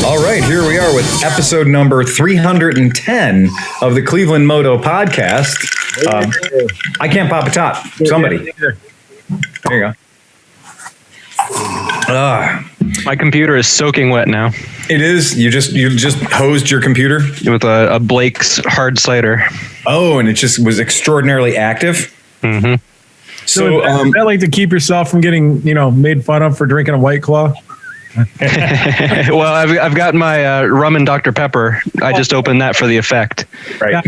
All right, here we are with episode number 310 of the ClevelandMoto podcast. I can't pop a top. Somebody. There you go. My computer is soaking wet now. It is? You just hosed your computer? With a Blake's hard cider. Oh, and it just was extraordinarily active? Mm-hmm. So is that like to keep yourself from getting, made fun of for drinking a White Claw? Well, I've got my rum and Dr. Pepper. I just opened that for the effect. Right.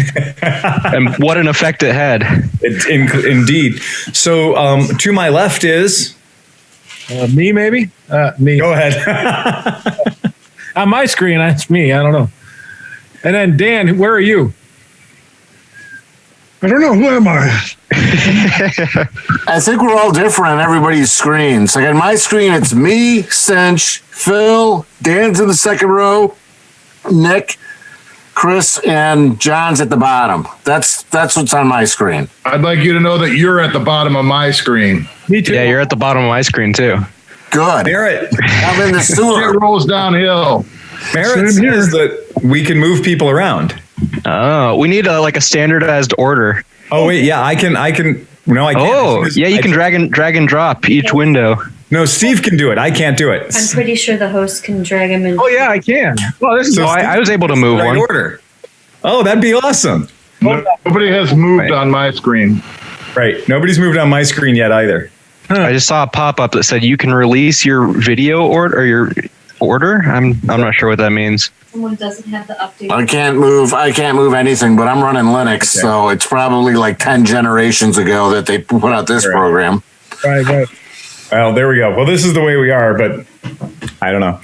And what an effect it had. Indeed. So to my left is... Me, maybe? Me. Go ahead. On my screen, that's me. I don't know. And then Dan, where are you? I don't know. Who am I? I think we're all different on everybody's screens. Like on my screen, it's me, Cinch, Phil, Dan's in the second row, Nick, Chris, and John's at the bottom. That's what's on my screen. I'd like you to know that you're at the bottom of my screen. Me too. Yeah, you're at the bottom of my screen too. Good. Barrett. I'm in the sewer. It rolls downhill. Barrett says that we can move people around. Oh, we need a standardized order. Oh wait, yeah, I can. No, I can't. Oh, yeah, you can drag and drop each window. No, Steve can do it. I can't do it. I'm pretty sure the host can drag him in. Oh yeah, I can. Well, this is. So I was able to move right one. order. Oh, that'd be awesome. Nobody has moved on my screen. Right. Nobody's moved on my screen yet either. I just saw a pop-up that said you can release your video order or your order. I'm not sure what that means. Someone doesn't have the update. I can't move anything, but I'm running Linux, so it's probably like 10 generations ago that they put out this program. Right. Well, there we go. Well, this is the way we are, but I don't know.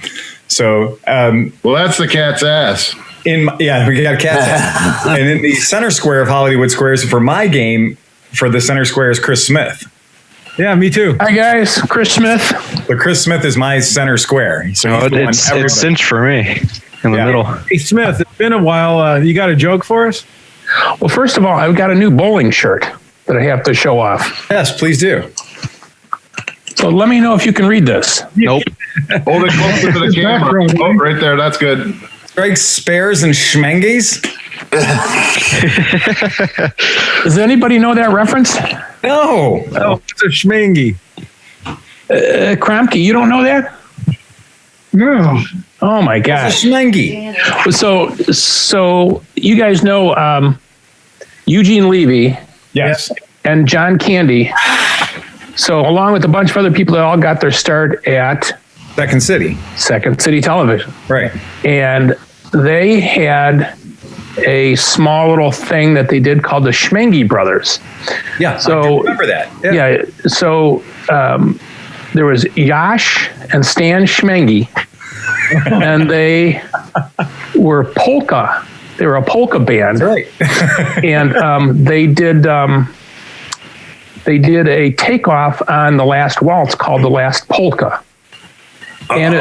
So, Well, that's the cat's ass. we got cat's ass. And in the center square of Hollywood Squares for my game, for the center square is Chris Smith. Yeah, me too. Hi guys, Chris Smith. But Chris Smith is my center square. So It's Cinch for me in the middle. Hey Smith, it's been a while. You got a joke for us? Well, first of all, I've got a new bowling shirt that I have to show off. Yes, please do. So let me know if you can read this. Nope. Hold it closer to the camera. Oh, right there. That's good. Strike spares and schmengies? Does anybody know that reference? No. Oh, it's a schmangy. Kromke, you don't know that? No. Oh my It's gosh. a schmengi. So you guys know Eugene Levy Yes. and John Candy. So along with a bunch of other people that all got their start at Second City. Second City Television. Right. And they had a small little thing that they did called the Schmengi Brothers. Yeah. So- I do remember that. Yeah. So there was Yash and Stan Schmengi, and they were polka. They were a polka band. That's right. And they did a takeoff on the last waltz called the Last Polka. And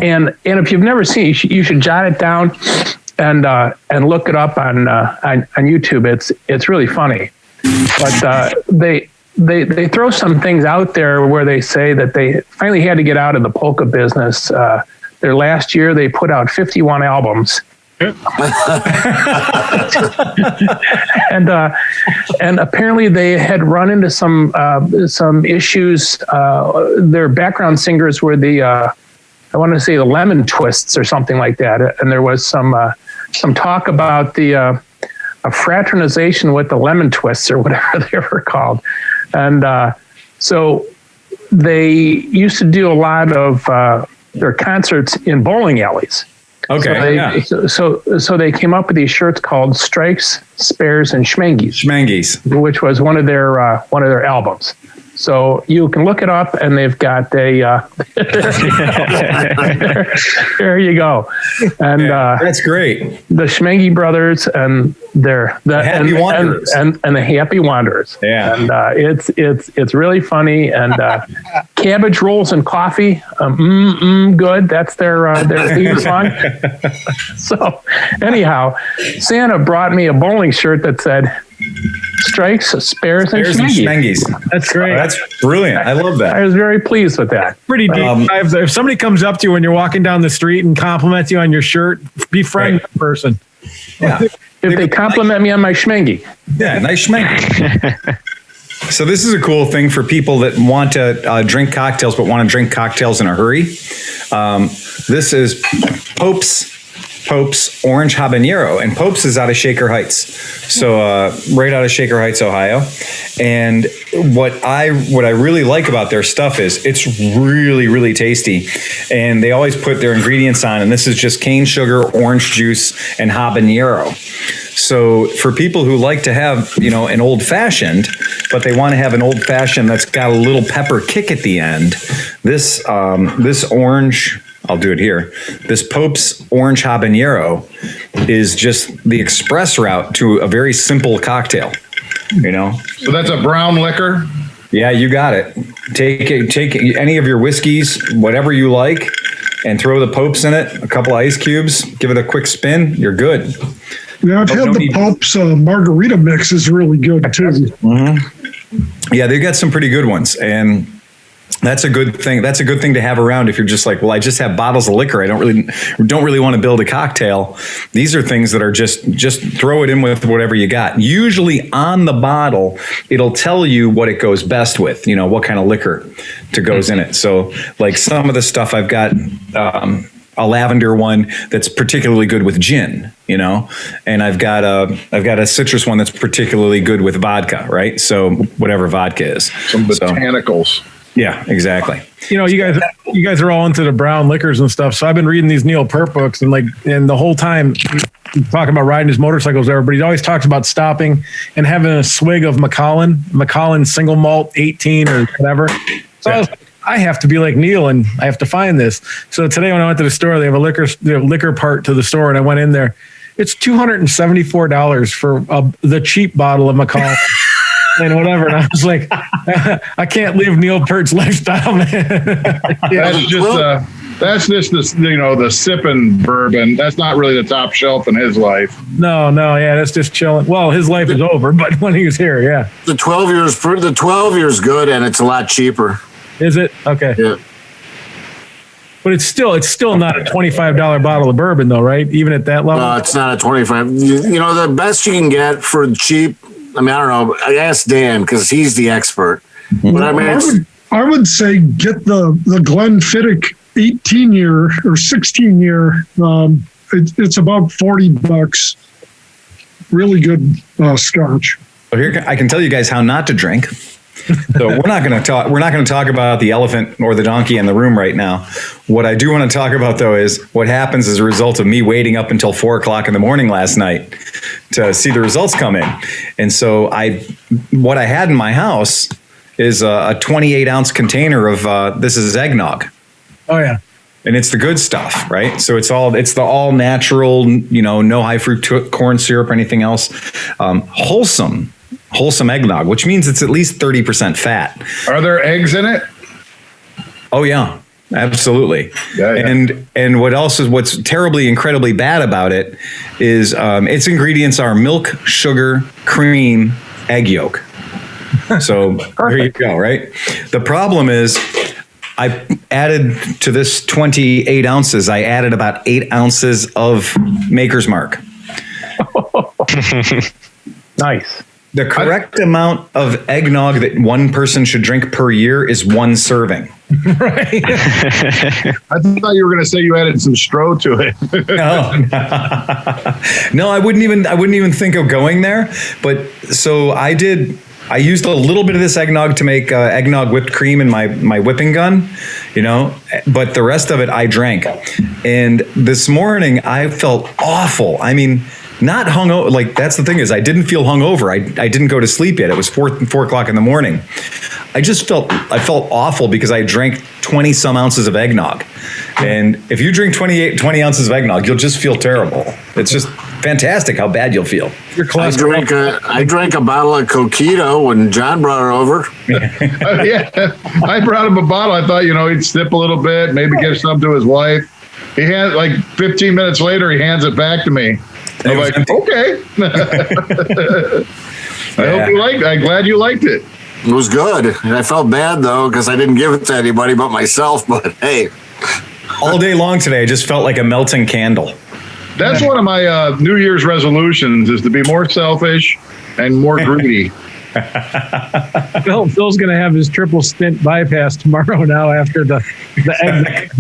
and if you've never seen it, you should jot it down and look it up on YouTube. It's really funny. But they throw some things out there where they say that they finally had to get out of the polka business. Their last year they put out 51 albums. And apparently they had run into some issues. Their background singers were I want to say the Lemon Twists or something like that, and there was some talk about a fraternization with the Lemon Twists or whatever they were called, and so they used to do a lot of their concerts in bowling alleys. Okay. So they came up with these shirts called Strikes, Spares, and Schmengies. Schmengies. Which was one of their albums. So you can look it up, and they've got a. There you go, and that's great. The Schmengi Brothers and the Happy Wanderers and the Happy Wanderers. Yeah, and it's really funny. And cabbage rolls and coffee, good. That's their theme song. So anyhow, Santa brought me a bowling shirt that said Strikes, spares, Bears and and Schmengies. Schmengies. That's great. That's brilliant. I love that. I was very pleased with that. Pretty deep dive. If somebody comes up to you when you're walking down the street and compliments you on your shirt, befriend that person. Yeah. If they compliment me on my Schmengi. Yeah, nice schmengi. So this is a cool thing for people that want to drink cocktails, but want to drink cocktails in a hurry. This is Pope's Orange Habanero, and Pope's is out of Shaker Heights, so right out of Shaker Heights, Ohio. And what I really like about their stuff is it's really, really tasty, and they always put their ingredients on. And this is just cane sugar, orange juice, and habanero. So for people who like to have, an old fashioned, but they want to have an old fashioned that's got a little pepper kick at the end, this orange, I'll do it here. This Pope's Orange Habanero is just the express route to a very simple cocktail, So that's a brown liquor? Yeah, you got it. Take any of your whiskeys, whatever you like, and throw the Pope's in it, a couple ice cubes, give it a quick spin, you're good. Yeah, I've had the Pope's margarita mix is really good too. Mm-hmm. Yeah, they've got some pretty good ones, and that's a good thing. That's a good thing to have around if you're just like, well, I just have bottles of liquor. I don't really want to build a cocktail. These are things that are just throw it in with whatever you got. Usually on the bottle, it'll tell you what it goes best with, what kind of liquor goes in it. So like some of the stuff I've got, a lavender one that's particularly good with gin, and I've got a citrus one that's particularly good with vodka, right? So whatever vodka is. Some botanicals. Yeah, exactly. You guys are all into the brown liquors and stuff. So I've been reading these Neil Peart books, and the whole time talking about riding his motorcycles there, but he always talks about stopping and having a swig of Macallan single malt 18 or whatever. So I was like, I have to be like Neil, and I have to find this. So today when I went to the store, they have a liquor part to the store, and I went in there. It's $274 for the cheap bottle of Macallan. And whatever, and I was like, I can't live Neil Peart's lifestyle, man. That's just the sipping bourbon. That's not really the top shelf in his life. No, yeah, that's just chilling. Well, his life is over, but when he was here, yeah. The 12 years good, and it's a lot cheaper. Is it? Okay. Yeah. But it's still not a $25 bottle of bourbon, though, right? Even at that level. No, it's not a 25. The best you can get for cheap. I mean, I don't know. I asked Dan because he's the expert. But I would say get the Glenfiddich 18-year or 16-year. It's about $40. Really good scotch. So here I can tell you guys how not to drink. So we're not going to talk about the elephant or the donkey in the room right now. What I do want to talk about, though, is what happens as a result of me waiting up until 4:00 in the morning last night to see the results come in. And so what I had in my house is a 28-ounce container of this is eggnog. Oh yeah. And it's the good stuff, right? So it's the all natural, no high fructose corn syrup or anything else, wholesome eggnog, which means it's at least 30% fat. Are there eggs in it? Oh yeah, absolutely. Yeah. And what's terribly, incredibly bad about it is its ingredients are milk, sugar, cream, egg yolk. So there you go, right? The problem is I added to this 28 ounces, I added about 8 ounces of Maker's Mark. Nice. The correct amount of eggnog that one person should drink per year is 1 serving. Right. I thought you were going to say you added some Stro to it. No, I wouldn't even think of going there. But so I used a little bit of this eggnog to make eggnog whipped cream in my whipping gun, but the rest of it I drank. And this morning I felt awful. I mean, not hungover. Like that's the thing is I didn't feel hungover. I didn't go to sleep yet. It was 4:00 in the morning. I felt awful because I drank 20 some ounces of eggnog. And if you drink 20 ounces of eggnog, you'll just feel terrible. It's just fantastic how bad you'll feel. I drank a bottle of Coquito when John brought her over. Yeah, I brought him a bottle. I thought, he'd sip a little bit, maybe give some to his wife. He had 15 minutes later, he hands it back to me. I'm like, okay. I hope you liked it. I'm glad you liked it. It was good. And I felt bad, though, because I didn't give it to anybody but myself. But, hey. All day long today, I just felt like a melting candle. That's one of my New Year's resolutions is to be more selfish and more greedy. Phil's going to have his triple stint bypass tomorrow now after the egg.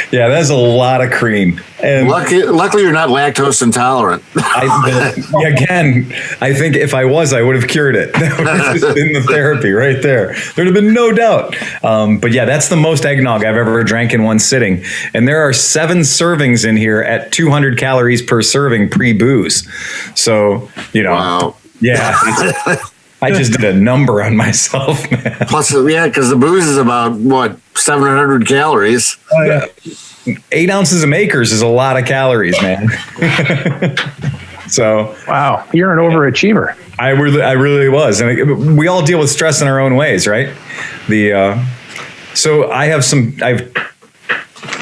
Yeah, that's a lot of cream. And luckily, you're not lactose intolerant. Again, I think if I was, I would have cured it. That would have just been the therapy right there. There'd have been no doubt. But yeah, that's the most eggnog I've ever drank in one sitting. And there are 7 servings in here at 200 calories per serving pre-booze. So, Wow. Yeah. I just did a number on myself, man. Plus, yeah, because the booze is about, 700 calories. Oh, yeah. 8 ounces of Makers is a lot of calories, man. So, wow, you're an overachiever. I really was. And we all deal with stress in our own ways, right? So I have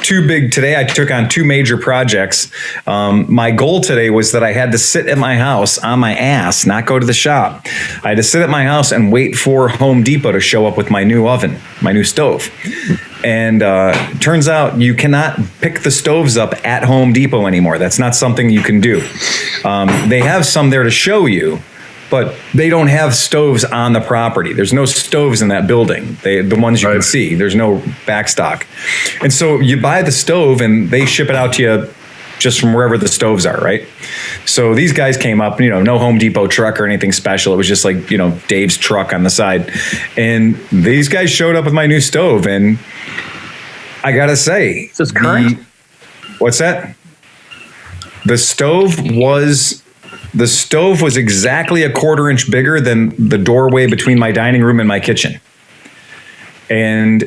2 big today. I took on 2 major projects. My goal today was that I had to sit at my house on my ass, not go to the shop. I had to sit at my house and wait for Home Depot to show up with my new oven, my new stove. And turns out you cannot pick the stoves up at Home Depot anymore. That's not something you can do. They have some there to show you, but they don't have stoves on the property. There's no stoves in that building. The ones you can see, there's no backstock. And so you buy the stove and they ship it out to you just from wherever the stoves are, right? So these guys came up, no Home Depot truck or anything special. It was just like, Dave's truck on the side. And these guys showed up with my new stove. And I got to say, is this current? What's that? The stove was exactly a 1/4 inch bigger than the doorway between my dining room and my kitchen. And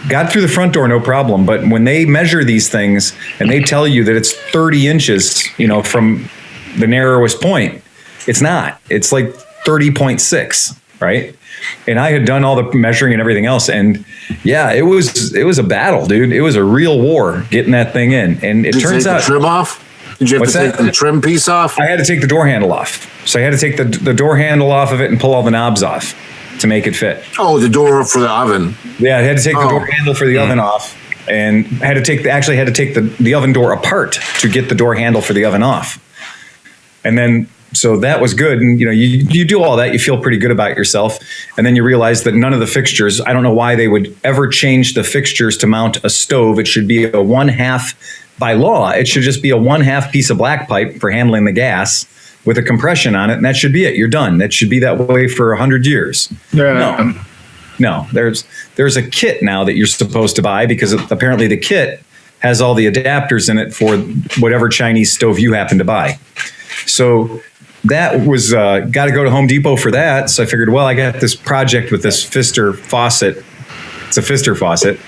got through the front door, no problem. But when they measure these things and they tell you that it's 30 inches, from the narrowest point, it's not. It's like 30.6, right? And I had done all the measuring and everything else. And yeah, it was a battle, dude. It was a real war getting that thing in. And it turns out. Did you take the trim off? Did you have to take the trim piece off? I had to take the door handle off. So I had to take the door handle off of it and pull all the knobs off to make it fit. Oh, the door for the oven. Yeah, I had to take the door handle for the oven off, and had to take the oven door apart to get the door handle for the oven off. And then, so that was good. And you do all that, you feel pretty good about yourself. And then you realize that none of the fixtures, I don't know why they would ever change the fixtures to mount a stove. It should be a 1/2. By law, it should just be a 1/2 piece of black pipe for handling the gas with a compression on it, and that should be it. You're done. That should be that way for 100 years. Yeah. No. There's a kit now that you're supposed to buy because apparently the kit has all the adapters in it for whatever Chinese stove you happen to buy. So that was got to go to Home Depot for that. So I figured, well, I got this project with this Pfister faucet. It's a Pfister faucet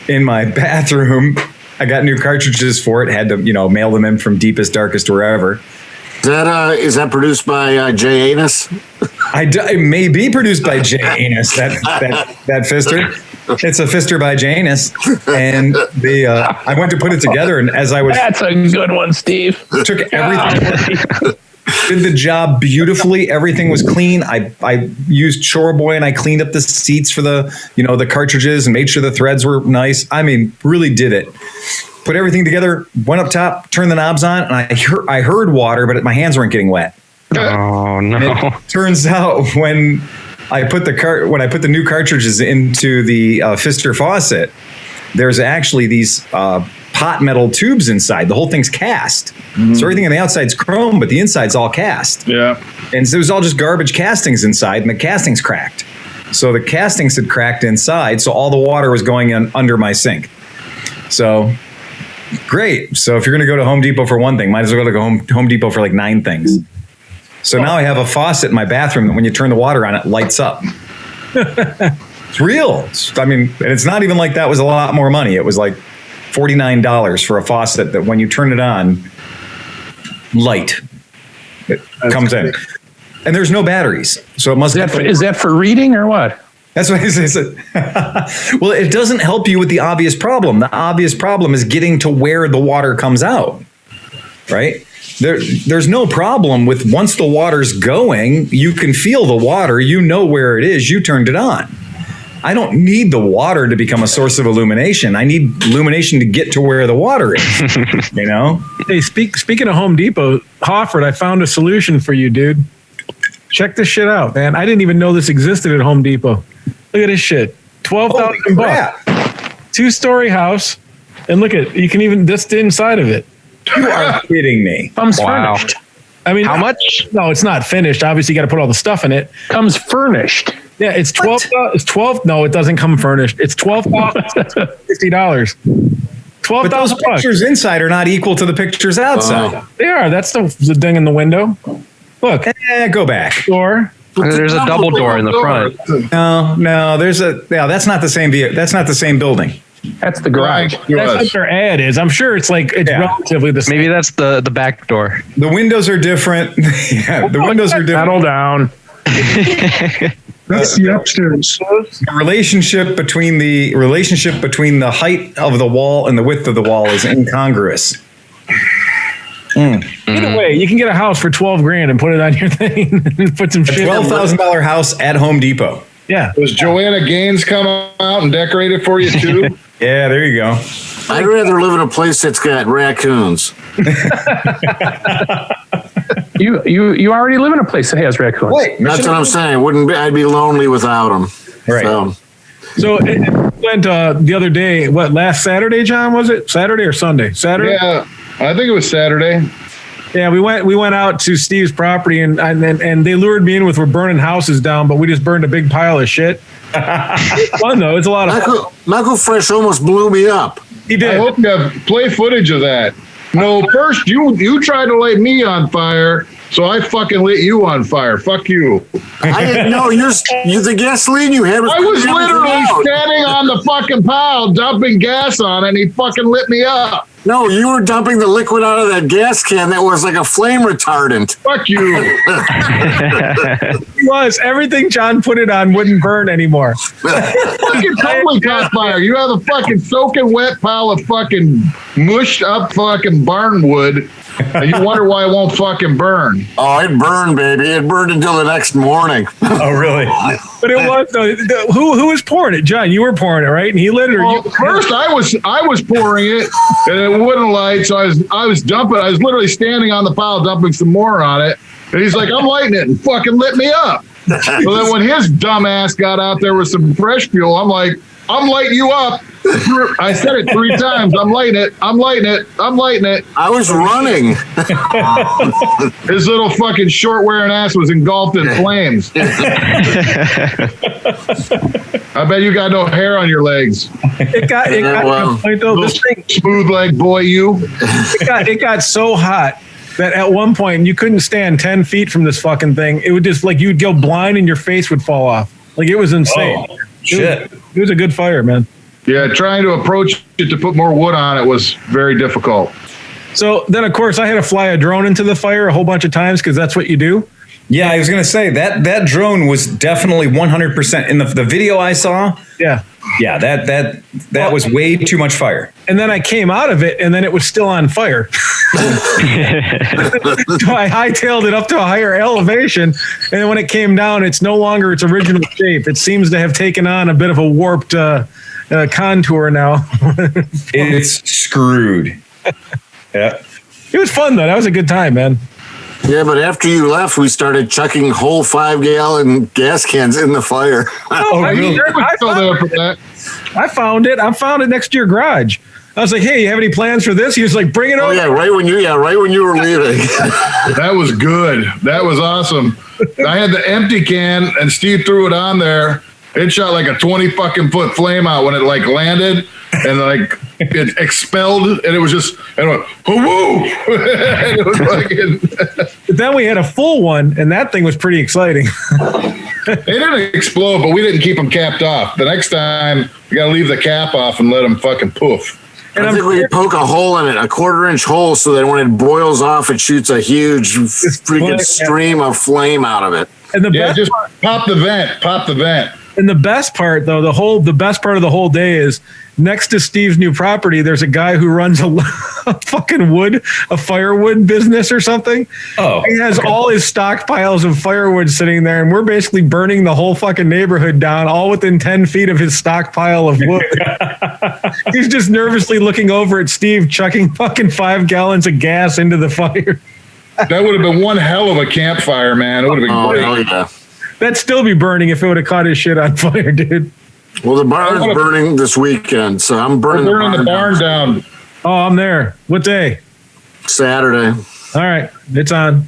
in my bathroom. I got new cartridges for it. Had to, mail them in from deepest, darkest, wherever. Is that produced by Jay Anus? It may be produced by Jay Anus. That Pfister. It's a Pfister by Jay Anus, and I went to put it together, and as I was, that's a good one, Steve. Took everything. Did the job beautifully. Everything was clean. I used Chore Boy and I cleaned up the seats for the cartridges and made sure the threads were nice. I mean, really did it. Put everything together, went up top, turned the knobs on, and I heard water, but my hands weren't getting wet. Oh no. And it turns out when I put the new cartridges into the Pfister faucet, there's actually these pot metal tubes inside. The whole thing's cast. So everything on the outside's chrome, but the inside's all cast. Yeah. And so it was all just garbage castings inside, and the castings cracked. So the castings had cracked inside, so all the water was going in under my sink. So great. So if you're going to go to Home Depot for one thing, might as well go to Home Depot for like 9 things. So now I have a faucet in my bathroom that when you turn the water on, it lights up. It's real. And it's not even like that was a lot more money. It was like $49 for a faucet that when you turn it on, light. It comes in. And there's no batteries. So it must Is that for reading or what? That's what I said. Well, it doesn't help you with the obvious problem. The obvious problem is getting to where the water comes out. Right? there's no problem with once the water's going, you can feel the water, you know where it is, you turned it on. I don't need the water to become a source of illumination. I need illumination to get to where the water is, you know? Hey, speaking of Home Depot, Hoffert, I found a solution for you, dude. Check this shit out, man. I didn't even know this existed at Home Depot. Look at this shit. $12,000. 2-story house. And look at, you can even, this inside of it. You are kidding me. Comes furnished. I mean, How much? No, it's not finished. Obviously, you got to put all the stuff in it. Comes furnished. Yeah, it's 12. It's 12. No, it doesn't come furnished. It's $12,050. But those $12,000. pictures inside are not equal to the pictures outside. They are. That's the thing in the window. Look, Go back. door. There's a double door in the front. No, that's not the same view. That's not the same building. That's the garage. That's what their ad is. I'm sure it's relatively the same. Maybe that's the back door. The windows are different. Yeah, the windows are different. Settle down. That's the upstairs. The relationship between the height of the wall and the width of the wall is incongruous. Either way, you can get a house for $12,000 and put it on your thing and put some A shit. $12,000 house at Home Depot. Yeah. Does Joanna Gaines come out and decorate it for you too? Yeah, there you go. I'd rather live in a place that's got raccoons. You already live in a place that has raccoons. Wait, That's what I'm saying. I'd be lonely without them. Right. So it went the other day, last Saturday, John, was it? Saturday or Sunday? Saturday? Yeah, I think it was Saturday. Yeah, we went out to Steve's property and they lured me in with we're burning houses down, but we just burned a big pile of shit. It's fun though. It's a lot of fun. McElfresh almost blew me up. He did. I hope you have play footage of that. No, first you tried to light me on fire, so I fucking lit you on fire. Fuck you. I didn't know you the gasoline you had was. I was literally standing on the fucking pile, dumping gas on it, and he fucking lit me up. No, you were dumping the liquid out of that gas can that was like a flame retardant. Fuck you. It was. Everything John put it on wouldn't burn anymore. Fucking totally caught fire. You have a fucking soaking wet pile of fucking mushed up fucking barn wood, and you wonder why it won't fucking burn. Oh, it burned, baby. It burned until the next morning. Oh, really? But it was who was pouring it? John, you were pouring it, right? And he lit it. Well, first I was pouring it, and it wouldn't light, so I was dumping. I was literally standing on the pile dumping some more on it, and he's like, "I'm lighting it," and fucking lit me up. So then when his dumb ass got out there with some fresh fuel, I'm like, "I'm lighting you up." I said it 3 times. I'm lighting it. I'm lighting it. I'm lighting it. I was running. His little fucking short wearing ass was engulfed in flames. I bet you got no hair on your legs. It got to the point though. This thing, Smooth leg boy, you. it got so hot that at one point you couldn't stand 10 feet from this fucking thing. It would just like you'd go blind and your face would fall off. Like it was insane. Oh, shit. It was a good fire, man. Yeah, trying to approach it to put more wood on it was very difficult. So then, of course, I had to fly a drone into the fire a whole bunch of times because that's what you do. Yeah, I was going to say that drone was definitely 100% in the video I saw. Yeah. Yeah, that was way too much fire. And then I came out of it, and then it was still on fire. So I hightailed it up to a higher elevation, and then when it came down, it's no longer its original shape. It seems to have taken on a bit of a warped contour now. It's screwed. Yeah. It was fun though. That was a good time, man. Yeah, but after you left, we started chucking whole 5-gallon gas cans in the fire. Really? I found it. I found it next to your garage. I was like, "Hey, you have any plans for this?" He was like, "Bring it over." Oh yeah, right when you were leaving. That was good. That was awesome. I had the empty can, and Steve threw it on there. It shot like a 20 fucking foot flame out when it like landed, and like it expelled, and it was just, and it went, woo! And it was fucking. But then we had a full one, and that thing was pretty exciting. It didn't explode, but we didn't keep them capped off. The next time, we got to leave the cap off and let them fucking poof. I think we poke a hole in it, a 1/4-inch hole, so that when it boils off, it shoots a huge freaking stream of flame out of it. And just pop the vent. And the best part, though, the best part of the whole day is next to Steve's new property, there's a guy who runs a fucking firewood business or something. Oh, he has all his stockpiles of firewood sitting there, and we're basically burning the whole fucking neighborhood down, all within 10 feet of his stockpile of wood. He's just nervously looking over at Steve, chucking fucking 5 gallons of gas into the fire. That would have been one hell of a campfire, man. It would have been great. Hell yeah. That'd still be burning if it would have caught his shit on fire, dude. Well, the barn's burning this weekend, so I'm burning the barn down. Oh, I'm there. What day? Saturday. All right, it's on.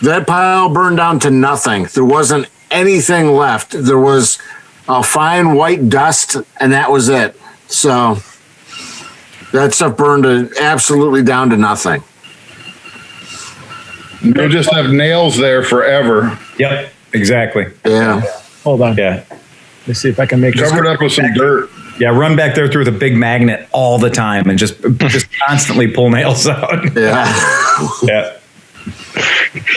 That pile burned down to nothing. There wasn't anything left. There was a fine white dust, and that was it. So that stuff burned absolutely down to nothing. You'll just have nails there forever. Yep, exactly. Yeah. Hold on. Yeah. Let's see if I can make Covered up with some dirt. Yeah, run back there through with a big magnet all the time and just constantly pull nails out. Yeah. Yeah.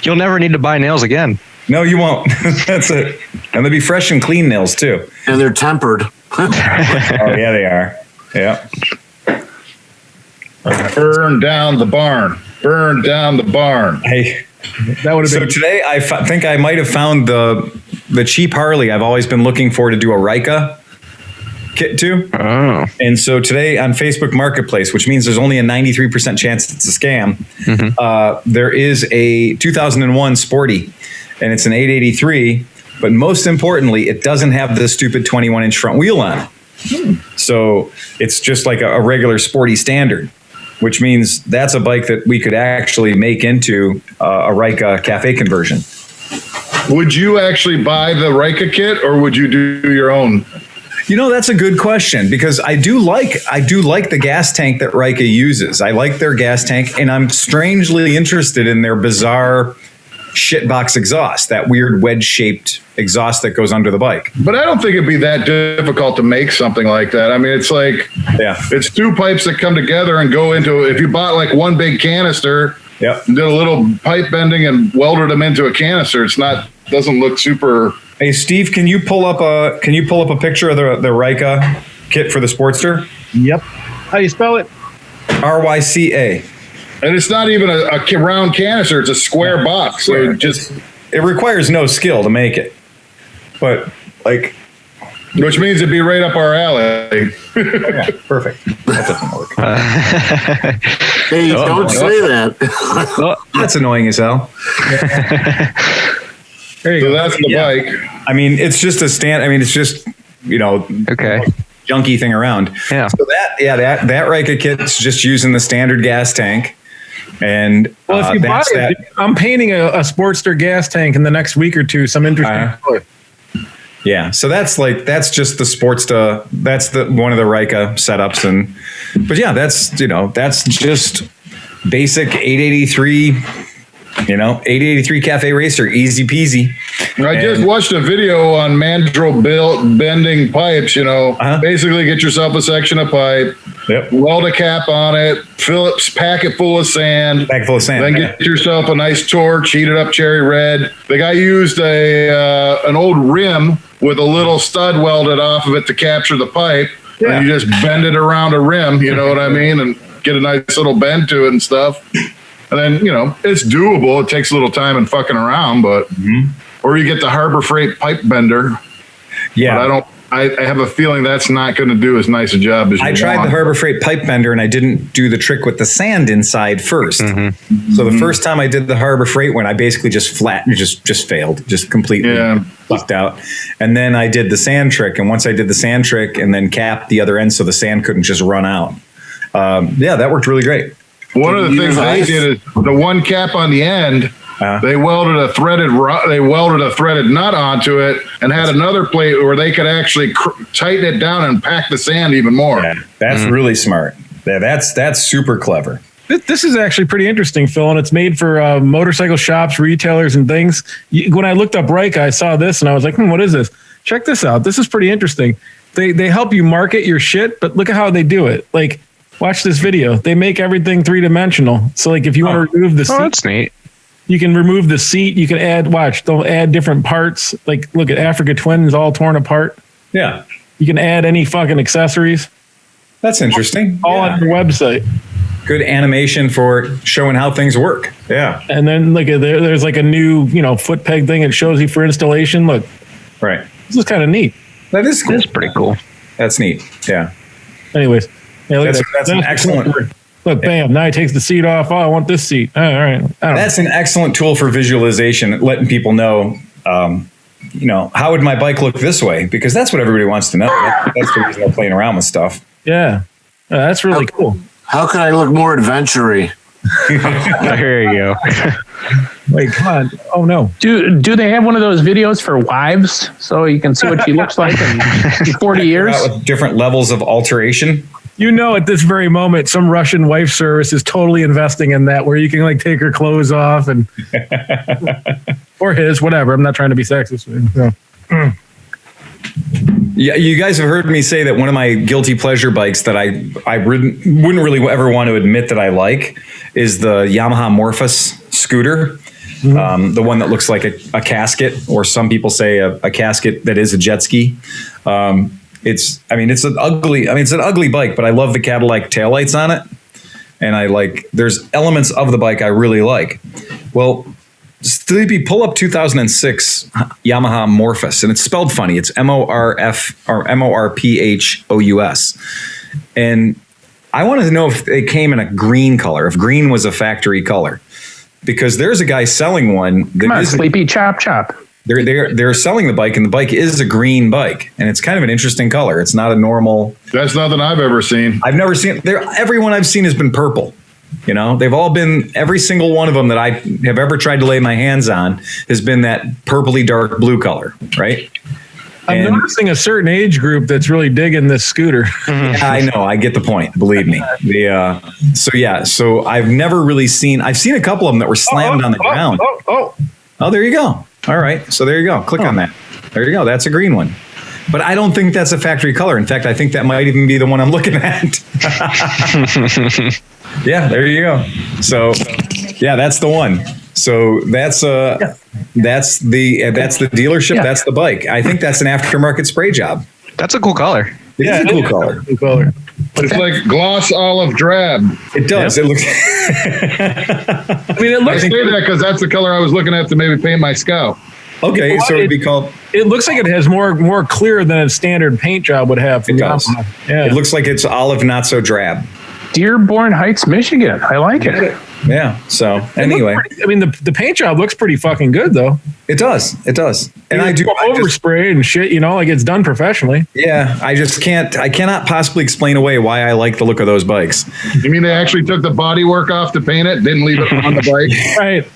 You'll never need to buy nails again. No, you won't. That's it. And they'll be fresh and clean nails too. And they're tempered. Oh yeah, they are. Yeah. Burn down the barn. Burn down the barn. Hey, that would have so been. Today I think I might have found the cheap Harley I've always been looking for to do a Rika kit to. Oh. And so today on Facebook Marketplace, which means there's only a 93% chance it's a scam, there is a 2001 Sporty, and it's an 883. But most importantly, it doesn't have the stupid 21-inch front wheel on it. So it's just like a regular Sporty standard, which means that's a bike that we could actually make into a Rika Cafe conversion. Would you actually buy the Rika kit, or would you do your own? You know, that's a good question, because I do like the gas tank that Rika uses. I like their gas tank, and I'm strangely interested in their bizarre shitbox exhaust, that weird wedge-shaped exhaust that goes under the bike. But I don't think it'd be that difficult to make something like that. I mean, it's like, it's 2 pipes that come together and go into, if you bought like one big canister, did a little pipe bending and welded them into a canister, doesn't look super. Hey Steve, can you pull up a picture of the Rika kit for the Sportster? Yep. How do you spell it? RYCA. And it's not even a round canister; it's a square box. So it requires no skill to make it, but which means it'd be right up our alley. Yeah, perfect. That doesn't work. Hey, don't say that. That's annoying as hell. There you So go. that's the bike. I mean, it's just it's just, Okay. junky thing around. Yeah. So that Rika kit's just using the standard gas tank. And Well, if you buy that's it, I'm painting a Sportster gas tank in the next week or two. Some interesting color. Yeah, so that's just the Sportster. That's one of the Rika setups, but yeah, that's just basic 883. 883 Cafe Racer, easy peasy. I just watched a video on mandrel bending pipes. Basically get yourself a section of pipe, weld a cap on it, pack it full of sand. Then get yourself a nice torch, heat it up cherry red. The guy used an old rim with a little stud welded off of it to capture the pipe. And you just bend it around a rim, you know what I mean? And get a nice little bend to it and stuff. And then, it's doable. It takes a little time and fucking around, but, or you get the Harbor Freight pipe bender. Yeah. But I have a feeling that's not going to do as nice a job as you want. I tried the Harbor Freight pipe bender and I didn't do the trick with the sand inside first. So the first time I did the Harbor Freight one, I basically just failed, just completely fucked out. And then I did the sand trick. And once I did the sand trick and then capped the other end so the sand couldn't just run out. That worked really great. One of the things they did is the one cap on the end. They welded a threaded nut onto it and had another plate where they could actually tighten it down and pack the sand even more. Yeah, that's really smart. Yeah, that's super clever. This is actually pretty interesting, Phil, and it's made for motorcycle shops, retailers, and things. When I looked up Rika, I saw this and I was like, what is this? Check this out. This is pretty interesting. They help you market your shit, but look at how they do it. Watch this video. They make everything 3-dimensional. So if you want to remove the seat, that's neat. You can remove the seat. You can add, they'll add different parts. Like, look at Africa Twins all torn apart. Yeah. You can add any fucking accessories. That's interesting. All on your website. Good animation for showing how things work. Yeah. And then look at there's like a new, foot peg thing. It shows you for installation. Look. Right. This is kind of neat. That is cool. That's pretty cool. That's neat. Yeah. Anyways. Yeah, that's an excellent. Look, bam. Now he takes the seat off. Oh, I want this seat. All right. That's an excellent tool for visualization, letting people know, how would my bike look this way? Because that's what everybody wants to know. That's the reason they're playing around with stuff. Yeah. That's really cool. How can I look more adventure-y? There you go. Wait, come on. Oh, no. Do they have one of those videos for wives so you can see what she looks like in 40 years? With different levels of alteration. At this very moment, some Russian wife service is totally investing in that, where you can like take her clothes off and or his, whatever. I'm not trying to be sexist. Yeah, you guys have heard me say that one of my guilty pleasure bikes that I wouldn't really ever want to admit that I like is the Yamaha Morphous scooter. Mm-hmm. The one that looks like a casket, or some people say a casket that is a jet ski. It's an ugly bike, but I love the Cadillac taillights on it. And there's elements of the bike I really like. Well, Sleepy, pull up 2006 Yamaha Morphous, and it's spelled funny. It's MORF or MORPHOUS. And I wanted to know if it came in a green color, if green was a factory color, because there's a guy selling one. Come on, Sleepy, chop. They're selling the bike, and the bike is a green bike, and it's kind of an interesting color. It's not a normal. That's nothing I've ever seen. I've never seen. Everyone I've seen has been purple. They've all been, every single one of them that I have ever tried to lay my hands on has been that purpley dark blue color, right? I'm noticing a certain age group that's really digging this scooter. Yeah, I know. I get the point. Believe me. So I've never really seen. I've seen a couple of them that were slammed on the ground. Oh, there you go. All right. So there you go. Click on that. There you go. That's a green one. But I don't think that's a factory color. In fact, I think that might even be the one I'm looking at. Yeah, there you go. So, yeah, that's the one. So that's the dealership. Yeah. That's the bike. I think that's an aftermarket spray job. That's a cool color. It's a cool color. Cool color. It's like gloss olive drab. It does. Yep. It looks. It looks. I say that because that's the color I was looking at to maybe paint my Scout. Okay, so it'd be called. It looks like it has more clear than a standard paint job would have. It does. Yeah. It looks like it's olive, not so drab. Dearborn Heights, Michigan. I like it. Yeah. So anyway, the paint job looks pretty fucking good though. It does. And I do overspray and shit. Like it's done professionally. Yeah. I cannot possibly explain away why I like the look of those bikes. You mean they actually took the bodywork off to paint it, didn't leave it on the bike? Right.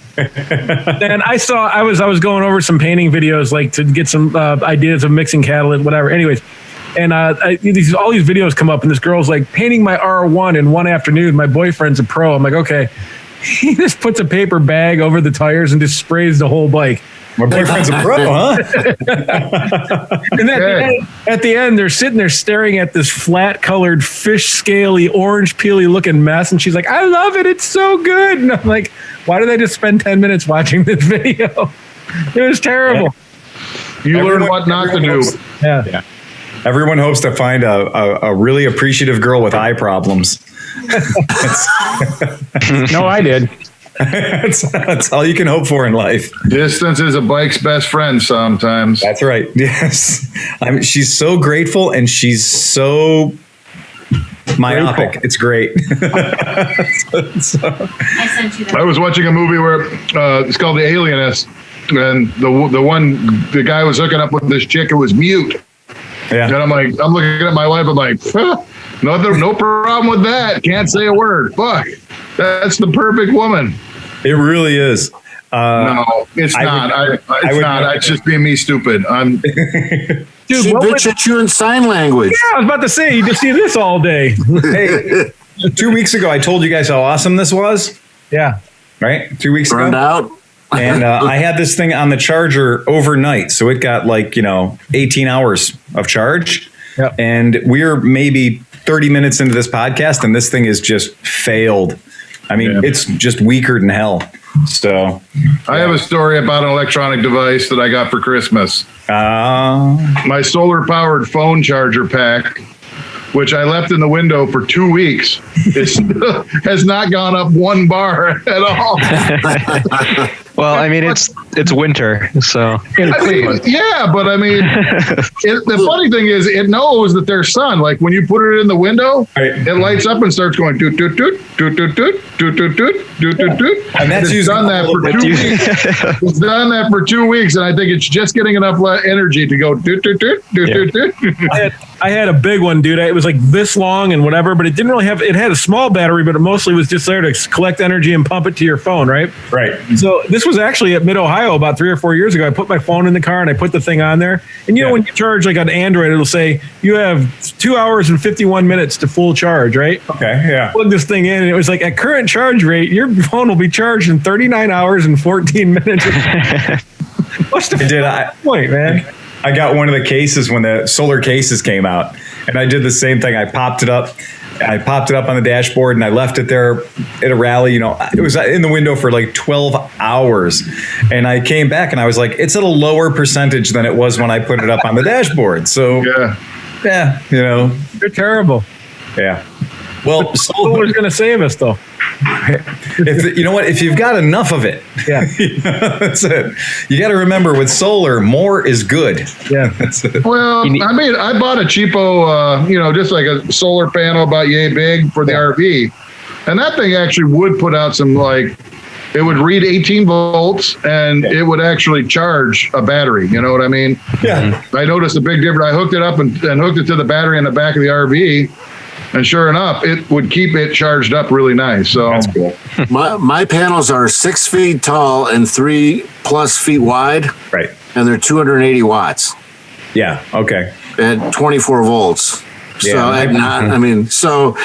And I was going over some painting videos, like to get some ideas of mixing catalyst, whatever. Anyways. And all these videos come up, and this girl's like painting my R1 in one afternoon. My boyfriend's a pro. I'm like, okay. He just puts a paper bag over the tires and just sprays the whole bike. My boyfriend's a pro, huh? And at the end, they're sitting there staring at this flat-colored, fish-scaly, orange peely-looking mess, and she's like, I love it. It's so good. And I'm like, why did I just spend 10 minutes watching this video? It was terrible. Yeah. You learn what not to do. Yeah. Everyone hopes to find a really appreciative girl with eye problems. No, I did. That's all you can hope for in life. Distance is a bike's best friend sometimes. That's right. Yes. She's so grateful, and she's so myopic. It's great. I sent you that. I was watching a movie where it's called The Alienist, and the guy was hooking up with this chick who was mute. Yeah. And I'm looking at my wife. I'm like, no problem with that. Can't say a word. Fuck. That's the perfect woman. It really is. No, it's not. It's just being me stupid. Dude, she bitch at you in sign language. Yeah, I was about to say, you just see this all day. Hey, 2 weeks ago, I told you guys how awesome this was. Yeah. Right? 2 weeks Burned ago. out. And I had this thing on the charger overnight. So it got 18 hours of charge. Yep. And we're maybe 30 minutes into this podcast, and this thing has just failed I mean, it's just weaker than hell. So I have a story about an electronic device that I got for Christmas. My solar powered phone charger pack, which I left in the window for 2 weeks, has not gone up 1 bar at all. Well, I mean, it's winter, so. Yeah, but I mean, the funny thing is, it knows that there's sun. Like when you put it in the window, it lights up and starts going doot doot doot doot doot doot doot doot doot doot doot doot. And that's done that for 2 weeks. It's done that for 2 weeks, and I think it's just getting enough energy to go doot doot doot doot doot doot. I had a big one, dude. It was like this long and whatever, but it didn't really have. It had a small battery, but it mostly was just there to collect energy and pump it to your phone, right? Right. So this was actually at Mid Ohio about 3 or 4 years ago. I put my phone in the car and I put the thing on there. And you know, when you charge like on Android, it'll say you have 2 hours and 51 minutes to full charge, right? Okay. Yeah. Plug this thing in, and it was like at current charge rate, your phone will be charged in 39 hours and 14 minutes. What's the point, man? I got one of the cases when the solar cases came out, and I did the same thing. I popped it up. On the dashboard, and I left it there at a rally. You know, it was in the window for like 12 hours. And I came back and I was like, it's at a lower percentage than it was when I put it up on the dashboard. So, yeah, you know. They're terrible. Yeah. Well, solar's going to save us, though. If you know what, if you've got enough of it, that's it. You got to remember, with solar, more is good. Yeah, that's it. Well, I mean, I bought a cheapo, just like a solar panel about yay big for the RV, and that thing actually would put out some it would read 18 volts and it would actually charge a battery. You know what I mean? Yeah. I noticed a big difference. I hooked it up and hooked it to the battery in the back of the RV. And sure enough, it would keep it charged up really nice. So that's cool. My panels are 6 feet tall and 3+ feet wide. Right. And they're 280 watts. Yeah. Okay. At 24 volts. Yeah, So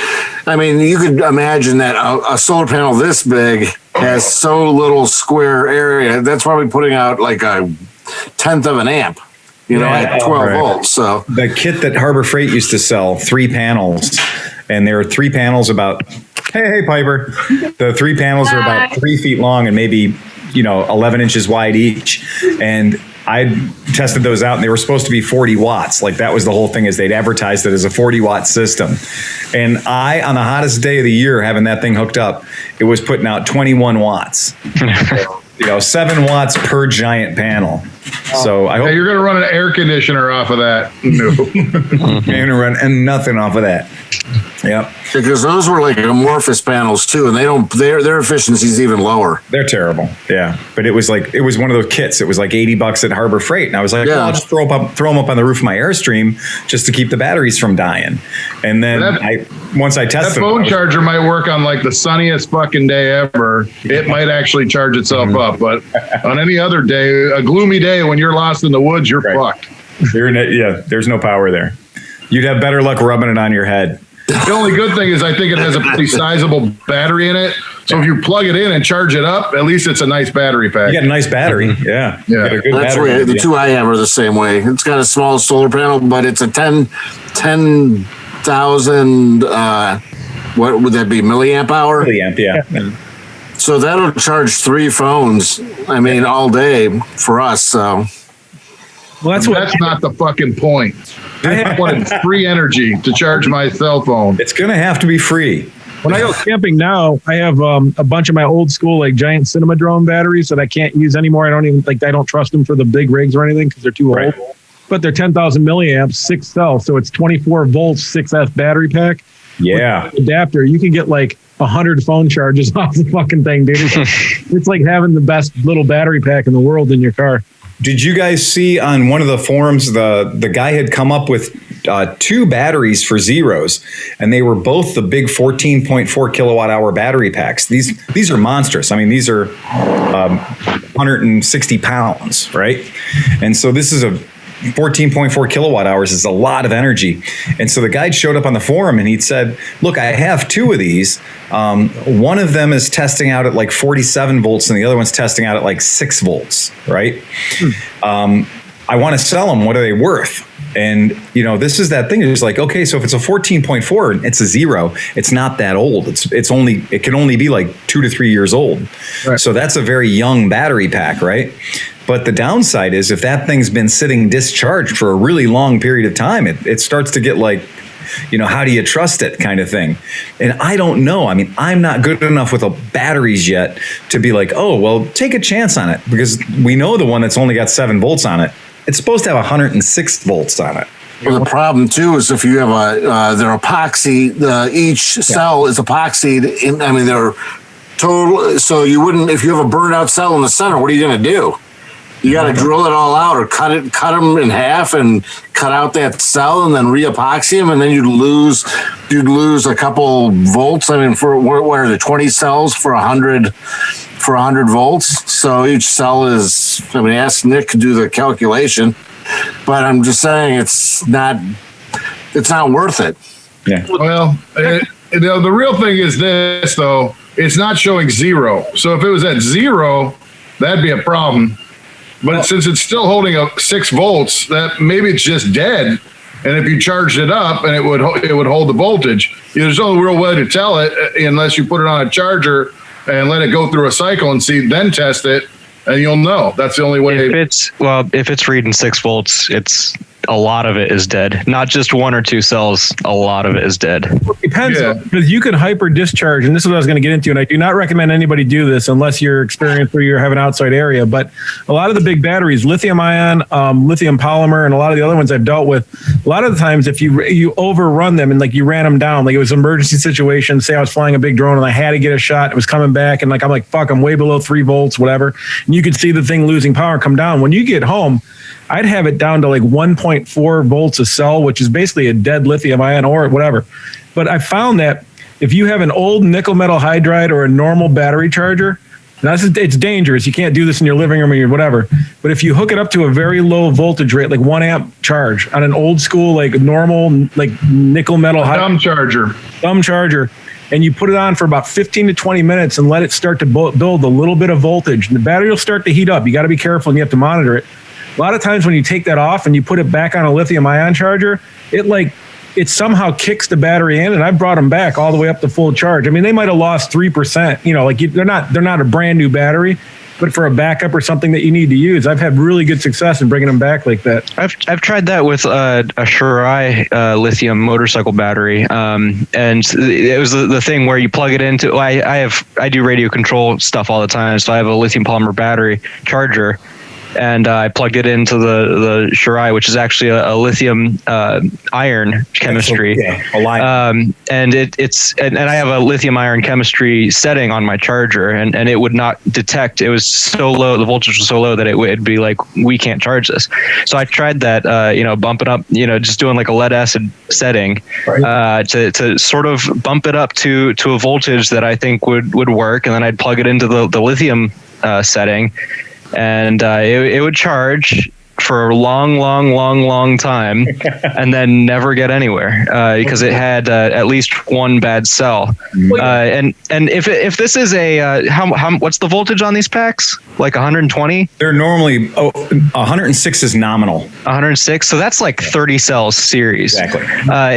you could imagine that a solar panel this big has so little square area. That's probably putting out like a 1/10 of an amp. At 12 volts. So the kit that Harbor Freight used to sell, 3 panels, and there are 3 panels about. Hey, Piper. The 3 panels are about 3 feet long and maybe 11 inches wide each. And I tested those out, and they were supposed to be 40 watts. Like, that was the whole thing, is they'd advertised it as a 40-watt system. And on the hottest day of the year, having that thing hooked up, it was putting out 21 watts. 7 watts per giant panel. So I hope you're going to run an air conditioner off of that. No, you're going to run nothing off of that. Yep. Because those were like amorphous panels too, and their efficiency is even lower. They're terrible. Yeah, but it was one of those kits. It was like $80 at Harbor Freight, and I was like, I'll just throw them up on the roof of my Airstream just to keep the batteries from dying. And then once I tested that phone charger might work on like the sunniest fucking day ever. It might actually charge itself up, but on any other day, a gloomy day when you're lost in the woods, you're fucked. There's no power there. You'd have better luck rubbing it on your head. The only good thing is I think it has a pretty sizable battery in it. So if you plug it in and charge it up, at least it's a nice battery pack. You got a nice battery. Yeah. That's where the 2iAM are the same way. It's got a small solar panel, but it's a 10,000, what would that be, milliamp hour? Milliamp, yeah. So that'll charge 3 phones, all day for us. So. Well, that's not the fucking point. I wanted free energy to charge my cell phone. It's going to have to be free. When I go camping now, I have a bunch of my old school giant cinema drone batteries that I can't use anymore. I don't trust them for the big rigs or anything because they're too old. But they're 10,000 milliamps, 6 cells, so it's 24 volts, 6S battery pack. Yeah. Adapter. You can get 100 phone charges off the fucking thing, dude. It's like having the best little battery pack in the world in your car. Did you guys see on one of the forums, the guy had come up with 2 batteries for Zeros, and they were both the big 14.4 kilowatt hour battery packs. These are monstrous. These are 160 pounds, right? And so this is a 14.4 kilowatt hours is a lot of energy. And so the guy showed up on the forum and he'd said, look, I have 2 of these. One of them is testing out at 47 volts and the other one's testing out at 6 volts, right? I want to sell them. What are they worth? And, you know, this is that thing. It's like, okay, so if it's a 14.4 and it's a 0, it's not that old. It can only be like 2 to 3 years old. Right. So that's a very young battery pack, right? But the downside is if that thing's been sitting discharged for a really long period of time, it starts to get like, you know, how do you trust it kind of thing? And I don't know. I mean, I'm not good enough with the batteries yet to be like, oh, well, take a chance on it, because we know the one that's only got 7 volts on it, it's supposed to have 106 volts on it. Well, the problem too is if you have they're epoxy, each cell is epoxied. I mean, they're total. So you wouldn't, if you have a burned out cell in the center, what are you going to do? You got to drill it all out, or cut them in half and cut out that cell and then re-epoxy them, and then you'd lose a couple volts. I mean, for what are the 20 cells for 100 volts? So each cell is, I mean, ask Nick to do the calculation, but I'm just saying it's not worth it. Yeah. Well, the real thing is this though, it's not showing 0. So if it was at 0, that'd be a problem. But since it's still holding up 6 volts, that maybe it's just dead. And if you charged it up, and it would hold the voltage. There's no real way to tell it unless you put it on a charger and let it go through a cycle and then test it, and you'll know. That's the only way. If it's reading 6 volts, it's a lot of it is dead. Not just 1 or 2 cells. A lot of it is dead. It depends, because you can hyper discharge, and this is what I was going to get into. And I do not recommend anybody do this unless you're experienced or you have an outside area. But a lot of the big batteries, lithium ion, lithium polymer, and a lot of the other ones I've dealt with, a lot of the times if you overrun them and like you ran them down, like it was an emergency situation. Say I was flying a big drone and I had to get a shot. It was coming back, and I'm like, fuck, I'm way below 3 volts, whatever. And you could see the thing losing power come down. When you get home, I'd have it down to like 1.4 volts a cell, which is basically a dead lithium ion or whatever. But I found that if you have an old nickel metal hydride or a normal battery charger, it's dangerous. You can't do this in your living room or whatever. But if you hook it up to a very low voltage rate, like 1 amp charge on an old school, like normal, like nickel metal dumb charger, and you put it on for about 15 to 20 minutes and let it start to build a little bit of voltage, and the battery will start to heat up. You got to be careful and you have to monitor it. A lot of times when you take that off and you put it back on a lithium ion charger, it somehow kicks the battery in, and I've brought them back all the way up to full charge. I mean, they might have lost 3%, you know, like they're not a brand new battery, but for a backup or something that you need to use, I've had really good success in bringing them back like that. I've tried that with a Shirai lithium motorcycle battery, and it was the thing where you plug it into. I do radio control stuff all the time, so I have a lithium polymer battery charger. And I plugged it into the Shirai, which is actually a lithium iron chemistry. And I have a lithium iron chemistry setting on my charger, and it would not detect. It was so low, the voltage was so low that it would be like, we can't charge this. So I tried that, bumping up, just doing like a lead acid setting, to sort of bump it up to a voltage that I think would work, and then I'd plug it into the lithium setting. And it would charge for a long time and then never get anywhere because it had at least one bad cell. And if this is how what's the voltage on these packs? Like 120? They're normally 106 is nominal. 106. So that's like 30 cells series. Exactly.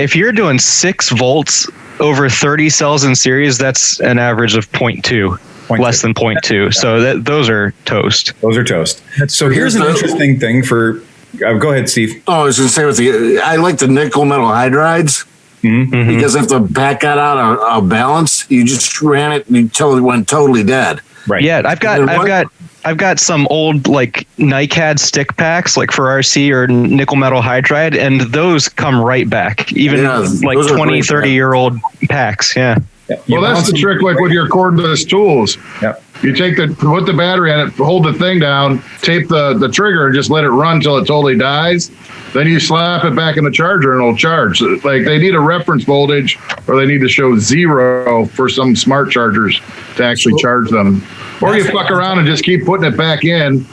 If you're doing 6 volts over 30 cells in series, that's an average of 0.2. Less than 0.2. So those are toast. Those are toast. So here's an interesting thing for. Go ahead, Steve. Oh, I was going to say I like the nickel metal hydrides because if the pack got out of balance, you just ran it until it went totally dead. Right. Yeah, I've got some old like NiCad stick packs like for RC or nickel metal hydride, and those come right back. Even like 20, 30-year-old packs. Yeah. Well, that's the trick, like with your cordless tools. Yep. You put the battery in it, hold the thing down, tape the trigger, and just let it run until it totally dies. Then you slap it back in the charger and it'll charge. Like they need a reference voltage, or they need to show 0 for some smart chargers to actually charge them. Or you fuck around and just keep putting it back in,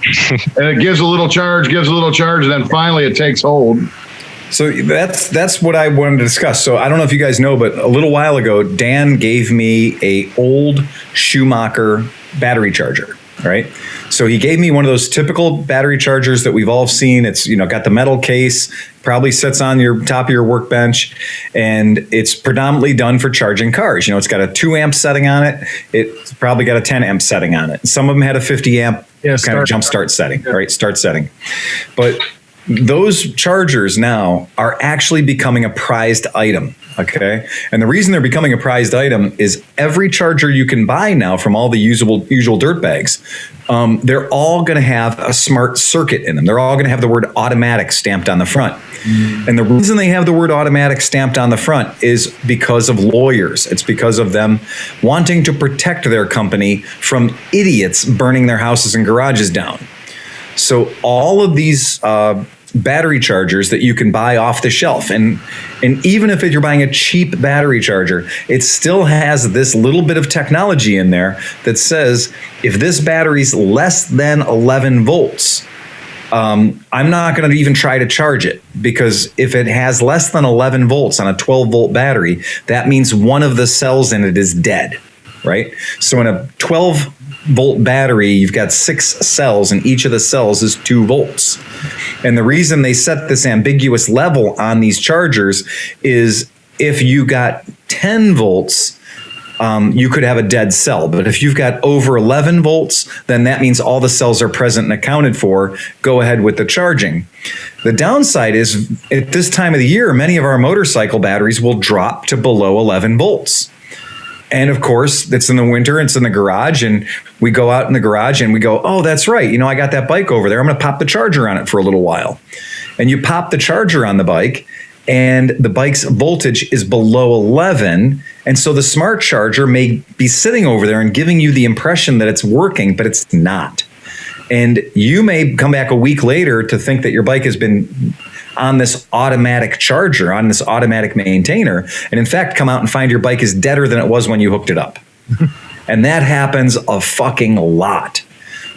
and it gives a little charge, and then finally it takes hold. So that's what I wanted to discuss. So I don't know if you guys know, but a little while ago, Dan gave me a old Schumacher battery charger. right? So he gave me one of those typical battery chargers that we've all seen. It's, got the metal case, probably sits on your top of your workbench, and it's predominantly done for charging cars. It's got a 2 amp setting on it. It's probably got a 10 amp setting on it. Some of them had a 50 amp kind of jump start setting, right? Start setting. But those chargers now are actually becoming a prized item. Okay. And the reason they're becoming a prized item is every charger you can buy now from all the usual dirt bags, they're all going to have a smart circuit in them. They're all going to have the word automatic stamped on the front. And the reason they have the word automatic stamped on the front is because of lawyers. It's because of them wanting to protect their company from idiots burning their houses and garages down. So all of these battery chargers that you can buy off the shelf, and even if you're buying a cheap battery charger, it still has this little bit of technology in there that says if this battery's less than 11 volts, I'm not going to even try to charge it, because if it has less than 11 volts on a 12 volt battery, that means one of the cells in it is dead, right? So in a 12 volt battery, you've got 6 cells, and each of the cells is 2 volts. And the reason they set this ambiguous level on these chargers is if you got 10 volts, you could have a dead cell. But if you've got over 11 volts, then that means all the cells are present and accounted for. Go ahead with the charging. The downside is at this time of the year, many of our motorcycle batteries will drop to below 11 volts. And of course, it's in the winter, it's in the garage, and we go out in the garage and we go, oh, that's right. I got that bike over there. I'm going to pop the charger on it for a little while. And you pop the charger on the bike, and the bike's voltage is below 11. And so the smart charger may be sitting over there and giving you the impression that it's working, but it's not. And you may come back a week later to think that your bike has been on this automatic charger, on this automatic maintainer, and in fact come out and find your bike is deader than it was when you hooked it up. And that happens a fucking lot.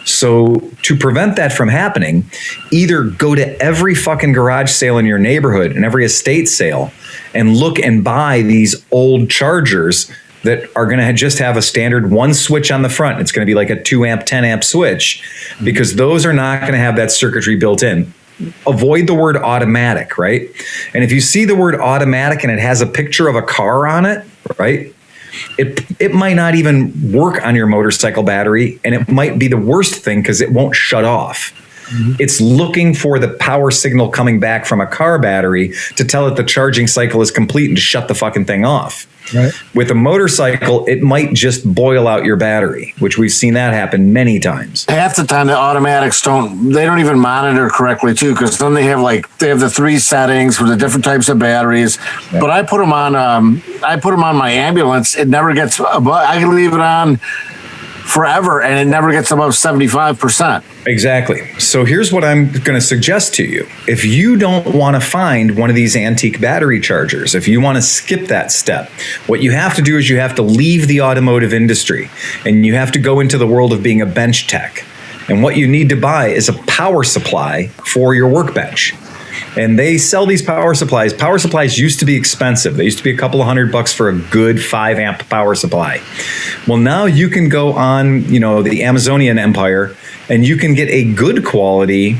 So to prevent that from happening, either go to every fucking garage sale in your neighborhood and every estate sale and look and buy these old chargers that are going to just have a standard one switch on the front. It's going to be like a 2 amp, 10 amp switch, because those are not going to have that circuitry built in. Avoid the word automatic, right? And if you see the word automatic and it has a picture of a car on it, right? It might not even work on your motorcycle battery, and it might be the worst thing because it won't shut off. It's looking for the power signal coming back from a car battery to tell it the charging cycle is complete and to shut the fucking thing off. Right. With a motorcycle, it might just boil out your battery, which we've seen that happen many times. Half the time, the automatics don't even monitor correctly too, because then they have the 3 settings for the different types of batteries. Yeah. But I put them on my ambulance. It never gets above. I can leave it on forever, and it never gets above 75%. Exactly. So here's what I'm going to suggest to you. If you don't want to find one of these antique battery chargers, if you want to skip that step, what you have to do is you have to leave the automotive industry, and you have to go into the world of being a bench tech. And what you need to buy is a power supply for your workbench. And they sell these power supplies. Power supplies used to be expensive. They used to be a couple of $100 for a good 5 amp power supply. Well, now you can go on, the Amazonian empire, and you can get a good quality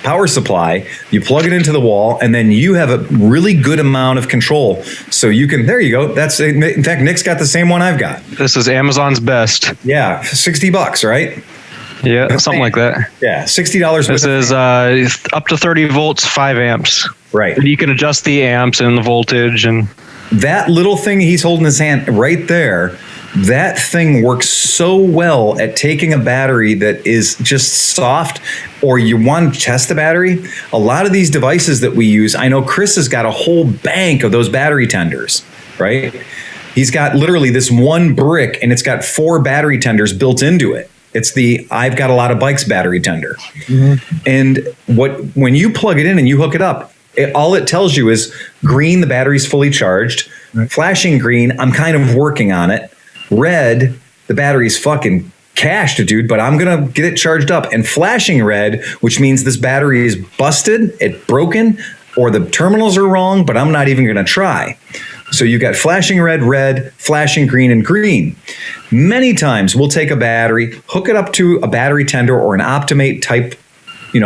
power supply. You plug it into the wall, and then you have a really good amount of control. So you can, there you go. In fact, Nick's got the same one I've got. This is Amazon's best. Yeah, $60, right? Yeah, something like that. Yeah, $60. This is up to 30 volts, 5 amps. Right. And you can adjust the amps and the voltage. And that little thing he's holding in his hand right there, that thing works so well at taking a battery that is just soft, or you want to test the battery. A lot of these devices that we use, I know Chris has got a whole bank of those battery tenders, right? He's got literally this one brick, and it's got 4 battery tenders built into it. It's the I've got a lot of bikes battery tender. Mm-hmm. And when you plug it in and you hook it up, all it tells you is green, the battery's fully charged. Right. Flashing green, I'm kind of working on it. Red, the battery's fucking cashed, dude, but I'm going to get it charged up. And flashing red, which means this battery is busted, it's broken, or the terminals are wrong, but I'm not even going to try. So you got flashing red, flashing green, and green. Many times we'll take a battery, hook it up to a battery tender or an Optimate type,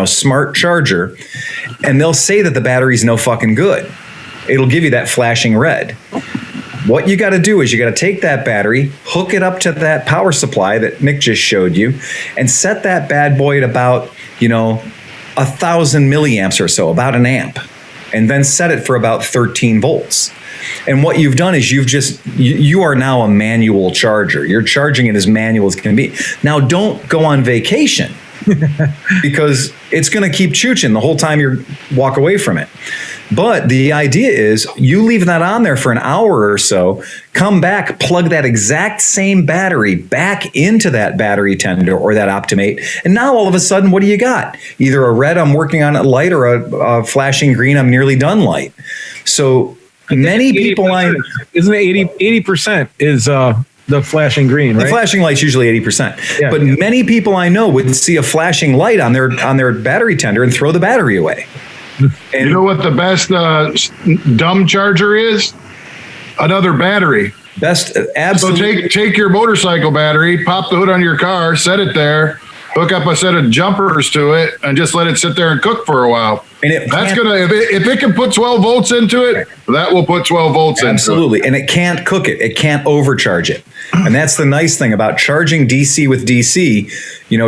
smart charger, and they'll say that the battery's no fucking good. It'll give you that flashing red. What you got to do is you got to take that battery, hook it up to that power supply that Nick just showed you, and set that bad boy at about, 1,000 milliamps or so, about an amp, and then set it for about 13 volts. And what you've done is you are now a manual charger. You're charging it as manual as can be. Now, don't go on vacation because it's going to keep chooching the whole time you walk away from it. But the idea is you leave that on there for an hour or so, come back, plug that exact same battery back into that battery tender or that Optimate, and now all of a sudden, what do you got? Either a red, I'm working on it light, or a flashing green, I'm nearly done light. So many people isn't it 80% is the flashing green, right? The flashing light's usually 80%. Yeah. But many people I know would see a flashing light on their battery tender and throw the battery away. And you know what the best dumb charger is? Another battery. Best, absolutely. So take your motorcycle battery, pop the hood on your car, set it there, hook up a set of jumpers to it, and just let it sit there and cook for a while. And if it can put 12 volts into it, that will put 12 volts into it. Absolutely. And it can't cook it. It can't overcharge it. And that's the nice thing about charging DC with DC.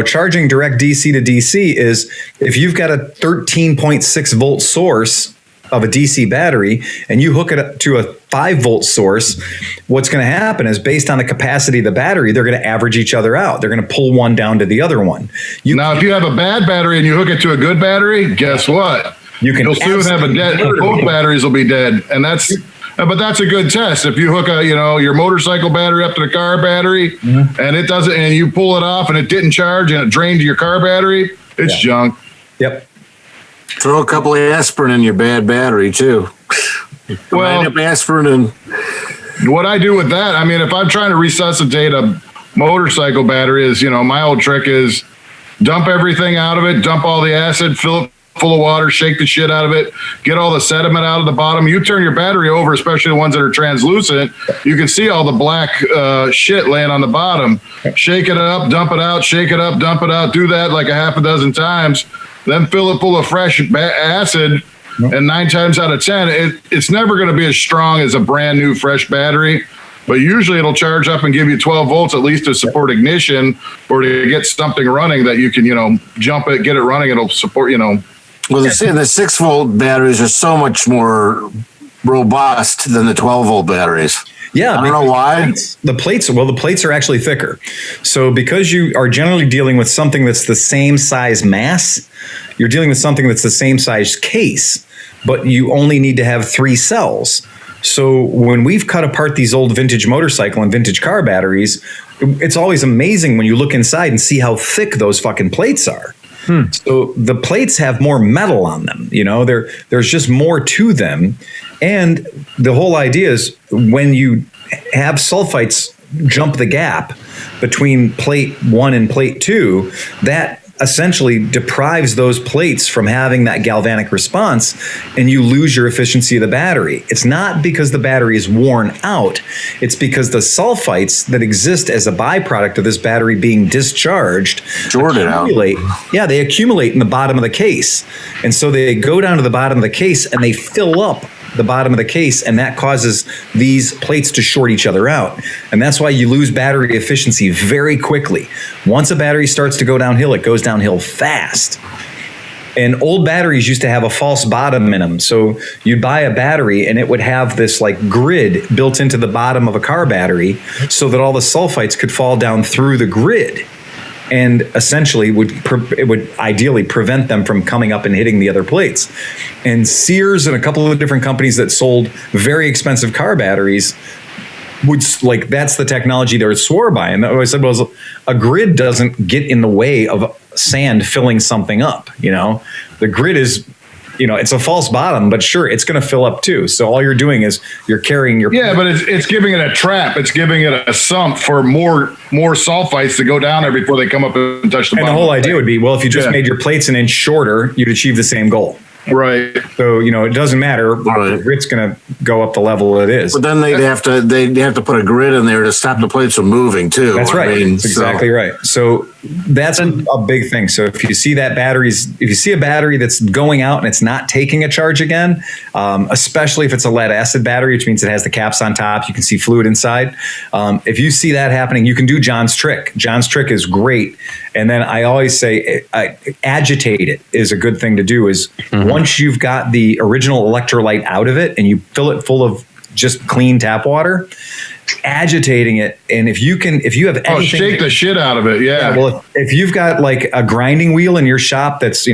Charging direct DC to DC is if you've got a 13.6 volt source of a DC battery and you hook it up to a 5 volt source, what's going to happen is based on the capacity of the battery, they're going to average each other out. They're going to pull one down to the other one. Now, if you have a bad battery and you hook it to a good battery, guess what? You'll soon have a dead. Both batteries will be dead, and that's a good test. If you hook your motorcycle battery up to the car battery, and it doesn't, and you pull it off and it didn't charge and it drained your car battery, it's junk. Yep. Throw a couple of aspirin in your bad battery too. Aspirin and what I do with that, if I'm trying to resuscitate a motorcycle battery, is my old trick is dump everything out of it, dump all the acid, fill it full of water, shake the shit out of it, get all the sediment out of the bottom. You turn your battery over, especially the ones that are translucent, you can see all the black shit laying on the bottom. Shake it up, dump it out, shake it up, dump it out. Do that like a half a dozen times. Then fill it full of fresh acid, and 9 times out of 10, it's never going to be as strong as a brand new fresh battery. But usually it'll charge up and give you 12 volts at least to support ignition or to get something running that you can, jump it, get it running. It'll support, Well, they're saying the 6 volt batteries are so much more robust than the 12 volt batteries. Yeah, I don't know why. The plates are actually thicker. So because you are generally dealing with something that's the same size mass, you're dealing with something that's the same size case, but you only need to have 3 cells. So when we've cut apart these old vintage motorcycle and vintage car batteries, it's always amazing when you look inside and see how thick those fucking plates are. So the plates have more metal on them, there's just more to them. And the whole idea is when you have sulfites jump the gap between plate 1 and plate 2, that essentially deprives those plates from having that galvanic response, and you lose your efficiency of the battery. It's not because the battery is worn out. It's because the sulfites that exist as a byproduct of this battery being discharged accumulate. Yeah, they accumulate in the bottom of the case. And so they go down to the bottom of the case and they fill up the bottom of the case, and that causes these plates to short each other out. And that's why you lose battery efficiency very quickly. Once a battery starts to go downhill, it goes downhill fast. And old batteries used to have a false bottom in them. So you'd buy a battery and it would have this like grid built into the bottom of a car battery so that all the sulfites could fall down through the grid. And essentially it would ideally prevent them from coming up and hitting the other plates. And Sears and a couple of different companies that sold very expensive car batteries would that's the technology they swore by. And I said, well, a grid doesn't get in the way of sand filling something up. The grid is, it's a false bottom, but sure, it's going to fill up too. So all you're doing is you're carrying your... Yeah, but it's giving it a trap. It's giving it a sump for more sulfites to go down there before they come up and touch the bottom. And the whole idea would be, well, if you just made your plates an inch shorter, you'd achieve the same goal. Right. So, it doesn't matter. Right. The grid's going to go up the level it is. But then they'd have to put a grid in there to stop the plates from moving too. That's right. That's exactly right. So that's a big thing. So if you see if you see a battery that's going out and it's not taking a charge again, especially if it's a lead acid battery, which means it has the caps on top, you can see fluid inside. If you see that happening, you can do John's trick. John's trick is great. And then I always say agitate it is a good thing to do. Is once you've got the original electrolyte out of it and you fill it full of just clean tap water, agitating it. And if you have anything, shake the shit out of it. Yeah. Well, if you've got like a grinding wheel in your shop that's, put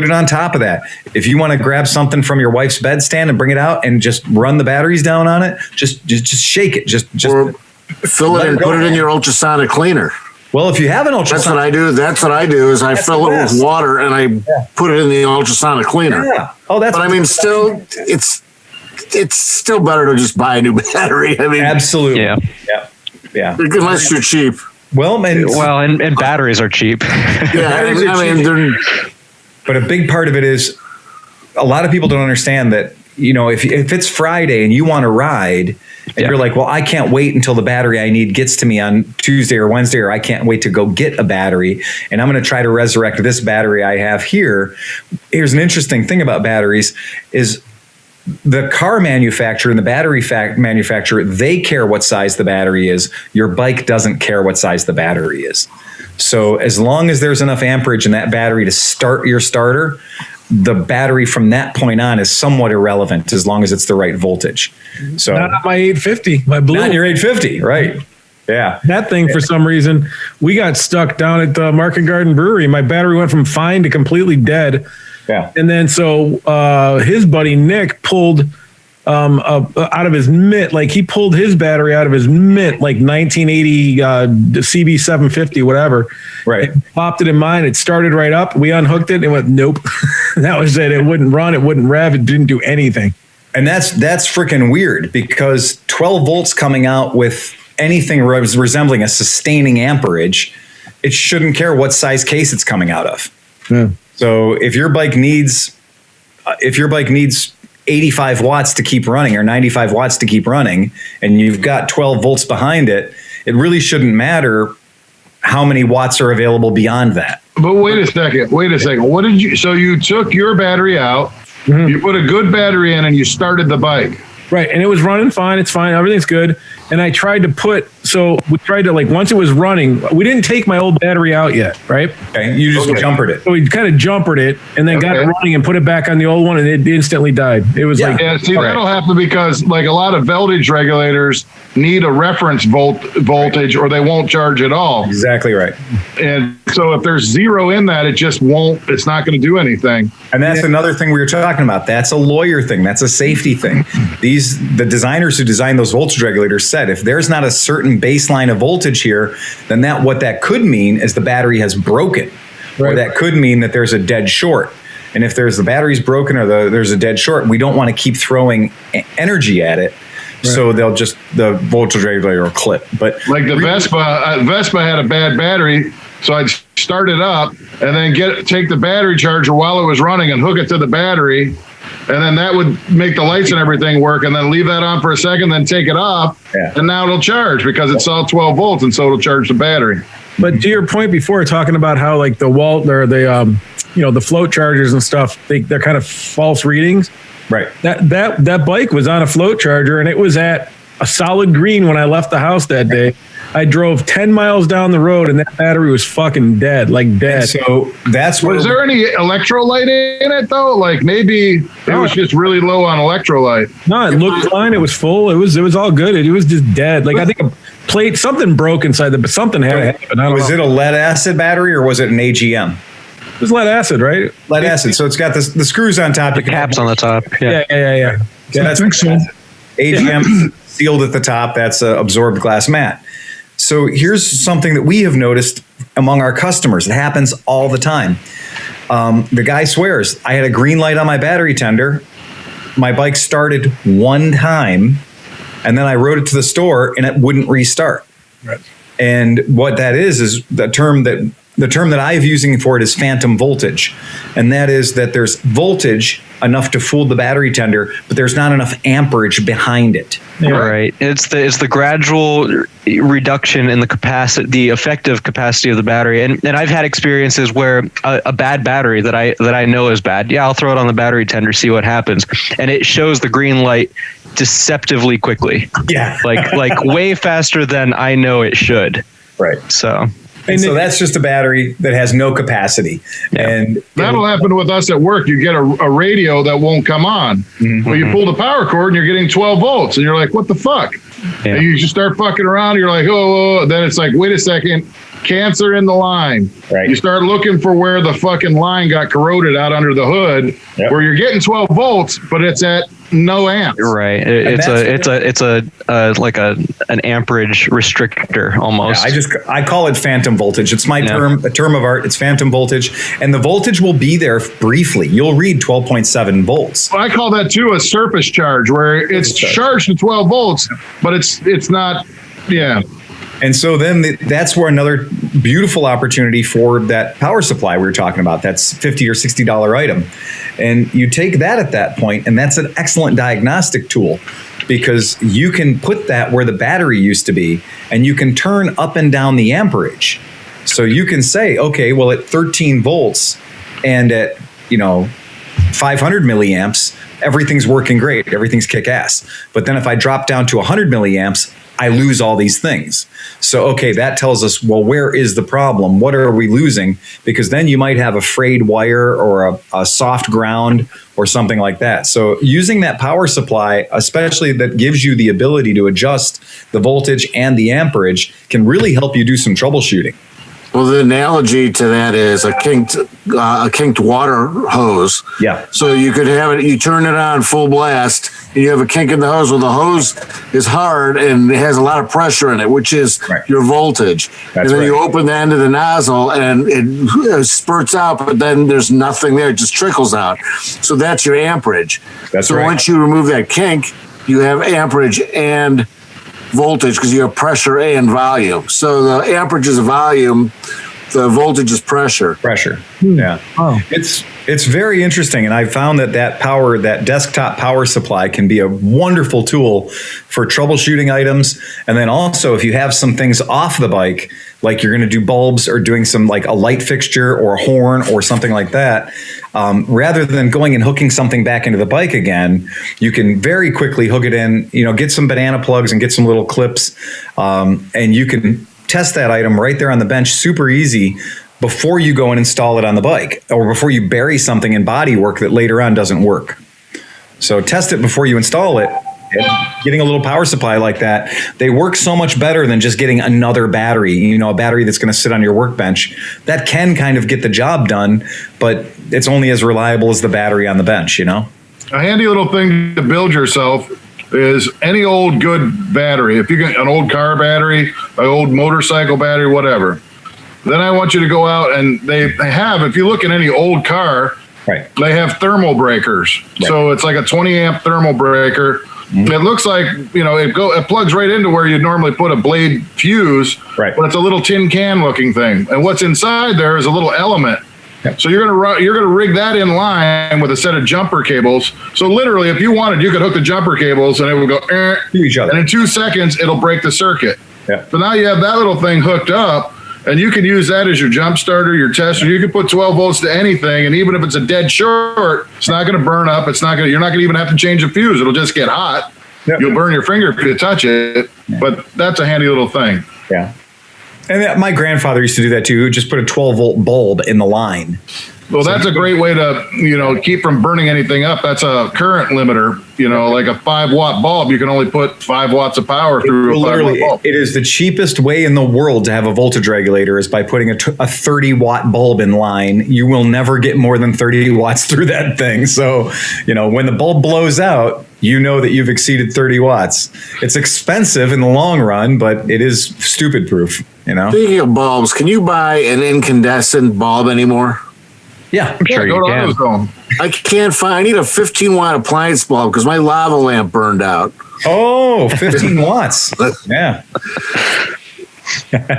it on top of that. If you want to grab something from your wife's bedstand and bring it out and just run the batteries down on it, just shake it. Just or fill it and put it in your ultrasonic cleaner. Well, if you have an ultrasonic, that's what I do is I fill it with water and I put it in the ultrasonic cleaner. Yeah. Oh, that's. But I mean, still, it's still better to just buy a new battery. I mean, absolutely. Yeah. Unless you're cheap. Well, and batteries are cheap. Yeah, but a big part of it is a lot of people don't understand that. If it's Friday and you want to ride. And you're like, well, I can't wait until the battery I need gets to me on Tuesday or Wednesday, or I can't wait to go get a battery. And I'm going to try to resurrect this battery I have here. Here's an interesting thing about batteries is the car manufacturer and the battery manufacturer, they care what size the battery is. Your bike doesn't care what size the battery is. So as long as there's enough amperage in that battery to start your starter, the battery from that point on is somewhat irrelevant as long as it's the right voltage. So not on my 850, my blue. Not on your 850, right? Yeah. That thing, for some reason, we got stuck down at the Market Garden Brewery. My battery went from fine to completely dead. Yeah. And then so his buddy Nick pulled out of his mitt, like he pulled his battery out of his mitt, like 1980 CB 750, whatever. Right. Popped it in mine. It started right up. We unhooked it and went, nope. That was it. It wouldn't run. It wouldn't rev. It didn't do anything. And that's freaking weird because 12 volts coming out with anything resembling a sustaining amperage, it shouldn't care what size case it's coming out of. Yeah. So if your bike needs 85 watts to keep running or 95 watts to keep running, and you've got 12 volts behind it, it really shouldn't matter how many watts are available beyond that. But wait a second. What did you, so you took your battery out, you put a good battery in and you started the bike. Right. And it was running fine. It's fine. Everything's good. And I tried to we tried to once it was running, we didn't take my old battery out yet. Right. Okay. You just jumpered it. So we kind of jumpered it and then got it running and put it back on the old one and it instantly died. It was that'll happen because a lot of voltage regulators need a reference voltage or they won't charge at all. Exactly right. And so if there's zero in that, it's not going to do anything. And that's another thing we were talking about. That's a lawyer thing. That's a safety thing. The designers who designed those voltage regulators said, if there's not a certain baseline of voltage here, then what that could mean is the battery has broken, or that could mean that there's a dead short. And if the battery's broken or there's a dead short, we don't want to keep throwing energy at it. Right. So the voltage regulator will clip. But like the Vespa had a bad battery, so I'd start it up and then take the battery charger while it was running and hook it to the battery. And then that would make the lights and everything work, and then leave that on for a second, then take it off, and now it'll charge because it's all 12 volts, and so it'll charge the battery. But to your point before, talking about how like the Walt or the float chargers and stuff, they're kind of false readings. Right. That bike was on a float charger, and it was at a solid green when I left the house that day. I drove 10 miles down the road and that battery was fucking dead, like dead. And so that's what. Was there any electrolyte in it though? Like maybe it was just really low on electrolyte. No, it looked fine. It was full. It was all good. It was just dead. Like I think a plate, something broke inside but something had happened. Was it a lead acid battery or was it an AGM? It was lead acid, right? Lead acid. So it's got the screws on top. The caps on the top. Yeah. I think so. AGM sealed at the top. That's an absorbed glass mat. So here's something that we have noticed among our customers. It happens all the time. The guy swears, I had a green light on my battery tender. My bike started one time, and then I rode it to the store, and it wouldn't restart. Right. And what that is the term that the term that I'm using for it is phantom voltage. And that is that there's voltage enough to fool the battery tender, but there's not enough amperage behind it. Right. It's the gradual reduction in the capacity, the effective capacity of the battery. And I've had experiences where a bad battery that I know is bad. Yeah, I'll throw it on the battery tender, see what happens. And it shows the green light deceptively quickly. Yeah. like way faster than I know it should. Right. So that's just a battery that has no capacity. Yeah. And that'll happen with us at work. You get a radio that won't come on. Mm-hmm. Well, you pull the power cord and you're getting 12 volts. And you're like, what the fuck? Yeah. And you just start fucking around. You're like, oh. Then it's like, wait a second. Cancer in the line. Right. You start looking for where the fucking line got corroded out under the hood, where you're getting 12 volts, but it's at no amps. Right. It's like an amperage restrictor almost. Yeah, I call it phantom voltage. It's my term, a term of art. It's phantom voltage, and the voltage will be there briefly. You'll read 12.7 volts. I call that too a surface charge, where it's charged to 12 volts, but it's not. Yeah. And so then that's where another beautiful opportunity for that power supply we were talking about, that's $50 or $60 item. And you take that at that point, and that's an excellent diagnostic tool, because you can put that where the battery used to be, and you can turn up and down the amperage. So you can say, okay, well, at 13 volts and at 500 milliamps, everything's working great, everything's kick-ass. But then if I drop down to 100 milliamps, I lose all these things. So, okay, that tells us, well, where is the problem? What are we losing? Because then you might have a frayed wire or a soft ground or something like that. So using that power supply, especially that gives you the ability to adjust the voltage and the amperage, can really help you do some troubleshooting. Well, the analogy to that is a kinked water hose. Yeah. So you could have it, you turn it on full blast, and you have a kink in the hose. Well, the hose is hard and it has a lot of pressure in it, which is your voltage. And then you open the end of the nozzle and it spurts out, but then there's nothing there. It just trickles out. So that's your amperage. So once you remove that kink, you have amperage and voltage, because you have pressure and volume. So the amperage is volume, the voltage is pressure. Yeah. Oh. It's very interesting, and I found that desktop power supply can be a wonderful tool for troubleshooting items. And then also, if you have some things off the bike, like you're going to do bulbs or doing some like a light fixture or a horn or something like that, rather than going and hooking something back into the bike again, you can very quickly hook it in, get some banana plugs and get some little clips, and you can test that item right there on the bench, super easy, before you go and install it on the bike, or before you bury something in body work that later on doesn't work. So test it before you install it. And getting a little power supply like that, they work so much better than just getting another battery, a battery that's going to sit on your workbench. That can kind of get the job done, but it's only as reliable as the battery on the bench, A handy little thing to build yourself is any old good battery. If you get an old car battery, an old motorcycle battery, whatever, then I want you to go out and they have, if you look at any old car, they have thermal breakers. So it's like a 20 amp thermal breaker. Mm-hmm. It looks like, it plugs right into where you'd normally put a blade fuse, but it's a little tin can looking thing. And what's inside there is a little element. So you're gonna rig that in line with a set of jumper cables. So literally, if you wanted, you could hook the jumper cables and it would go, and in 2 seconds it'll break the circuit. Yeah. So now you have that little thing hooked up, and you can use that as your jump starter, your tester. You can put 12 volts to anything, and even if it's a dead short, it's not going to burn up. You're not going to even have to change a fuse. It'll just get hot. Yep. You'll burn your finger if you touch it, but that's a handy little thing. Yeah. And my grandfather used to do that too. He would just put a 12-volt bulb in the line. Well, that's a great way to, keep from burning anything up. That's a current limiter, like a 5-watt bulb. You can only put 5 watts of power through a 5-watt bulb. It is the cheapest way in the world to have a voltage regulator is by putting a 30-watt bulb in line. You will never get more than 30 watts through that thing. So, when the bulb blows out, you know that you've exceeded 30 watts. It's expensive in the long run, but it is stupid proof, Speaking of bulbs, can you buy an incandescent bulb anymore? Yeah, I'm sure you can. I can't find. I need a 15-watt appliance bulb because my lava lamp burned out. Oh, 15 watts. Yeah.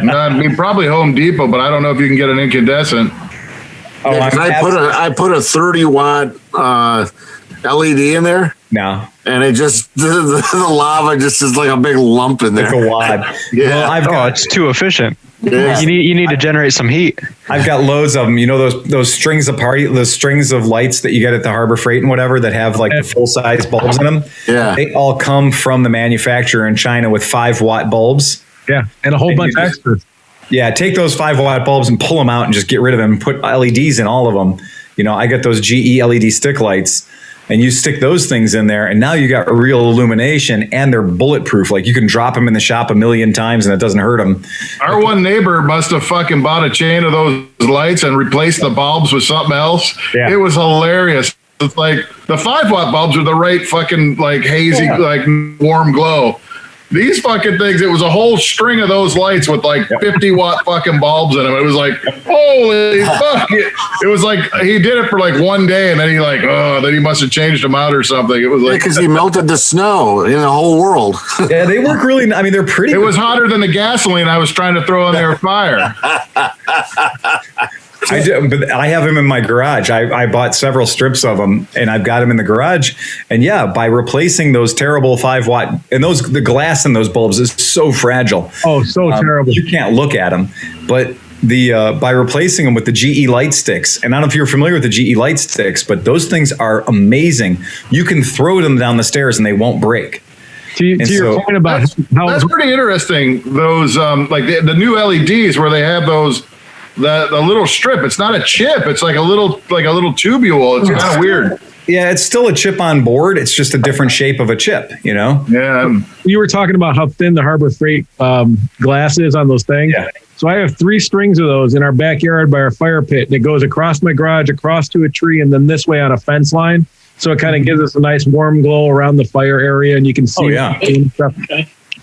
No, I mean, probably Home Depot, but I don't know if you can get an incandescent. Oh, Yeah, 'cause I put a 30-watt LED in there, no. and it just the lava just is like a big lump in there. It's a wad. Yeah. Well, It's too efficient. Yeah. You need to generate some heat. I've got loads of them. You know those strings of lights that you get at the Harbor Freight and whatever that have like the full size bulbs in them. Yeah. They all come from the manufacturer in China with 5-watt bulbs. Yeah, and a whole bunch of extras. Yeah, take those 5-watt bulbs and pull them out and just get rid of them and put LEDs in all of them. You know, I got those GE LED stick lights, and you stick those things in there, and now you got real illumination, and they're bulletproof. Like you can drop them in the shop 1,000,000 times and it doesn't hurt them. Our one neighbor must have fucking bought a chain of those lights and replaced the bulbs with something else. Yeah. It was hilarious. It's like the 5-watt bulbs are the right fucking like hazy, like warm glow. These fucking things, it was a whole string of those lights with like 50-watt fucking bulbs in them. It was like, holy fuck. It was like he did it for like one day and then then he must have changed them out or something. It was like, Because he melted the snow in the whole world. Yeah, they work really. I mean, they're pretty. it was hotter than the gasoline I was trying to throw in their fire. I do, but I have them in my garage. I bought several strips of them, and I've got them in the garage. And yeah, by replacing those terrible 5-watt and the glass in those bulbs is so fragile. Oh, so terrible. You can't look at them. But by replacing them with the GE light sticks, and I don't know if you're familiar with the GE light sticks, but those things are amazing. You can throw them down the stairs and they won't break. To your point about how That's pretty interesting. Those like the new LEDs where they have those. The little strip, it's not a chip, it's like a little tubule. It's kind of weird. Yeah, it's still a chip on board. It's just a different shape of a chip, you know? Yeah. you were talking about how thin the Harbor Freight glass is on those things. Yeah. So I have 3 strings of those in our backyard by our fire pit, and it goes across my garage, across to a tree, and then this way on a fence line. So it kind of gives us a nice warm glow around the fire area, and you can see stuff.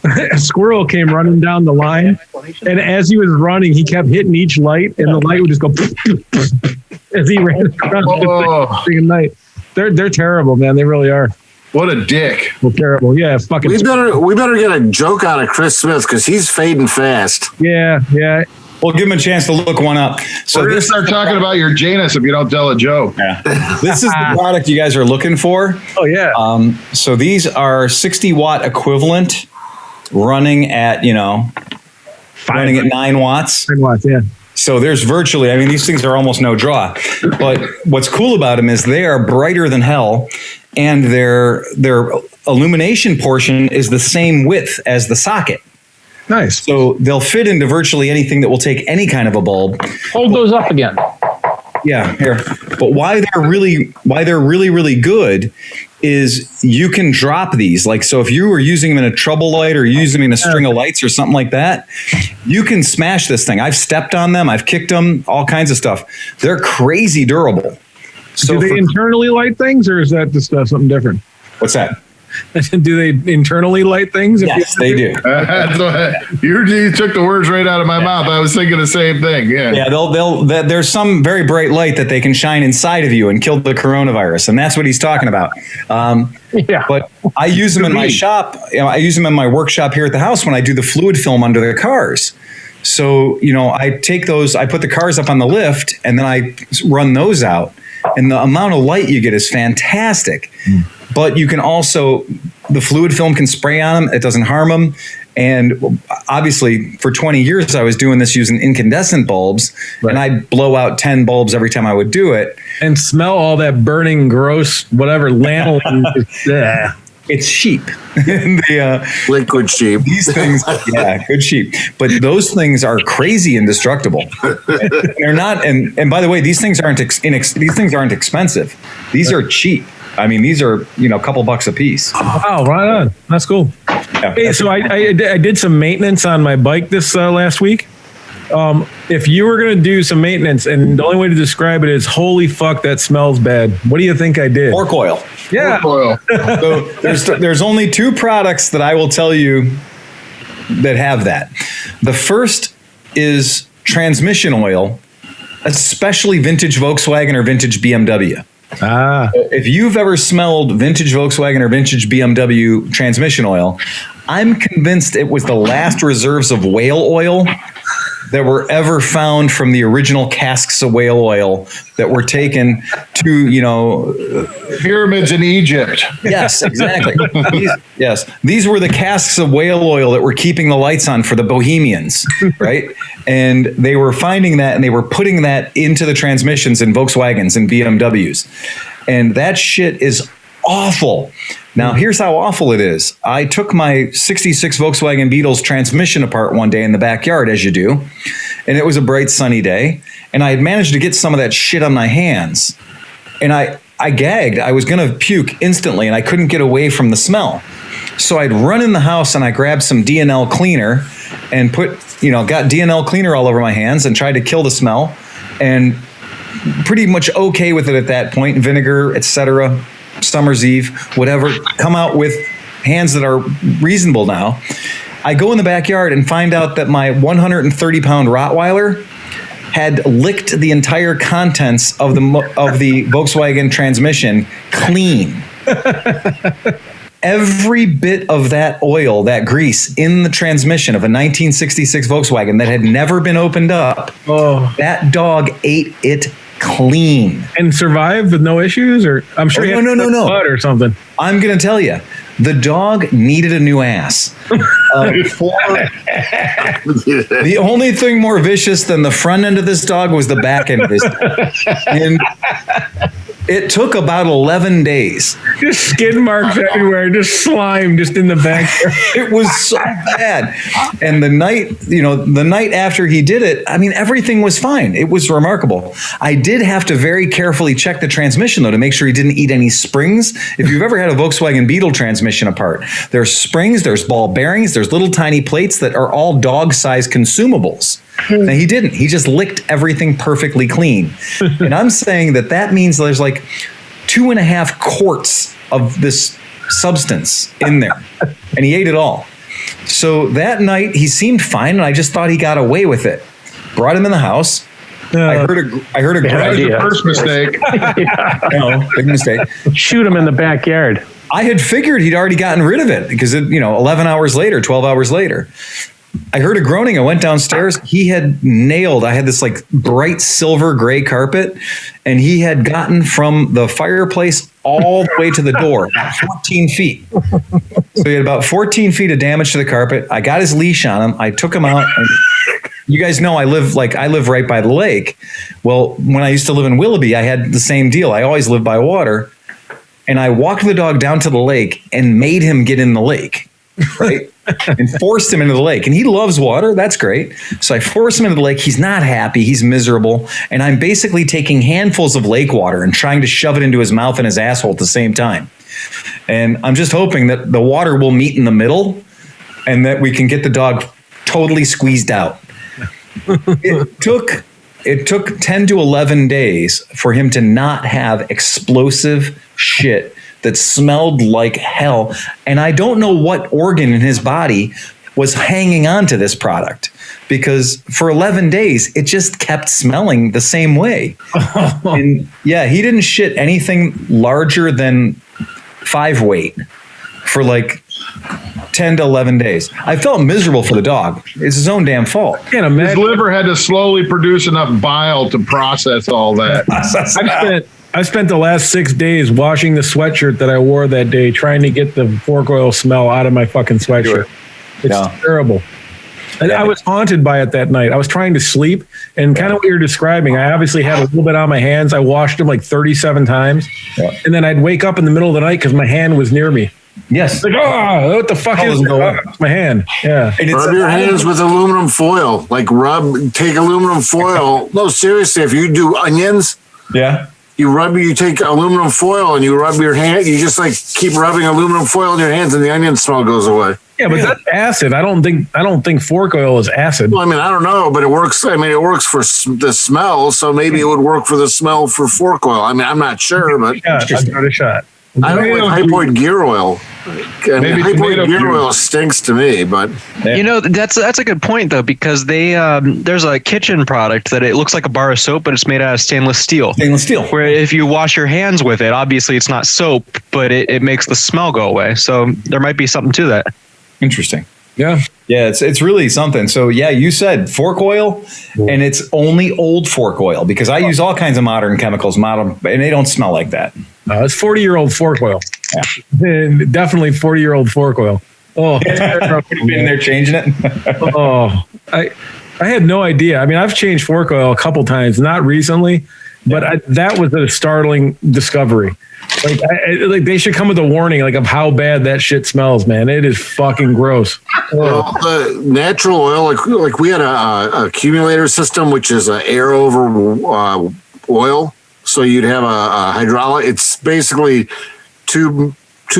A squirrel came running down the line, and as he was running, he kept hitting each light, and the light would just go as he ran across the thing at night. They're terrible, man. They really are. What a dick. Well, terrible. Yeah, fucking. We better get a joke out of Chris Smith because he's fading fast. Yeah. We'll give him a chance to look one up. So we're going to start talking about your Janus if you don't tell a joke. Yeah. This is the product you guys are looking for. Oh, yeah. So these are 60-watt equivalent running at, running at 9 watts. 9 watts, yeah. So there's virtually, I mean, these things are almost no draw. But what's cool about them is they are brighter than hell, and their illumination portion is the same width as the socket. Nice. So they'll fit into virtually anything that will take any kind of a bulb. Hold those up again. Yeah, here. But why they're really good is you can drop these. Like, so if you were using them in a trouble light or using them in a string of lights or something like that, you can smash this thing. I've stepped on them, I've kicked them, all kinds of stuff. They're crazy durable. So do they internally light things, or is that just something different? What's that? Do they internally light things? Yes, they do. You took the words right out of my mouth. I was thinking the same thing. Yeah. There's some very bright light that they can shine inside of you and kill the coronavirus, and that's what he's talking about. Yeah. But I use them in my shop. I use them in my workshop here at the house when I do the fluid film under the cars. So I take those, I put the cars up on the lift, and then I run those out, and the amount of light you get is fantastic. But you can also, the fluid film can spray on them. It doesn't harm them. And obviously, for 20 years, I was doing this using incandescent bulbs, and I'd blow out 10 bulbs every time I would do it. And smell all that burning, gross, whatever, lanolin. It's cheap. Liquid sheep. These things, yeah, good sheep. But those things are crazy indestructible. They're not. And by the way, these things aren't expensive. These are cheap. I mean, these are a couple bucks a piece. Wow, right on. That's cool. Yeah. Hey, so I did some maintenance on my bike this last week. If you were going to do some maintenance, and the only way to describe it is, holy fuck, that smells bad. What do you think I did? Fork oil. Yeah. Oil. So there's only 2 products that I will tell you that have that. The first is transmission oil, especially vintage Volkswagen or vintage BMW. If you've ever smelled vintage Volkswagen or vintage BMW transmission oil, I'm convinced it was the last reserves of whale oil that were ever found from the original casks of whale oil that were taken to, pyramids in Egypt. Yes, exactly. These were the casks of whale oil that were keeping the lights on for the Bohemians, right? And they were finding that and they were putting that into the transmissions in Volkswagens and BMWs. And that shit is awful. Now, here's how awful it is. I took my 66 Volkswagen Beetle's transmission apart one day in the backyard, as you do, and it was a bright sunny day, and I had managed to get some of that shit on my hands. And I gagged. I was going to puke instantly, and I couldn't get away from the smell. So I'd run in the house, and I grabbed some D&L cleaner and got D&L cleaner all over my hands and tried to kill the smell, and pretty much okay with it at that point, vinegar, etc., Summer's Eve, whatever, come out with hands that are reasonable now. I go in the backyard and find out that my 130-pound Rottweiler had licked the entire contents of the Volkswagen transmission clean. Every bit of that oil, that grease in the transmission of a 1966 Volkswagen that had never been opened up, that dog ate it clean and survived with no issues, or I'm sure no blood or something. I'm gonna tell you, the dog needed a new ass. The only thing more vicious than the front end of this dog was the back end of this dog. And it took about 11 days. Just skid marks everywhere, just slime just in the back. It was so bad. And the night after he did it, I mean, everything was fine. It was remarkable. I did have to very carefully check the transmission, though, to make sure he didn't eat any springs. If you've ever had a Volkswagen Beetle transmission apart, there's springs, there's ball bearings, there's little tiny plates that are all dog-sized consumables. Now, he didn't. He just licked everything perfectly clean. And I'm saying that means there's like 2.5 quarts of this substance in there. And he ate it all. So that night, he seemed fine, and I just thought he got away with it. Brought him in the house. I heard a That was the first mistake. No, big mistake. Shoot him in the backyard. I had figured he'd already gotten rid of it because 11 hours later, 12 hours later, I heard a groaning. I went downstairs. He had nailed, I had this like bright silver gray carpet, and he had gotten from the fireplace all the way to the door, 14 feet. So he had about 14 feet of damage to the carpet. I got his leash on him. I took him out. And you guys know I live right by the lake. Well, when I used to live in Willoughby, I had the same deal. I always lived by water. And I walked the dog down to the lake and made him get in the lake, right? And forced him into the lake. And he loves water. That's great. So I forced him into the lake. He's not happy. He's miserable. And I'm basically taking handfuls of lake water and trying to shove it into his mouth and his asshole at the same time. And I'm just hoping that the water will meet in the middle and that we can get the dog totally squeezed out. It took 10 to 11 days for him to not have explosive shit that smelled like hell. And I don't know what organ in his body was hanging on to this product, because for 11 days, it just kept smelling the same way. And yeah, he didn't shit anything larger than 5 weight for like 10 to 11 days. I felt miserable for the dog. It's his own damn fault. His liver had to slowly produce enough bile to process all that. I spent the last 6 days washing the sweatshirt that I wore that day, trying to get the fork oil smell out of my fucking sweatshirt. It's terrible. And I was haunted by it that night. I was trying to sleep, and kind of what you're describing, I obviously had a little bit on my hands. I washed them like 37 times. And then I'd wake up in the middle of the night because my hand was near me. Yes. Like, what the fuck is that? It's my hand. Yeah. Rub your hands with aluminum foil. Take aluminum foil. No, seriously, if you do onions. Yeah. You take aluminum foil and you rub your hand. You just like keep rubbing aluminum foil in your hands, and the onion smell goes away. Yeah, but that's acid. I don't think fork oil is acid. Well, I mean, I don't know, but it works. I mean, it works for the smell, so maybe it would work for the smell for fork oil. I mean, I'm not sure, but I'll give it a shot. I don't like hypoid gear oil. Hypoid gear oil stinks to me, but that's a good point though, because they there's a kitchen product that it looks like a bar of soap, but it's made out of stainless steel. Where if you wash your hands with it, obviously it's not soap, but it makes the smell go away. So there might be something to that. Interesting. Yeah. Yeah, it's really something. So yeah, you said fork oil, and it's only old fork oil because I use all kinds of modern chemicals, and they don't smell like that. It's 40-year-old fork oil. Yeah. Definitely 40-year-old fork oil. Oh, you've been there changing it. Oh, I had no idea. I mean, I've changed fork oil a couple times, not recently, but that was a startling discovery. Like they should come with a warning, like of how bad that shit smells, man. It is fucking gross. Well, the natural oil, like we had a accumulator system, which is an air over oil. So you'd have a hydraulic. It's basically two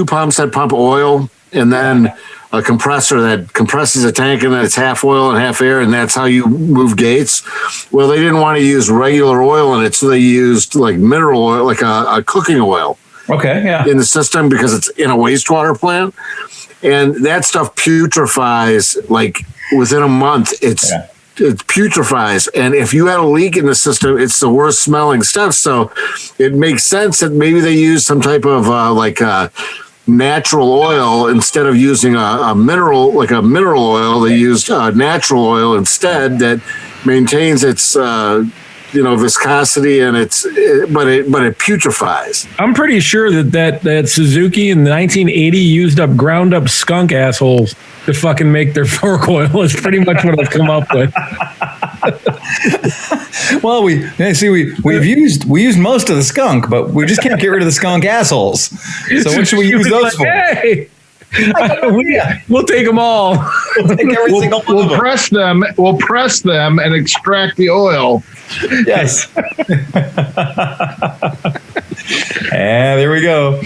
pumps that pump oil, and then a compressor that compresses a tank, and then it's half oil and half air, and that's how you move gates. Well, they didn't want to use regular oil in it, so they used like mineral oil, like a cooking oil. Okay, yeah. In the system because it's in a wastewater plant, and that stuff putrefies like within a month. It putrefies, and if you had a leak in the system, it's the worst smelling stuff. So it makes sense that maybe they use some type of natural oil instead of using a mineral oil. They used natural oil instead that maintains its viscosity, and but it putrefies. I'm pretty sure that Suzuki in 1980 used up ground up skunk assholes to fucking make their fork oil. Is pretty much what I've come up with. Well, we used most of the skunk, but we just can't get rid of the skunk assholes. So what should we use those for? Hey, we'll take them all. We'll take every single one of them. Press them. We'll press them and extract the oil. Yes. And there we go.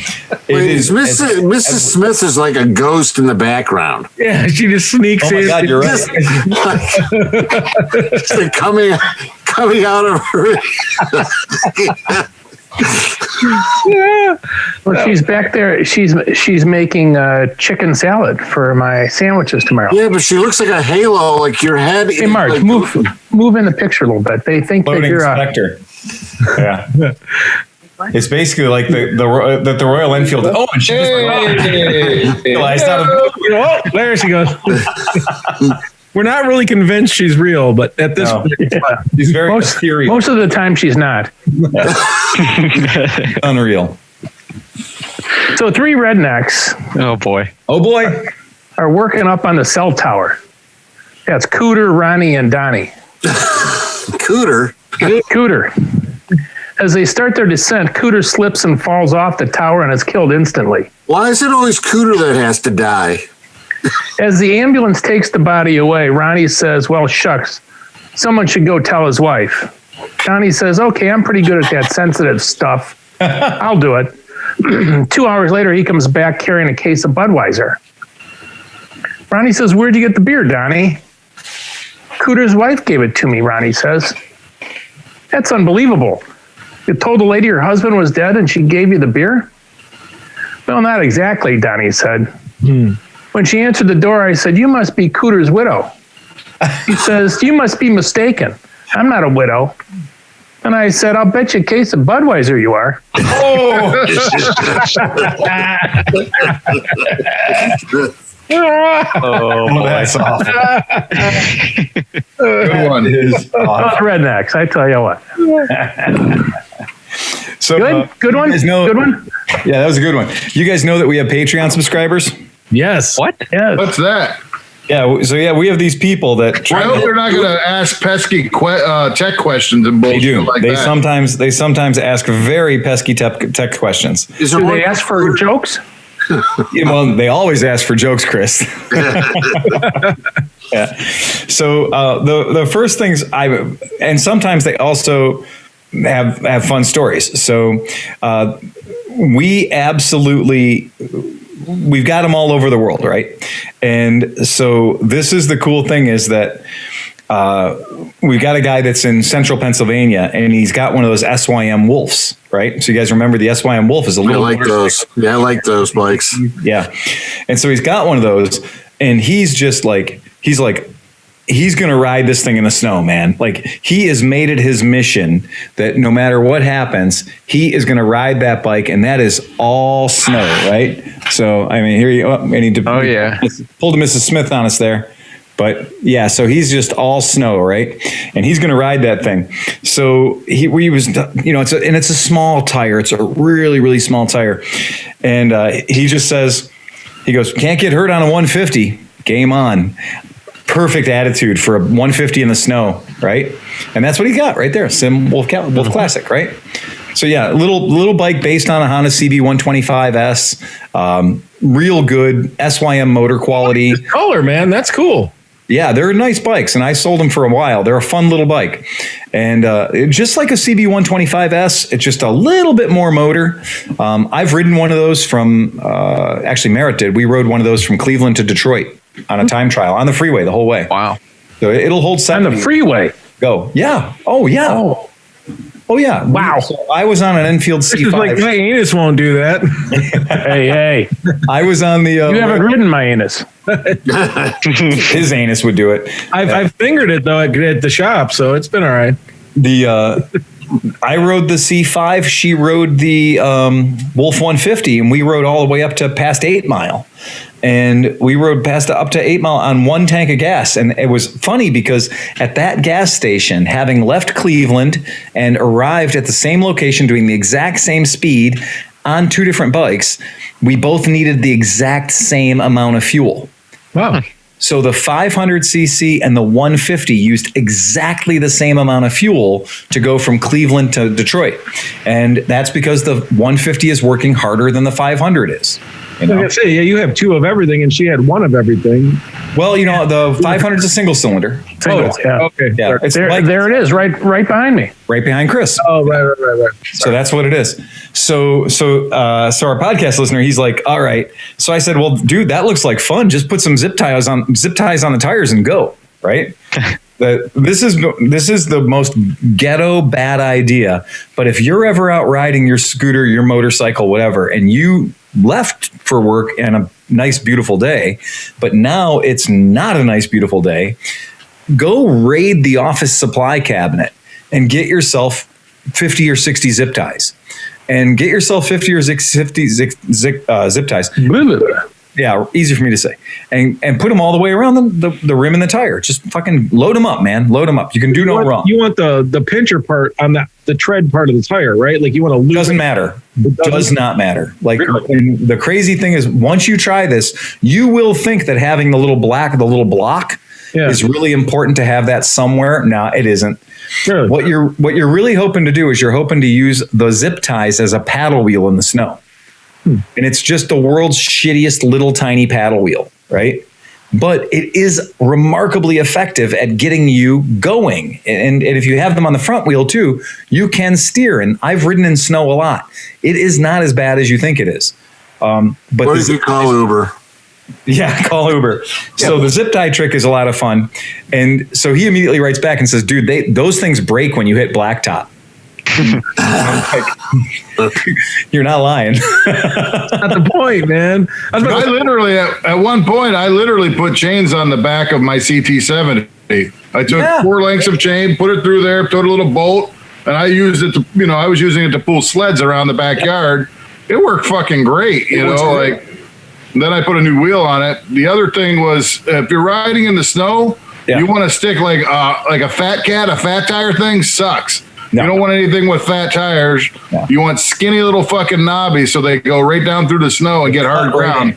Mrs. Smith is like a ghost in the background. Yeah, she just sneaks in. Oh my God, you're right. It's like coming out of her. Yeah. Well, she's back there. She's making chicken salad for my sandwiches tomorrow. Yeah, but she looks like a halo, like your head. Hey, Mark, like, move in the picture a little bit. They think that Floating you're specter. Yeah. It's basically like the Royal Enfield. Oh, and she just realized out of oh, there she goes. We're not really convinced she's real, but at this point, she's very mysterious. Most of the time, she's not. Unreal. So 3 rednecks. Oh boy. Are working up on the cell tower. That's Cooter, Ronnie, and Donnie. Cooter. As they start their descent, Cooter slips and falls off the tower and is killed instantly. Why is it always Cooter that has to die? As the ambulance takes the body away, Ronnie says, well, shucks, someone should go tell his wife. Donnie says, okay, I'm pretty good at that sensitive stuff. I'll do it. 2 hours later, he comes back carrying a case of Budweiser. Ronnie says, where'd you get the beer, Donnie? Cooter's wife gave it to me, Ronnie says. That's unbelievable. You told the lady her husband was dead and she gave you the beer? Well, not exactly, Donnie said. When she answered the door, I said, you must be Cooter's widow. She says, you must be mistaken. I'm not a widow. And I said, I'll bet you a case of Budweiser you are. Oh, that's awful. Good one. Those rednecks, I tell you what. So Good one? Good one? Yeah, that was a good one. You guys know that we have Patreon subscribers? yes. What? Yes. What's that? Yeah, so we have these people that I hope they're not going to ask pesky tech questions and bullshit they do. like They that. sometimes ask very pesky tech questions. Is there Do one? they ask for jokes? Yeah, well, they always ask for jokes, Chris. Yeah. So the first things and sometimes they also have fun stories. So we've got them all over the world, right? And so this is the cool thing is that we've got a guy that's in central Pennsylvania, and he's got one of those SYM Wolves, right? So you guys remember the SYM Wolf is a little. I like those. Yeah, I like those bikes. Yeah, and so he's got one of those, and he's like he's going to ride this thing in the snow, man. Like, he has made it his mission that no matter what happens, he is going to ride that bike, and that is all snow, right? So, I mean, here you go. Pulled a Mrs. Smith on us there. But yeah, so he's just all snow, right? And he's going to ride that thing. So we was, it's a small tire. It's a really, really small tire. And he just says, he goes, can't get hurt on a 150. Game on. Perfect attitude for a 150 in the snow, right? And that's what he got right there. Sim Wolf Classic, right? So yeah, little bike based on a Honda CB 125S. Real good SYM motor quality. Color, man, that's cool. Yeah, they're nice bikes, and I sold them for a while. They're a fun little bike. And just like a CB 125S, it's just a little bit more motor. I've ridden one of those from, actually Merritt did. We rode one of those from Cleveland to Detroit on a time trial on the freeway the whole way. Wow. So it'll hold 70. On the freeway? Go. Yeah. Oh, yeah. Oh, yeah. Wow. So I was on an Enfield C5. This is like my anus won't do that. Hey. I was on the... you haven't ridden my anus. His anus would do it. I've fingered it, though, at the shop, so it's been all right. I rode the C5. She rode the Wolf 150, and we rode all the way up to past 8 Mile. And we rode up to 8 Mile on one tank of gas. And it was funny because at that gas station, having left Cleveland and arrived at the same location doing the exact same speed on 2 different bikes, we both needed the exact same amount of fuel. Wow. So the 500cc and the 150 used exactly the same amount of fuel to go from Cleveland to Detroit. And that's because the 150 is working harder than the 500 is. Like I say, yeah, you have 2 of everything, and she had 1 of everything. Well, the 500 is a single cylinder. Yeah. Okay. Yeah. It's there it is, right behind me. Right behind Chris. Oh, right. So that's what it is. So our podcast listener, he's like, all right. So I said, well, dude, that looks like fun. Just put some zip ties on the tires and go. Right. This is the most ghetto bad idea. But if you're ever out riding your scooter, your motorcycle, whatever, and you left for work on a nice, beautiful day, but now it's not a nice, beautiful day, go raid the office supply cabinet and get yourself 50 or 60 zip ties. And get yourself 50 or 60 zip ties. Yeah, easy for me to say. And put them all the way around the rim and the tire. Just fucking load them up, man. Load them up. You can do no wrong. You want the pincher part on the tread part of the tire, right? Like you want to lose. Doesn't matter. Does not matter. Like, and the crazy thing is, once you try this, you will think that having the little block is really important to have that somewhere. No, it isn't. Really? What you're really hoping to do is you're hoping to use the zip ties as a paddle wheel in the snow. And it's just the world's shittiest little tiny paddle wheel, right? But it is remarkably effective at getting you going. And if you have them on the front wheel too, you can steer. And I've ridden in snow a lot. It is not as bad as you think it is. But what if you call Uber? Yeah, call Uber. So the zip tie trick is a lot of fun. And so he immediately writes back and says, dude, those things break when you hit blacktop. You're not lying. That's not the point, man. I literally, at one point, put chains on the back of my CT70. I took 4 lengths of chain, put it through there, put a little bolt, and I used it to, I was using it to pull sleds around the backyard. It worked fucking great, Then I put a new wheel on it. The other thing was, if you're riding in the snow, you want to stick like a fat cat. A fat tire thing sucks. No. You don't want anything with fat tires. No. You want skinny little fucking knobbies so they go right down through the snow and get hard ground.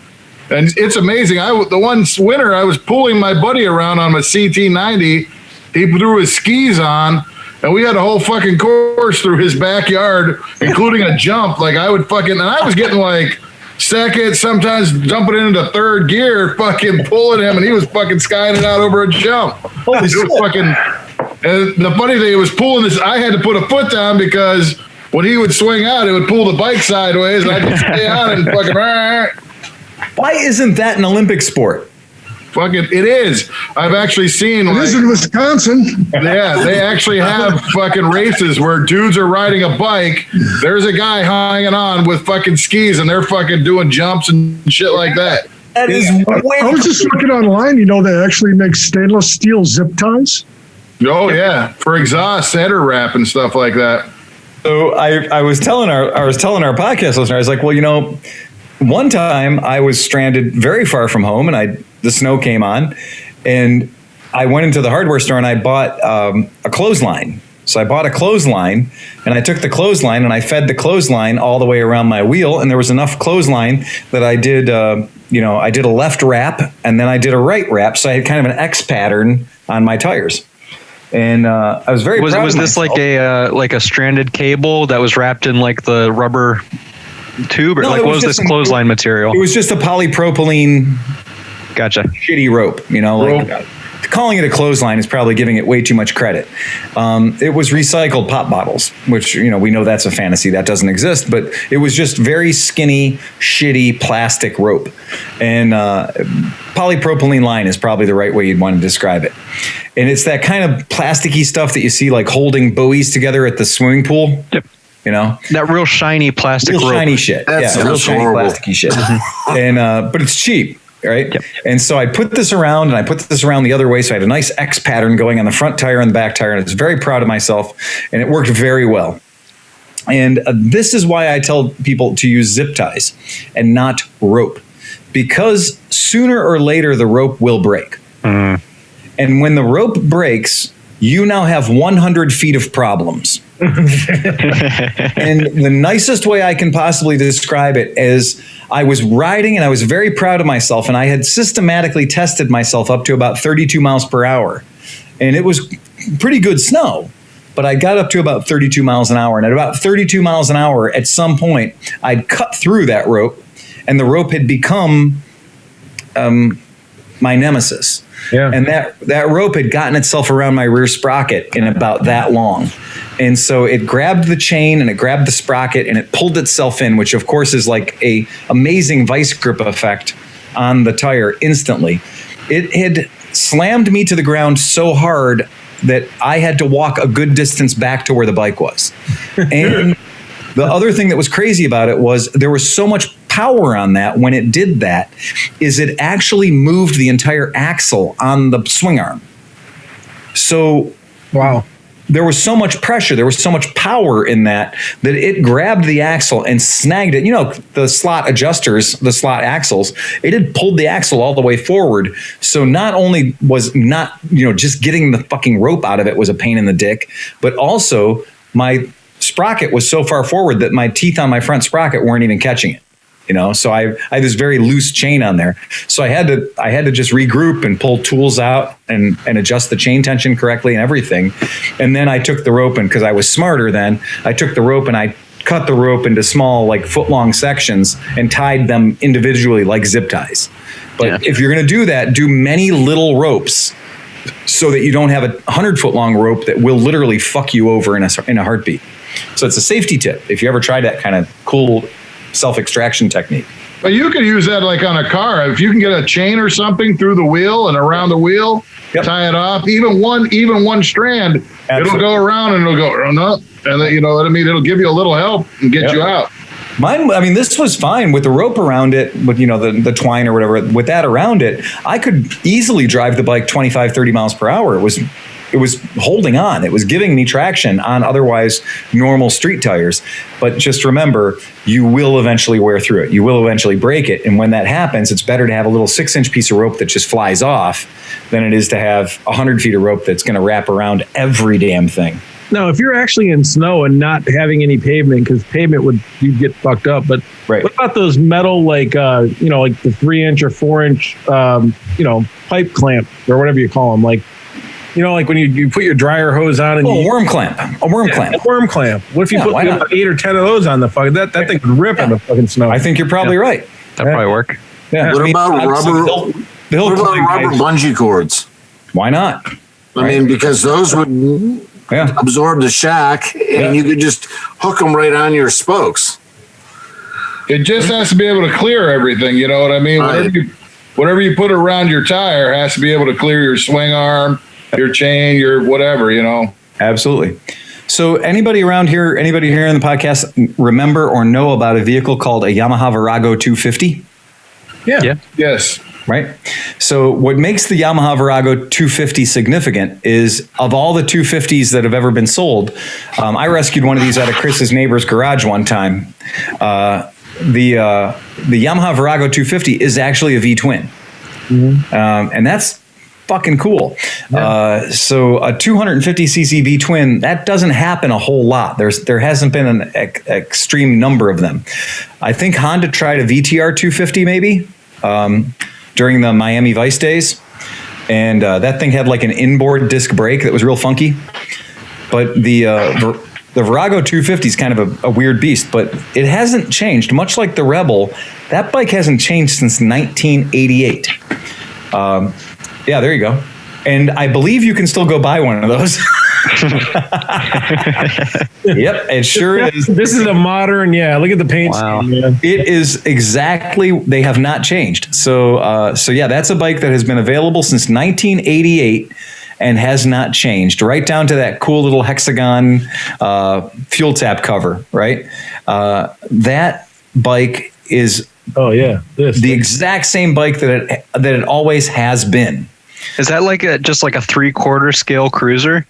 And it's amazing. The one winter I was pulling my buddy around on my CT90. He threw his skis on, and we had a whole fucking course through his backyard, including a jump. Like I was getting like second, sometimes jumping into third gear, fucking pulling him, and he was fucking skying it out over a jump. Holy shit. And the funny thing, it was pulling this. I had to put a foot down because when he would swing out, it would pull the bike sideways, and I'd just stay on and fucking. Why isn't that an Olympic sport? Fucking, it is. I've actually seen. It is in Wisconsin. Yeah, they actually have fucking races where dudes are riding a bike. There's a guy hanging on with fucking skis, and they're fucking doing jumps and shit like that. That is way I was just looking online. You know, they actually make stainless steel zip ties. Oh yeah, for exhaust header wrap and stuff like that. So I was telling our podcast listener, I was like, well, you know, one time I was stranded very far from home, and the snow came on, and I went into the hardware store and I bought a clothesline. So I bought a clothesline, and I took the clothesline and I fed the clothesline all the way around my wheel, and there was enough clothesline that I did, I did a left wrap and then I did a right wrap, so I had kind of an X pattern on my tires. And I was very proud was of this myself. like a stranded cable that was wrapped in like the rubber tube, or No, like what was this clothesline material? It was just a polypropylene Gotcha. shitty rope, calling it a clothesline is probably giving it way too much credit. It was recycled pop bottles, which, we know that's a fantasy that doesn't exist, but it was just very skinny, shitty plastic rope. And polypropylene line is probably the right way you'd want to describe it. And it's that kind of plasticky stuff that you see like holding buoys together at the swimming pool. Yep. That real shiny plastic real rope. shiny shit. That's real shiny horrible. plasticky shit. And but it's cheap. Right. Yep. And so I put this around, and I put this around the other way. So I had a nice X pattern going on the front tire and the back tire. And I was very proud of myself, and it worked very well. And this is why I tell people to use zip ties and not rope, because sooner or later the rope will break. Mm. And when the rope breaks, you now have 100 feet of problems. And the nicest way I can possibly describe it is I was riding and I was very proud of myself, and I had systematically tested myself up to about 32 miles per hour. And it was pretty good snow, but I got up to about 32 miles an hour. And at about 32 miles an hour, at some point, I'd cut through that rope, and the rope had become my nemesis. Yeah. And that rope had gotten itself around my rear sprocket in about that long. And so it grabbed the chain and it grabbed the sprocket and it pulled itself in, which of course is like a amazing vice grip effect on the tire instantly. It had slammed me to the ground so hard that I had to walk a good distance back to where the bike was. And the other thing that was crazy about it was there was so much power on that when it did that, is it actually moved the entire axle on the swing arm. So Wow. there was so much pressure, there was so much power in that it grabbed the axle and snagged it. The slot adjusters, the slot axles, it had pulled the axle all the way forward. So not only was not, just getting the fucking rope out of it was a pain in the dick, but also my sprocket was so far forward that my teeth on my front sprocket weren't even catching it. So I had this very loose chain on there. So I had to just regroup and pull tools out and adjust the chain tension correctly and everything. And then I took the rope, and because I was smarter then, I took the rope and I cut the rope into small, like foot-long sections and tied them individually like zip ties. But if you're going to do that, do many little ropes so that you don't have a 100-foot-long rope that will literally fuck you over in a heartbeat. So it's a safety tip if you ever try that kind of cool self-extraction technique. But you could use that like on a car. If you can get a chain or something through the wheel and around the wheel, tie it off, even one strand, It'll go around and it'll go up. And then, it'll give you a little help and get you out. Mine, this was fine with the rope around it, with, the twine or whatever, with that around it, I could easily drive the bike 25, 30 miles per hour. It was holding on. It was giving me traction on otherwise normal street tires. But just remember, you will eventually wear through it. You will eventually break it. And when that happens, it's better to have a little 6-inch piece of rope that just flies off than it is to have 100 feet of rope that's going to wrap around every damn thing. No, if you're actually in snow and not having any pavement, because pavement you'd get fucked up. But what about those metal, like the 3-inch or 4-inch, pipe clamp or whatever you call them, like when you put your dryer hose on and a worm clamp. A worm clamp. What if you put 8 or 10 of those on the fucking that thing could rip in the fucking snow? I think you're probably right. That'd probably work. Yeah. What about rubber bungee cords? Why not? Because those would absorb the shock, and you could just hook them right on your spokes. It just has to be able to clear everything. You know what I mean? Right. Whatever you put around your tire has to be able to clear your swing arm, your chain, your whatever, Absolutely. So anybody here in the podcast remember or know about a vehicle called a Yamaha Virago 250? Yeah. Yes. Right. So what makes the Yamaha Virago 250 significant is, of all the 250s that have ever been sold, I rescued one of these out of Chris's neighbor's garage one time. The Yamaha Virago 250 is actually a V-twin. And that's fucking cool. So a 250cc V-twin, that doesn't happen a whole lot. There hasn't been an extreme number of them. I think Honda tried a VTR 250 maybe during the Miami Vice days, and that thing had like an inboard disc brake that was real funky. But the Virago 250 is kind of a weird beast, but it hasn't changed. Much like the Rebel, that bike hasn't changed since 1988. Yeah, there you go. And I believe you can still go buy one of those. Yep, it sure is. This is a modern, look at the paint scheme, man. It is exactly, they have not changed. So yeah, that's a bike that has been available since 1988 and has not changed, right down to that cool little hexagon fuel tap cover, right? That bike is the exact same bike that it always has been. Is that like just like a 3/4 scale cruiser?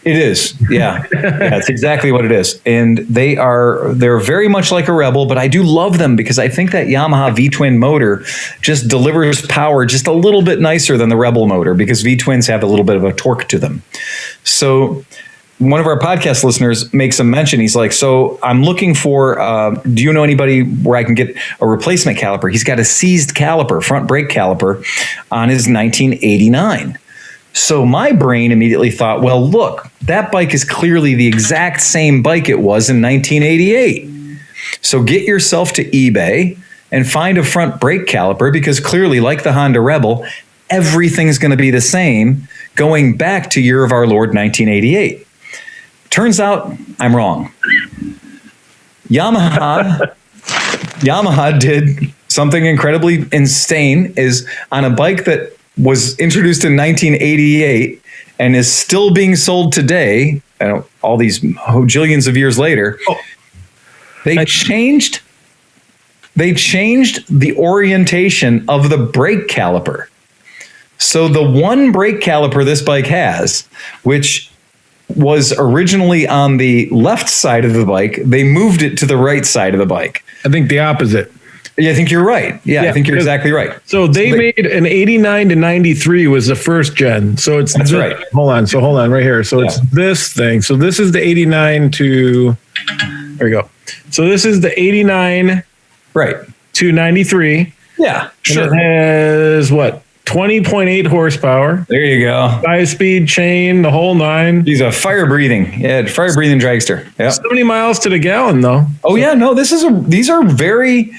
It is, yeah. That's exactly what it is. And they're very much like a Rebel, but I do love them because I think that Yamaha V-twin motor just delivers power just a little bit nicer than the Rebel motor, because V-twins have a little bit of a torque to them. So one of our podcast listeners makes a mention. He's like, so I'm looking for, do you know anybody where I can get a replacement caliper? He's got a seized caliper, front brake caliper on his 1989. So my brain immediately thought, well, look, that bike is clearly the exact same bike it was in 1988. So get yourself to eBay and find a front brake caliper, because clearly, like the Honda Rebel, everything's going to be the same going back to year of our Lord 1988. Turns out I'm wrong. Yamaha did something incredibly insane, is on a bike that was introduced in 1988 and is still being sold today, all these hojillions of years later. They changed the orientation of the brake caliper. So the one brake caliper this bike has, which was originally on the left side of the bike, they moved it to the right side of the bike. I think the opposite. Yeah, I think you're right. Yeah, I think you're exactly right. So they made an 89 to 93 was the first gen. So it's that's right. Hold on right here. So it's this thing. So this is the 89 to, there we go. So this is the 89 to 93. Yeah, sure. And it has what? 20.8 horsepower. There you go. 5-speed chain, the whole nine. He's a fire-breathing dragster. Yeah. 70 miles to the gallon, though. Oh, yeah. No, these are very,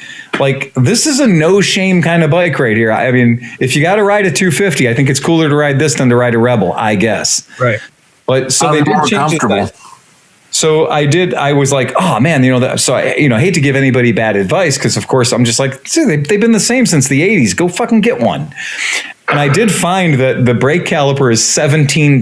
this is a no-shame kind of bike right here. I mean, if you got to ride a 250, I think it's cooler to ride this than to ride a Rebel, I guess. Right. But so they did change it. So I was like, oh man, so I hate to give anybody bad advice, because of course I'm just like, they've been the same since the 80s. Go fucking get one. And I did find that the brake caliper is $17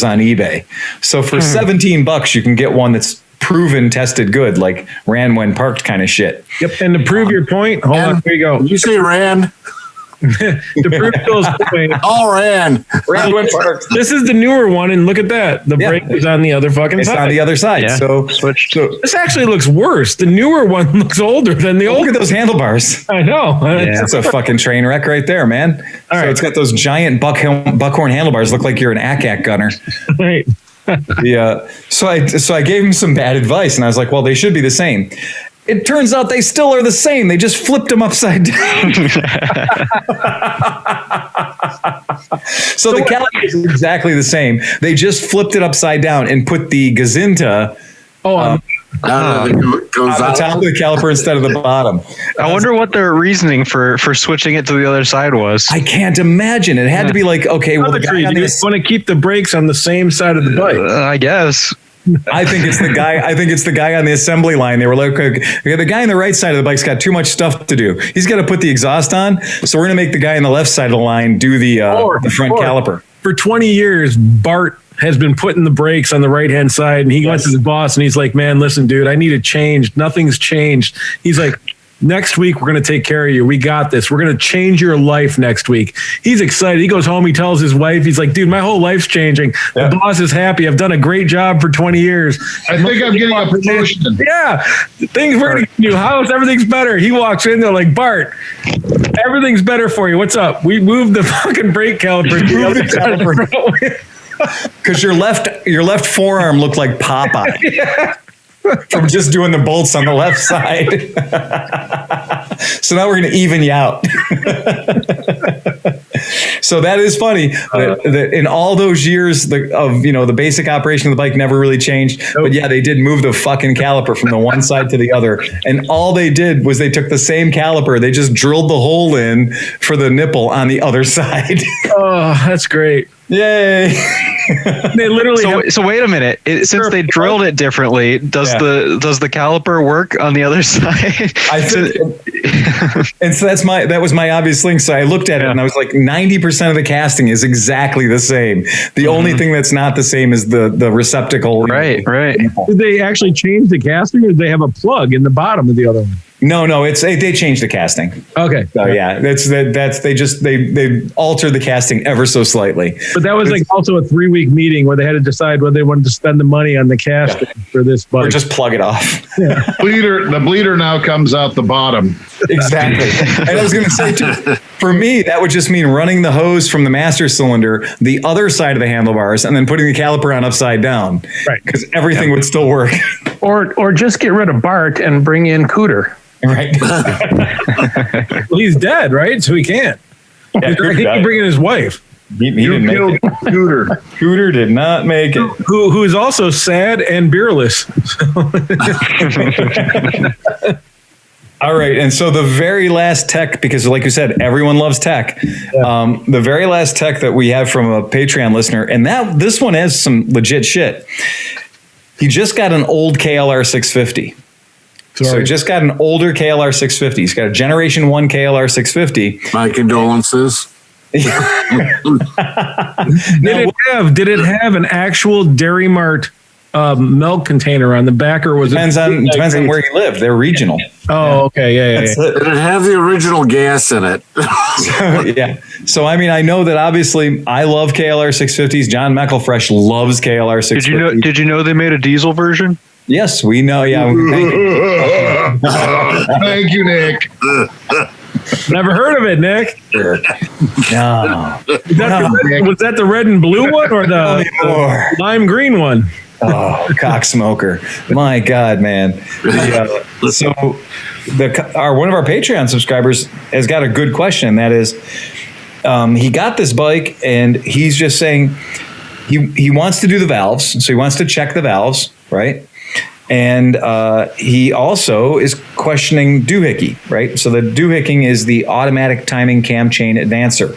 on eBay. So for $17, you can get one that's proven, tested good, like ran when parked kind of shit. Yep. And to prove your point, hold on, here you go. Did you say ran? To prove Phil's point, all ran when parked. This is the newer one, and look at that. The brake is on the other fucking side. It's on the other side. Yeah. So this actually looks worse. The newer one looks older than the old. Look at those handlebars. I know. That's a fucking train wreck right there, man. All right. It's got those giant buckhorn handlebars. Look like you're an ACAC gunner. Right. So I gave him some bad advice, and I was like, well, they should be the same. It turns out they still are the same. They just flipped them upside down. So the caliper is exactly the same. They just flipped it upside down and put the Gazinta on the top of the caliper instead of the bottom. I wonder what their reasoning for switching it to the other side was. I can't imagine. It had to be like, okay, well, the guy want to keep the brakes on the same side of the bike. I guess. I think it's the guy on the assembly line. They were like, okay, the guy on the right side of the bike's got too much stuff to do. He's got to put the exhaust on. So we're going to make the guy on the left side of the line do the front caliper. For 20 years, Bart has been putting the brakes on the right-hand side, and he went to the boss and he's like, man, listen, dude, I need a change. Nothing's changed. He's like, next week, we're going to take care of you. We got this. We're going to change your life next week. He's excited. He goes home. He tells his wife, he's like, dude, my whole life's changing. The boss is happy. I've done a great job for 20 years. I think I'm getting a promotion. Yeah. We're going to get a new house. Everything's better. He walks in there like, Bart, everything's better for you. What's up? We moved the fucking brake caliper. Because your left forearm looked like Popeye. Yeah. From just doing the bolts on the left side. So now we're going to even you out. So that is funny that in all those years of the basic operation of the bike never really changed. Nope. But yeah, they did move the fucking caliper from the one side to the other. And all they did was they took the same caliper. They just drilled the hole in for the nipple on the other side. Oh, that's great. Yay. They literally so wait a minute. Since they drilled it differently, does the caliper work on the other side? I think, and so that was my obvious thing. So I looked at it and I was like, 90% of the casting is exactly the same. The only thing that's not the same is the receptacle. Right. Did they actually change the casting, or did they have a plug in the bottom of the other one? No, they changed the casting. Okay. So yeah, they altered the casting ever so slightly. But that was also a 3-week meeting where they had to decide whether they wanted to spend the money on the casting for this bike. Or just plug it off. Yeah. The bleeder now comes out the bottom. Exactly. And I was going to say too, for me, that would just mean running the hose from the master cylinder, the other side of the handlebars, and then putting the caliper on upside down. Right. Because everything would still work. Or just get rid of Bart and bring in Cooter. Right. Well, he's dead, right? So he can't. Yeah, he can bring in his wife. He didn't make it. Cooter. Cooter did not make it. Who is also sad and beerless. All right. And so the very last tech, because like you said, everyone loves tech. Yeah. The very last tech that we have from a Patreon listener, and this one has some legit shit. He just got an old KLR 650. So he just got an older KLR 650. He's got a Generation 1 KLR 650. My condolences. Did it have an actual Dairy Mart milk container on the back, or was depends on where you live. They're regional. Oh, okay, yeah. Did it have the original gas in it? Yeah. So I mean, I know that obviously I love KLR 650s. John McElfresh loves KLR 650s. Did you know they made a diesel version? Yes, we know. Yeah. Thank you, Nick. Never heard of it, Nick. No. Was that the red and blue one, or the lime green one? Oh, cock smoker. My God, man. So one of our Patreon subscribers has got a good question. That is, he got this bike and he's just saying he wants to do the valves. So he wants to check the valves, right? And he also is questioning doohickey, right? So the doohicking is the automatic timing cam chain advancer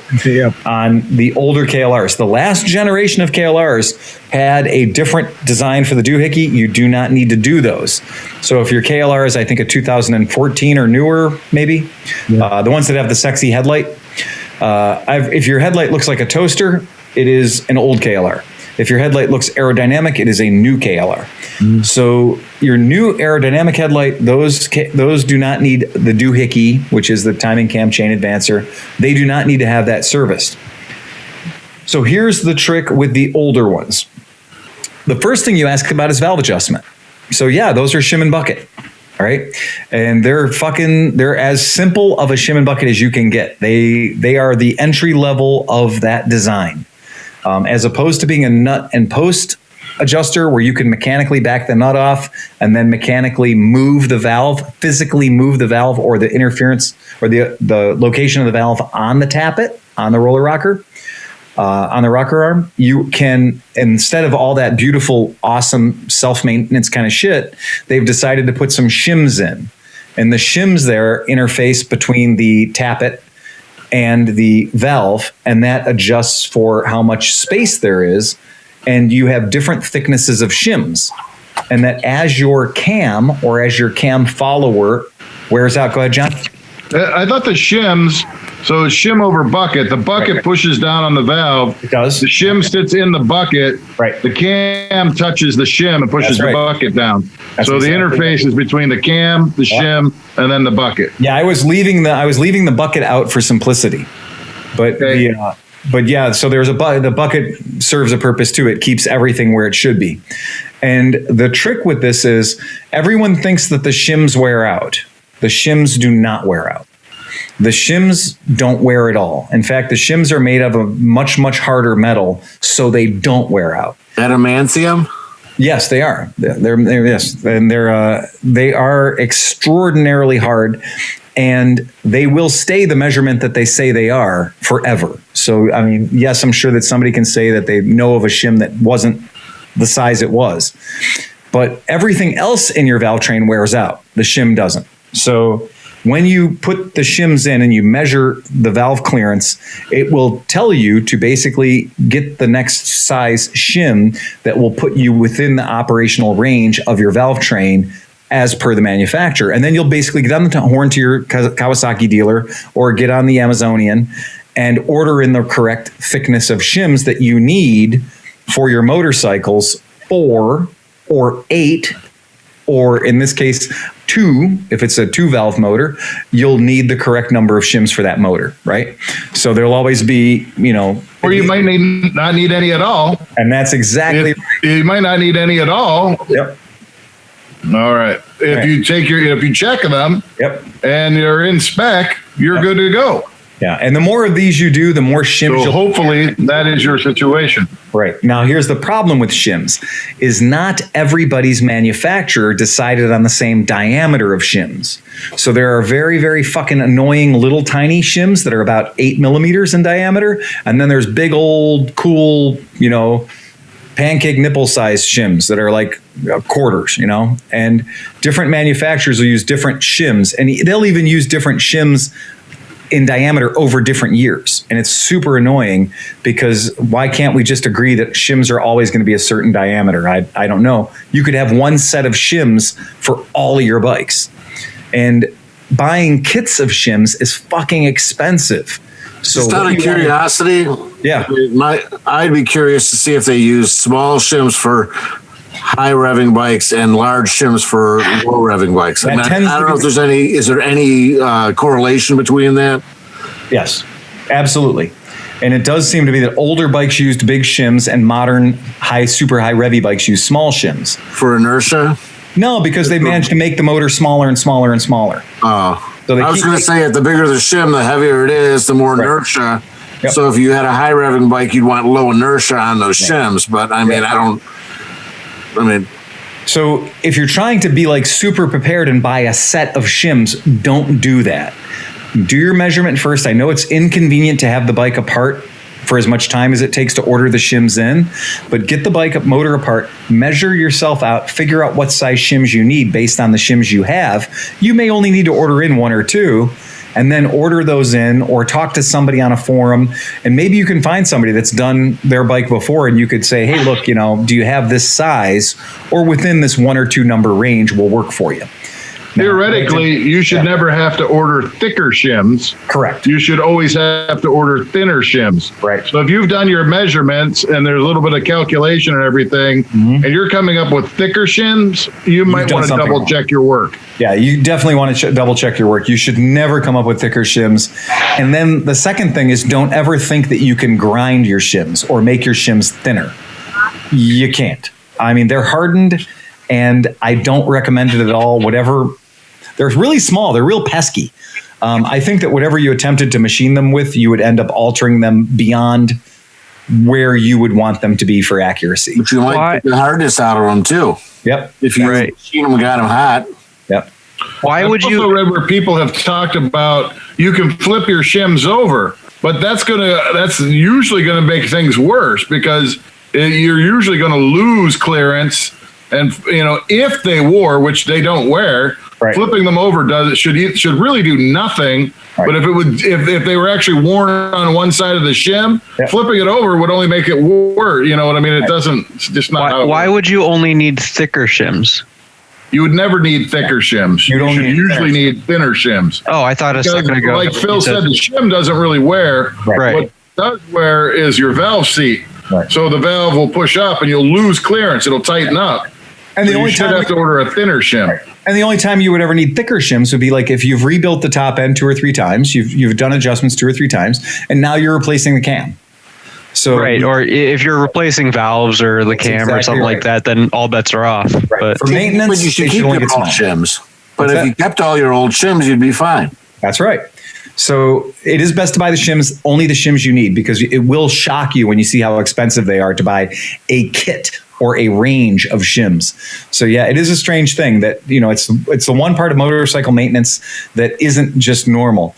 on the older KLRs. The last generation of KLRs had a different design for the doohickey. You do not need to do those. So if your KLR is, I think, a 2014 or newer, maybe, the ones that have the sexy headlight, if your headlight looks like a toaster, it is an old KLR. If your headlight looks aerodynamic, it is a new KLR. So your new aerodynamic headlight, those do not need the doohickey, which is the timing cam chain advancer. They do not need to have that serviced. So here's the trick with the older ones. The first thing you ask about is valve adjustment. So yeah, those are shim and bucket. All right. And they're as simple of a shim and bucket as you can get. They are the entry level of that design. As opposed to being a nut and post adjuster where you can mechanically back the nut off and then mechanically move the valve, physically move the valve or the interference or the location of the valve on the tappet, on the roller rocker, on the rocker arm. You can, instead of all that beautiful, awesome self-maintenance kind of shit, they've decided to put some shims in. And the shims there interface between the tappet and the valve, and that adjusts for how much space there is. And you have different thicknesses of shims. And that as your cam or as your cam follower wears out, go ahead, John. I thought the shims, so shim over bucket, the bucket pushes down on the valve. It does. The shim sits in the bucket. Right. The cam touches the shim and pushes That's right. the bucket down. That's so the exactly interface is between the cam, the shim, and then the bucket. Yeah, I was leaving the bucket out for simplicity, but Okay. but yeah. So there's the bucket serves a purpose too. It keeps everything where it should be. And the trick with this is everyone thinks that the shims wear out. The shims do not wear out. The shims don't wear at all. In fact, the shims are made of a much, much harder metal, so they don't wear out. Adamantium? Yes, they are. They're yes, and they are extraordinarily hard, and they will stay the measurement that they say they are forever. So, I mean, yes, I'm sure that somebody can say that they know of a shim that wasn't the size it was, but everything else in your valve train wears out. The shim doesn't. So when you put the shims in and you measure the valve clearance, it will tell you to basically get the next size shim that will put you within the operational range of your valve train as per the manufacturer. And then you'll basically get on the horn to your Kawasaki dealer or get on the Amazonian and order in the correct thickness of shims that you need for your motorcycles, 4 or 8, or in this case, 2, if it's a 2-valve motor, you'll need the correct number of shims for that motor, right? So there'll always be, Or you might not need any at all. and that's exactly You might not need any at all. Yep. All right. If you check them Yep. and you're in spec, you're good to go. Yeah. And the more of these you do, the more shims So you'll hopefully that is your situation. Right. Now, here's the problem with shims is not everybody's manufacturer decided on the same diameter of shims. So there are very, very fucking annoying little tiny shims that are about 8 millimeters in diameter. And then there's big old cool, pancake nipple sized shims that are like quarters, and different manufacturers will use different shims, and they'll even use different shims in diameter over different years. And it's super annoying because why can't we just agree that shims are always going to be a certain diameter? I don't know. You could have one set of shims for all of your bikes. And buying kits of shims is fucking expensive. So Just out of curiosity, yeah, I'd be curious to see if they use small shims for high revving bikes and large shims for low revving bikes. I don't know if there's is there any correlation between that? Yes, absolutely. And it does seem to be that older bikes used big shims and modern super high revvy bikes use small shims. For inertia? No, because they managed to make the motor smaller and smaller and smaller. Oh. So I was going to say, if the bigger the shim, the heavier it is, the more inertia. Yep. So if you had a high revving bike, you'd want low inertia on those shims. But I mean, so if you're trying to be like super prepared and buy a set of shims, don't do that. Do your measurement first. I know it's inconvenient to have the bike apart for as much time as it takes to order the shims in, but get the motor apart, measure yourself out, figure out what size shims you need based on the shims you have. You may only need to order in 1 or 2, and then order those in or talk to somebody on a forum. And maybe you can find somebody that's done their bike before and you could say, hey, look, do you have this size or within this 1 or 2 number range will work for you. Theoretically, you should never have to order thicker shims. Correct. You should always have to order thinner shims. Right. So if you've done your measurements and there's a little bit of calculation and everything, and you're coming up with thicker shims, you might want to double check your work. Yeah, you definitely want to double check your work. You should never come up with thicker shims. And then the second thing is don't ever think that you can grind your shims or make your shims thinner. You can't. I mean, they're hardened and I don't recommend it at all. They're really small. They're real pesky. I think that whatever you attempted to machine them with, you would end up altering them beyond where you would want them to be for accuracy. But you might get the hardness out of them too. Yep. If you machine them and got them hot. Yep. Why would you? I also read where people have talked about you can flip your shims over, but that's usually gonna make things worse because you're usually gonna lose clearance. And if they wore, which they don't wear, flipping them over should really do nothing. Right. But if they were actually worn on one side of the shim, flipping it over would only make it worse. You know what I mean? It doesn't. It's just not. Why would you only need thicker shims? you would never need thicker shims. You should usually need thinner shims. Oh, I thought a second ago. Like Phil said, the shim doesn't really wear. Right. What does wear is your valve seat. Right. So the valve will push up and you'll lose clearance. It'll tighten up. And so you should have to order a thinner shim. Right. And the only time you would ever need thicker shims would be like if you've rebuilt the top end 2 or 3 times, you've done adjustments 2 or 3 times, and now you're replacing the cam. So right, or if you're replacing valves or the cam or something like that, then all bets are off. Right. But for maintenance, but you should keep your old shims. But if you kept all your old shims, you'd be fine. That's right. So it is best to buy the shims, only the shims you need, because it will shock you when you see how expensive they are to buy a kit or a range of shims. So yeah, it is a strange thing that, it's the one part of motorcycle maintenance that isn't just normal.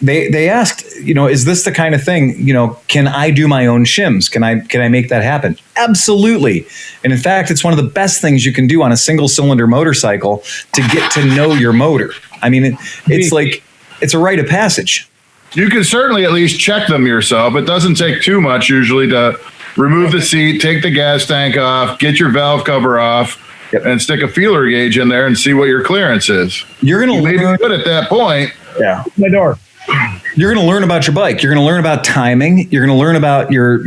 They asked, is this the kind of thing, can I do my own shims? Can I make that happen? Absolutely. And in fact, it's one of the best things you can do on a single cylinder motorcycle to get to know your motor. I mean, it's a rite of passage. You can certainly at least check them yourself. It doesn't take too much usually to remove the seat, take the gas tank off, get your valve cover off, and stick a feeler gauge in there and see what your clearance is. You're going to learn good at that point. Yeah. My door. You're going to learn about your bike. You're going to learn about timing. You're going to learn about your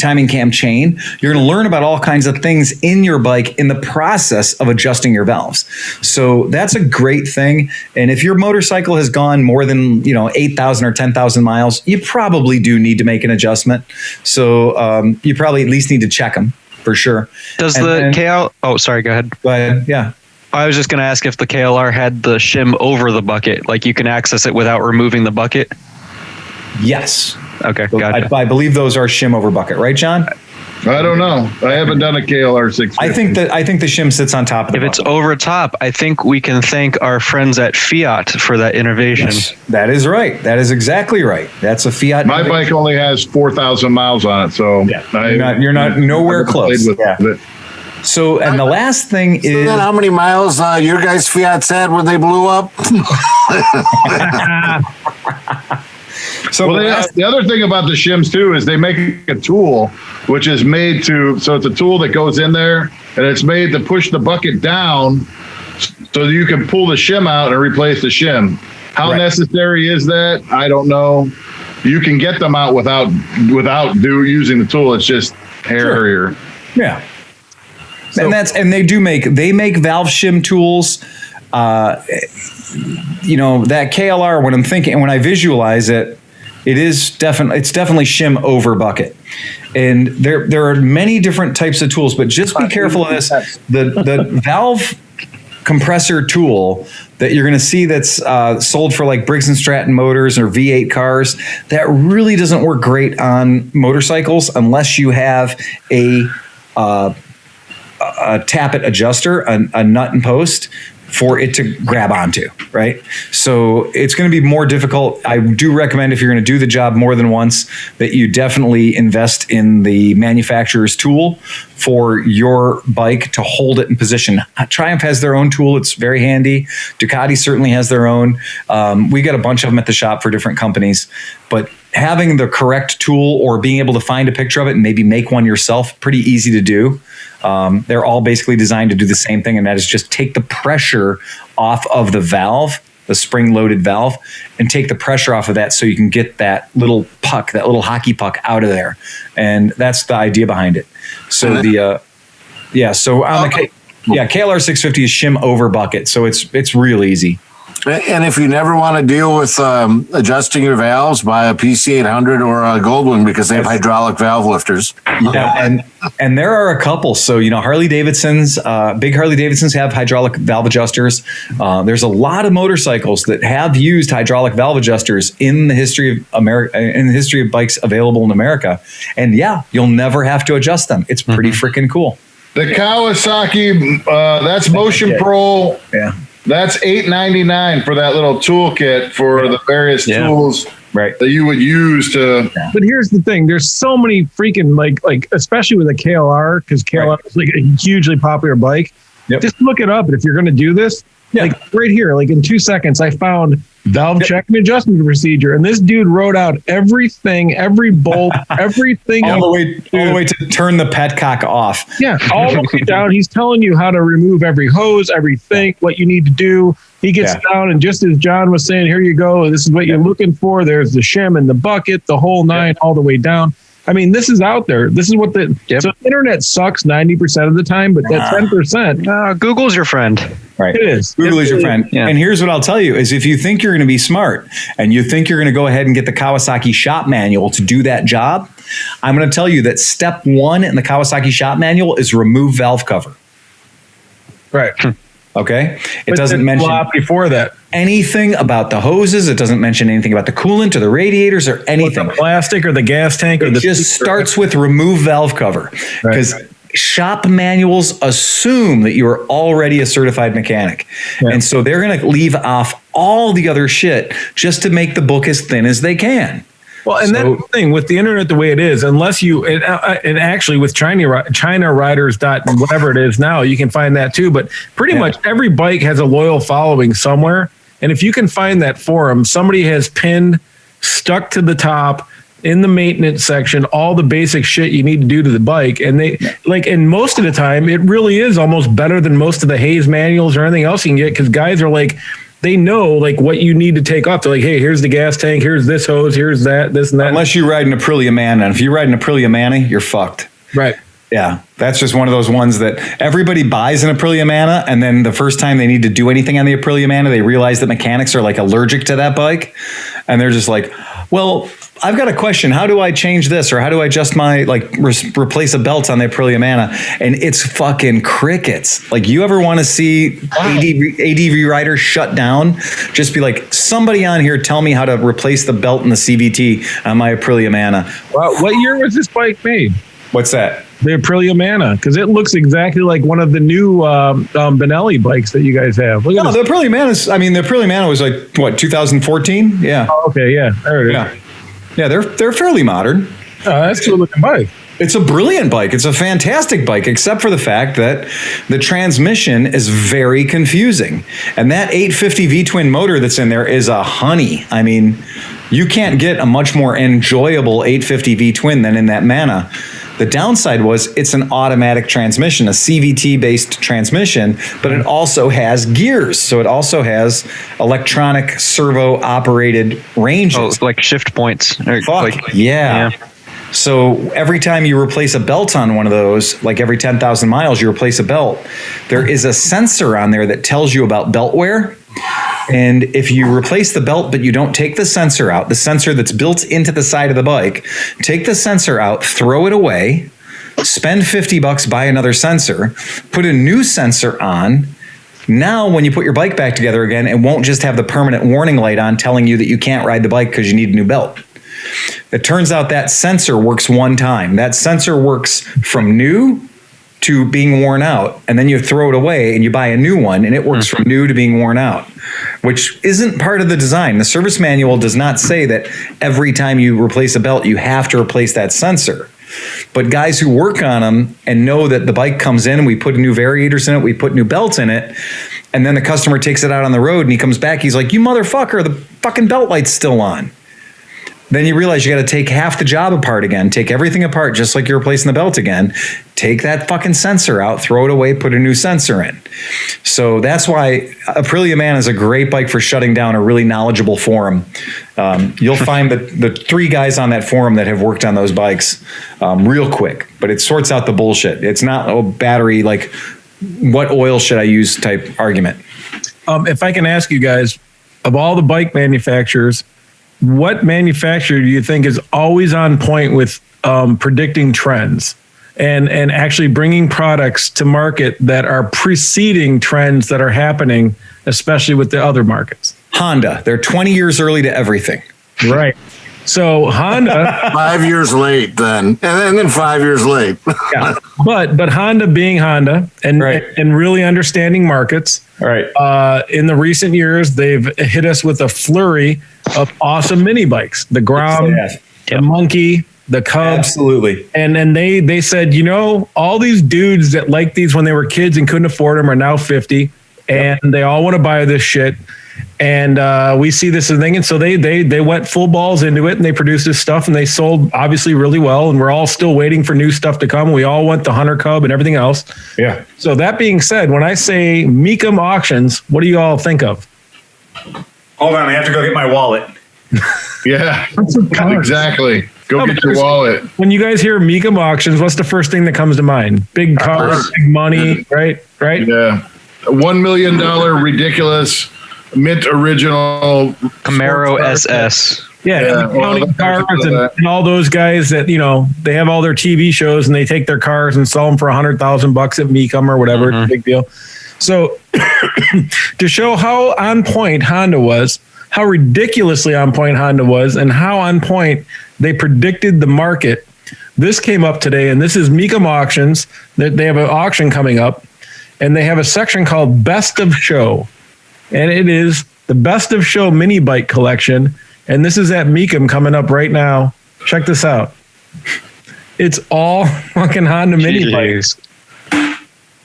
timing cam chain. You're going to learn about all kinds of things in your bike in the process of adjusting your valves. So that's a great thing. And if your motorcycle has gone more than 8,000 or 10,000 miles, you probably do need to make an adjustment. So you probably at least need to check them for sure. Does KL? Oh, sorry. Go ahead. Go ahead. Yeah. I was just going to ask if the KLR had the shim over the bucket, like you can access it without removing the bucket. Yes. Okay. Gotcha. I believe those are shim over bucket, right, John? I don't know. I haven't done a KLR 650. I think the shim sits on top of the bucket. If it's over top, I think we can thank our friends at Fiat for that innovation. Yes, that is right. That is exactly right. That's a Fiat. My bike only has 4,000 miles on it, so you're not nowhere close. It. So, and the last thing is... then how many miles your guys' Fiats had when they blew up? So the other thing about the shims, too, is they make a tool, which is made to... So it's a tool that goes in there, and it's made to push the bucket down so you can pull the shim out and replace the shim. How necessary is that? I don't know. You can get them out without using the tool. It's just hairier. Sure. Yeah. So, and they make valve shim tools. That KLR, when I visualize it, it's definitely shim over bucket. And there are many different types of tools, but just be careful of this. The valve compressor tool that you're going to see that's sold for like Briggs & Stratton motors or V8 cars, that really doesn't work great on motorcycles unless you have a tappet adjuster, a nut and post for it to grab onto, right? So it's going to be more difficult. I do recommend if you're going to do the job more than once that you definitely invest in the manufacturer's tool for your bike to hold it in position. Triumph has their own tool. It's very handy. Ducati certainly has their own. We got a bunch of them at the shop for different companies, but having the correct tool or being able to find a picture of it and maybe make one yourself, pretty easy to do. They're all basically designed to do the same thing, and that is just take the pressure off of the valve, the spring-loaded valve, and take the pressure off of that so you can get that little puck, that little hockey puck out of there. And that's the idea behind it. So so on the KLR 650 is shim over bucket, so it's real easy. And if you never want to deal with adjusting your valves, buy a PC800 or a Goldwing because they have hydraulic valve lifters. Yeah, and there are a couple. So, Harley Davidson's, big Harley Davidsons have hydraulic valve adjusters. There's a lot of motorcycles that have used hydraulic valve adjusters in the history of America, in the history of bikes available in America. And you'll never have to adjust them. It's pretty freaking cool. The Kawasaki, that's Motion Pro. Yeah. That's $8.99 for that little toolkit for the various tools that you would use to. But here's the thing: there's so many freaking like especially with a KLR, because KLR is like a hugely popular bike. Yep. Just look it up, and if you're going to do this, Yeah. Like right here, like in 2 seconds, I found valve check and adjustment procedure, and this dude wrote out everything, every bolt, everything, all the way to turn the petcock off. Yeah, all the way down. He's telling you how to remove every hose, everything, what you need to do. He gets down, and just as John was saying, here you go. This is what you're looking for. There's the shim and the bucket, the whole nine, all the way down. I mean, this is out there. This is what the so the internet sucks 90% of the time, but that 10%, Google's your friend. Right. It is. Google is your friend. Yeah. And here's what I'll tell you is if you think you're going to be smart and you think you're going to go ahead and get the Kawasaki shop manual to do that job, I'm going to tell you that step 1 in the Kawasaki shop manual is remove valve cover. Right. Okay. It doesn't mention before that anything about the hoses. It doesn't mention anything about the coolant or the radiators or anything. The plastic or the gas tank. It just starts with remove valve cover because shop manuals assume that you are already a certified mechanic. Yeah. And so they're going to leave off all the other shit just to make the book as thin as they can. Well, and that's the thing with the internet the way it is, unless you, and actually with China Riders whatever it is now, you can find that too. But pretty much every bike has a loyal following somewhere. And if you can find that forum, somebody has pinned, stuck to the top in the maintenance section, all the basic shit you need to do to the bike. And they and most of the time, it really is almost better than most of the Hayes manuals or anything else you can get because guys are like, they know like what you need to take off. They're like, hey, here's the gas tank, here's this hose, here's that, this and that. Unless you ride an Aprilia Mana. And if you ride an Aprilia Mana, you're fucked. Right. Yeah. That's just one of those ones that everybody buys an Aprilia Mana. And then the first time they need to do anything on the Aprilia Mana, they realize that mechanics are like allergic to that bike. And they're just like, well, I've got a question. How do I change this? Or how do I adjust my, replace a belt on the Aprilia Mana? And it's fucking crickets. Like, you ever want to see ADV riders shut down? Just be like, somebody on here tell me how to replace the belt in the CVT on my Aprilia Mana. Well, what year was this bike made? What's that? The Aprilia Mana, because it looks exactly like one of the new Benelli bikes that you guys have. Look at the Aprilia Mana. The Aprilia Mana was like, what, 2014? Yeah. Oh, okay, yeah. There it is. Yeah. Yeah, they're fairly modern. Oh, that's a good looking bike. It's a brilliant bike. It's a fantastic bike, except for the fact that the transmission is very confusing. And that 850 V-twin motor that's in there is a honey. I mean, you can't get a much more enjoyable 850 V-twin than in that Mana. The downside was it's an automatic transmission, a CVT-based transmission, but it also has gears. So it also has electronic servo-operated ranges. Oh, like shift points. Yeah. So every time you replace a belt on one of those, like every 10,000 miles you replace a belt, there is a sensor on there that tells you about belt wear. And if you replace the belt, but you don't take the sensor out, the sensor that's built into the side of the bike, take the sensor out, throw it away, spend $50, buy another sensor, put a new sensor on. Now, when you put your bike back together again, it won't just have the permanent warning light on telling you that you can't ride the bike because you need a new belt. It turns out that sensor works one time. That sensor works from new to being worn out, and then you throw it away and you buy a new one, and it works from new to being worn out, which isn't part of the design. The service manual does not say that every time you replace a belt, you have to replace that sensor. But guys who work on them and know that the bike comes in and we put new variators in it, we put new belts in it, and then the customer takes it out on the road and he comes back, he's like, you motherfucker, the fucking belt light's still on. Then you realize you got to take half the job apart again, take everything apart just like you're replacing the belt again, take that fucking sensor out, throw it away, put a new sensor in. So that's why Aprilia Man is a great bike for shutting down a really knowledgeable forum. You'll find the 3 guys on that forum that have worked on those bikes real quick, but it sorts out the bullshit. It's not a battery, like what oil should I use type argument. If I can ask you guys, of all the bike manufacturers, what manufacturer do you think is always on point with predicting trends and actually bringing products to market that are preceding trends that are happening, especially with the other markets? Honda. They're 20 years early to everything. Right. So Honda, 5 years late then, and then 5 years late. Yeah. But Honda being Honda and really understanding markets. Right. In the recent years, they've hit us with a flurry of awesome mini bikes. The Grom, the Monkey, the Cub. Absolutely. And they said, all these dudes that liked these when they were kids and couldn't afford them are now 50. and they all want to buy this shit. And we see this as a thing. And so they went full balls into it, and they produced this stuff, and they sold obviously really well. And we're all still waiting for new stuff to come. We all want the Hunter Cub and everything else. Yeah. So that being said, when I say Mecum Auctions, what do you all think of? Hold on, I have to go get my wallet. Yeah, exactly. Go get your wallet. When you guys hear Mecum Auctions, what's the first thing that comes to mind? Big cars, big money, right? Yeah. $1 million ridiculous mint original Camaro SS. Yeah, counting cars and all those guys that, they have all their TV shows and they take their cars and sell them for $100,000 at Mecum or whatever. It's a big deal. So to show how on point Honda was, how ridiculously on point Honda was, and how on point they predicted the market, this came up today, and this is Mecum Auctions. They have an auction coming up, and they have a section called Best of Show. And it is the Best of Show mini bike collection. And this is at Mecum coming up right now. Check this out. It's all fucking Honda mini bikes.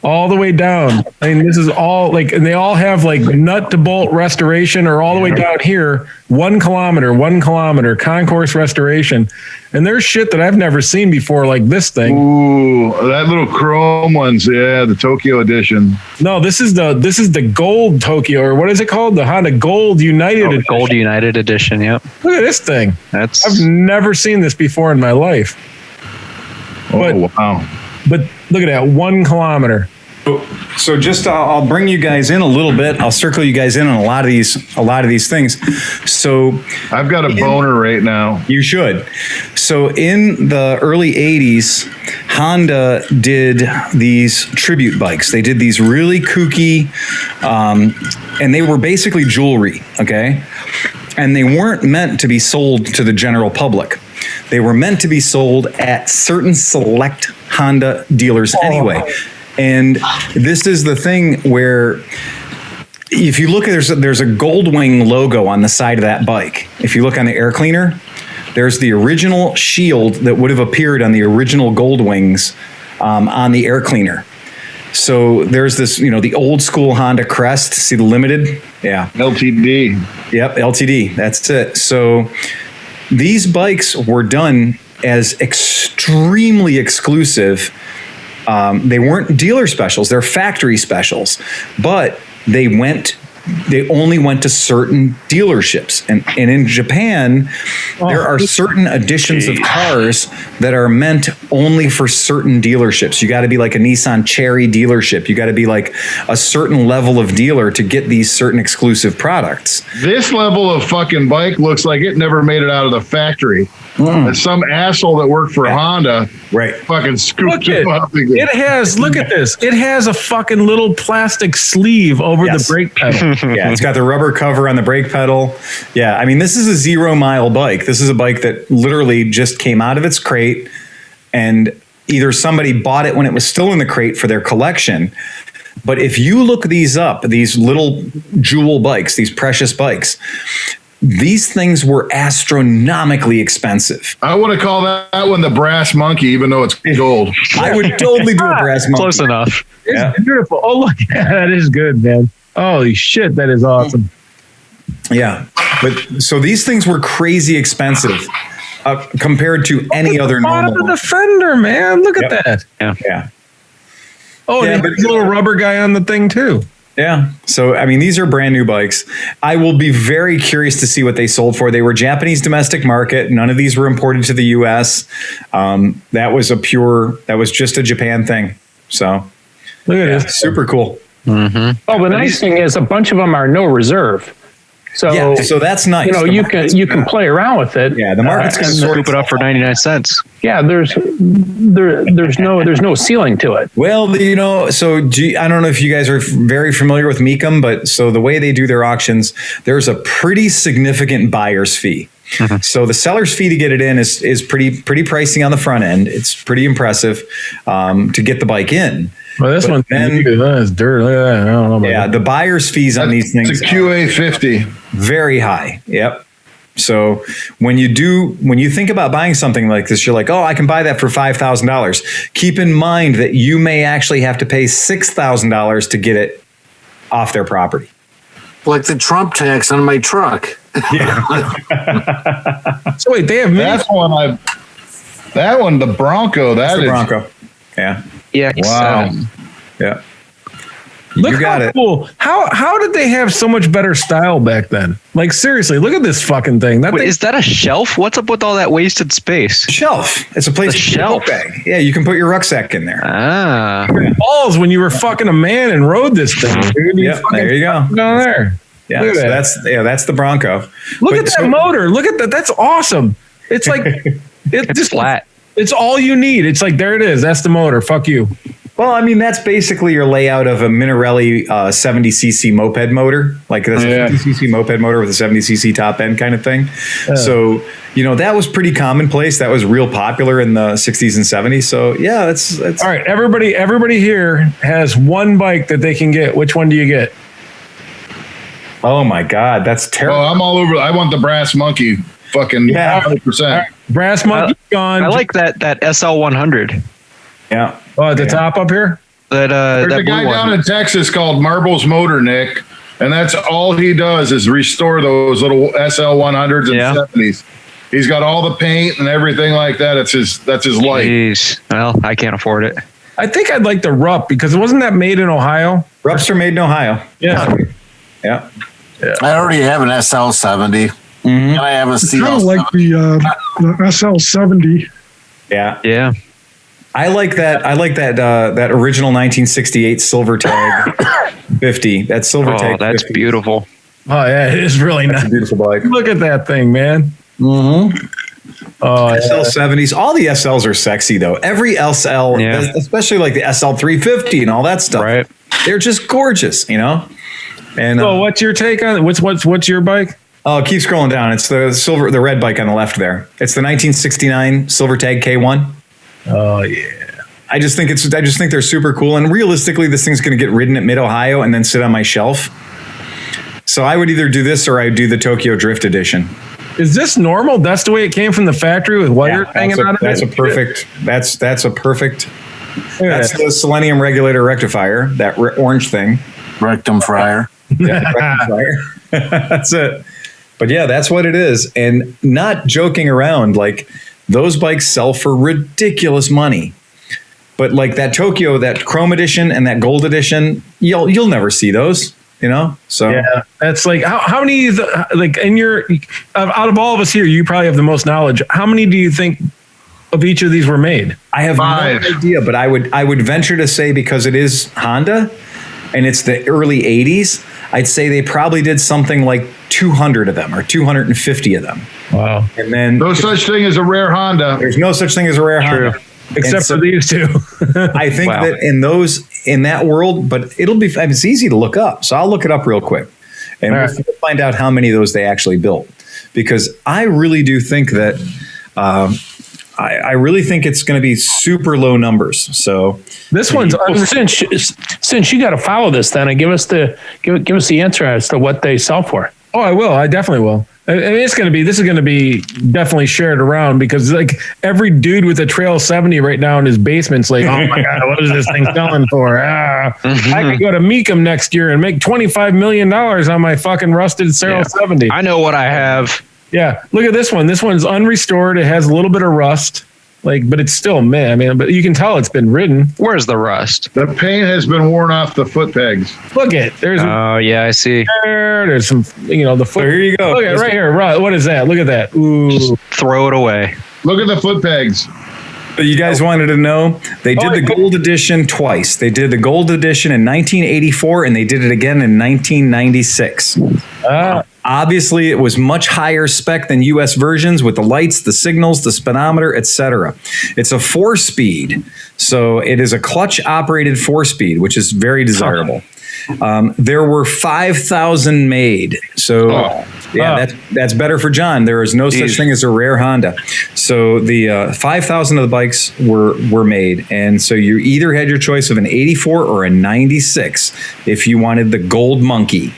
All the way down. I mean, this is all and they all have nut to bolt restoration, or all the way down here, 1 kilometer, concourse restoration. And there's shit that I've never seen before, like this thing. Ooh, that little chrome ones. Yeah, the Tokyo edition. No, this is the gold Tokyo, or what is it called? The Honda Gold United edition. Gold United edition, yep. Look at this thing. I've never seen this before in my life. Wow. But look at that, 1 kilometer. So just I'll bring you guys in a little bit. I'll circle you guys in on a lot of these things. So I've got a boner right now. You should. So in the early 80s, Honda did these tribute bikes. They did these really kooky, and they were basically jewelry, okay? And they weren't meant to be sold to the general public. They were meant to be sold at certain select Honda dealers anyway. And this is the thing where if you look at, there's a Goldwing logo on the side of that bike. If you look on the air cleaner, there's the original shield that would have appeared on the original Goldwings on the air cleaner. So there's this, the old school Honda crest. See the limited? Yeah. LTD. Yep, LTD. That's it. So these bikes were done as extremely exclusive. They weren't dealer specials; they're factory specials. But they only went to certain dealerships, and in Japan, there are certain editions of cars that are meant only for certain dealerships. You got to be like a Nissan Cherry dealership. You got to be like a certain level of dealer to get these certain exclusive products. This level of fucking bike looks like it never made it out of the factory. Some asshole that worked for Honda, fucking scooped it up. It has, look at this. It has a fucking little plastic sleeve over the brake pedal. Yeah, it's got the rubber cover on the brake pedal. Yeah, I mean, this is a 0-mile bike. This is a bike that literally just came out of its crate, and either somebody bought it when it was still in the crate for their collection. But if you look these up, these little jewel bikes, these precious bikes, these things were astronomically expensive. I want to call that one the brass monkey, even though it's gold. I would totally do a brass monkey. Close enough. It's beautiful. Oh, look, that is good, man. Holy shit, that is awesome. Yeah, but so these things were crazy expensive compared to any other normal. Look at the fender, man. Look at that. Yeah. Oh, and there's a little rubber guy on the thing too. Yeah. So, I mean, these are brand new bikes. I will be very curious to see what they sold for. They were Japanese domestic market. None of these were imported to the U.S. That was just a Japan thing. So, look at this. Super cool. Mm-hmm. Oh, the nice thing is a bunch of them are no reserve. So, so that's nice. You can play around with it. Yeah, the market's going to scoop it up for 99 cents. Yeah, there's no ceiling to it. Well, so I don't know if you guys are very familiar with Mecum, but so the way they do their auctions, there's a pretty significant buyer's fee. Mm-hmm. So the seller's fee to get it in is pretty pricey on the front end. It's pretty impressive to get the bike in. Well, this one is dirt. Look at that. I don't know about that. The buyer's fees on these things. It's a QA50. Very high. Yep. So when you think about buying something like this, you're like, oh, I can buy that for $5,000. Keep in mind that you may actually have to pay $6,000 to get it off their property. Like the Trump tax on my truck. So wait, they have That's the Bronco. That's the Bronco. Yeah. Yeah. Wow. Yeah. Look You got how it. cool. How did they have so much better style back then? Like seriously, look at this fucking thing. That Wait, thing, is that a shelf? What's up with all that wasted space? Shelf. It's a place A to put your shelf. book bag. Yeah, you can put your rucksack in there. Ah. balls when you were fucking a man and rode this thing, dude. Yep, there you go. Down there. Yeah, Look at so that. that's the Bronco. Look But at that so- motor. Look at that. That's awesome. It's like It's just flat. It's all you need. It's like there it is. That's the motor. Fuck you. Well, I mean, that's basically your layout of a Minarelli 70cc moped motor. Like that's Yeah. a 50cc moped motor with a 70cc top end kind of thing. So, that was pretty commonplace. That was real popular in the 60s and 70s. So, yeah, that's All right, everybody here has one bike that they can get. Which one do you get? oh my God, that's terrible. I'm all over. I want the brass monkey. Fucking Yeah. 100%. Brass monkey gone. I like that SL 100. Yeah. at the top up here. That There's that a guy blue down one. in Texas called Marbles Motor, Nick, and that's all he does is restore those little SL 100s and Yeah. 70s. He's got all the paint and everything like that. That's his life. Jeez. Well, I can't afford it. I think I'd like the Rupp because wasn't that made in Ohio? Rups are made in Ohio. Yeah. Yeah. I already have an SL70. And I have a Kind of CL70. like the SL70. Yeah. Yeah. I like that. That original 1968 Silver Tag 50. That Silver Oh, Tag. that's 50. beautiful. Oh yeah, it is really That's a nice. beautiful bike. Look at that thing, man. Mm-hmm. Oh, yeah. SL70s. All the SLs are sexy though. Every SL, Yeah. especially like the SL350 and all that stuff. Right. They're just gorgeous, And So what's your take on what's your bike? oh, keep scrolling down. It's the red bike on the left there. It's the 1969 Silver Tag K1. Oh yeah. I just think they're super cool. And realistically, this thing's going to get ridden at Mid Ohio and then sit on my shelf. So I would either do this or I'd do the Tokyo Drift Edition. Is this normal? That's the way it came from the factory with wire hanging out of that's it. a perfect. That's a perfect. Yeah. That's the selenium regulator rectifier. That orange thing. Rectum fryer. Yeah, rectifier. That's it. But yeah, that's what it is. And not joking around. Like those bikes sell for ridiculous money. But like that Tokyo, that Chrome Edition and that Gold Edition, you'll never see those. So Yeah, that's like how many like in your out of all of us here, you probably have the most knowledge. How many do you think of each of these were made? I have 5. no idea, but I would venture to say because it is Honda and it's the early 80s, I'd say they probably did something like 200 of them or 250 of them. Wow. And then No such thing as a rare Honda. there's no such thing as a rare Honda. Except for these two. I think Wow. that in that world, but it's easy to look up. So I'll look it up real quick and All we'll right. find out how many of those they actually built. Because I really do think that I really think it's going to be super low numbers. So This one's since you got to follow this then and give us the answer as to what they sell for. Oh, I will. I definitely will. I mean, this is going to be definitely shared around because like every dude with a Trail 70 right now in his basement's like, oh my God, what is this thing selling for? I could go to Meekum next year and make $25 million on my fucking rusted Trail 70. I know what I have. Yeah. Look at this one. This one's unrestored. It has a little bit of rust, but it's still meh. I mean, but you can tell it's been ridden. Where's the rust? The paint has been worn off the foot pegs. Look at there's Oh, yeah, I see. there's some, the foot. here you go. Look at right here. Right. What is that? Look at that. Ooh. Throw it away. Look at the foot pegs. But you guys wanted to know, they did the Gold Edition twice. They did the Gold Edition in 1984 and they did it again in 1996. Obviously, it was much higher spec than US versions with the lights, the signals, the speedometer, etc. It's a 4-speed, so it is a clutch-operated 4-speed, which is very desirable. There were 5,000 made, so that's better for John. There is no such thing as a rare Honda. So the 5,000 of the bikes were made, and so you either had your choice of an 84 or a 96 if you wanted the Gold Monkey.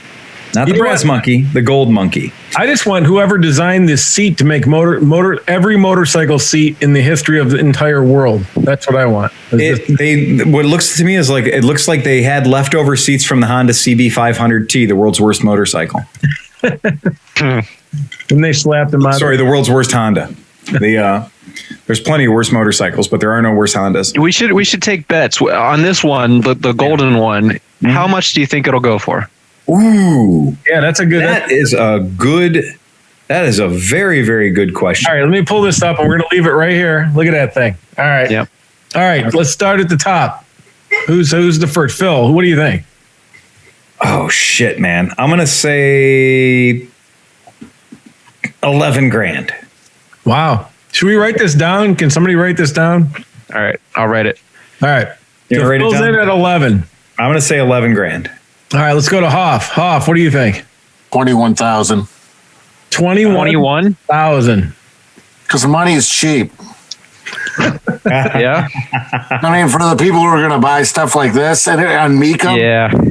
Not the brass monkey, the gold monkey. I just want whoever designed this seat to make every motorcycle seat in the history of the entire world. That's what I want. What it looks to me is like it looks like they had leftover seats from the Honda CB500T, the world's worst motorcycle. And they slapped them on. Sorry, the world's worst Honda. There's plenty of worse motorcycles, but there are no worse Hondas. We should take bets on this one, the golden one. Mm-hmm. How much do you think it'll go for? Ooh, yeah, that's a good. That is a very, very good question. All right, let me pull this up, and we're gonna leave it right here. Look at that thing. All right. Yep. All right, let's start at the top. Who's the first? Phil, what do you think? Oh shit, man! I'm gonna say 11 grand. Wow. Should we write this down? Can somebody write this down? All right, I'll write it. All right. You So Phil's in at 11. I'm gonna say 11 grand. All right, let's go to Hoff. Hoff, what do you think? 21,000. 21,000. Because money is cheap. Yeah. I mean, for the people who are going to buy stuff like this and on Mika,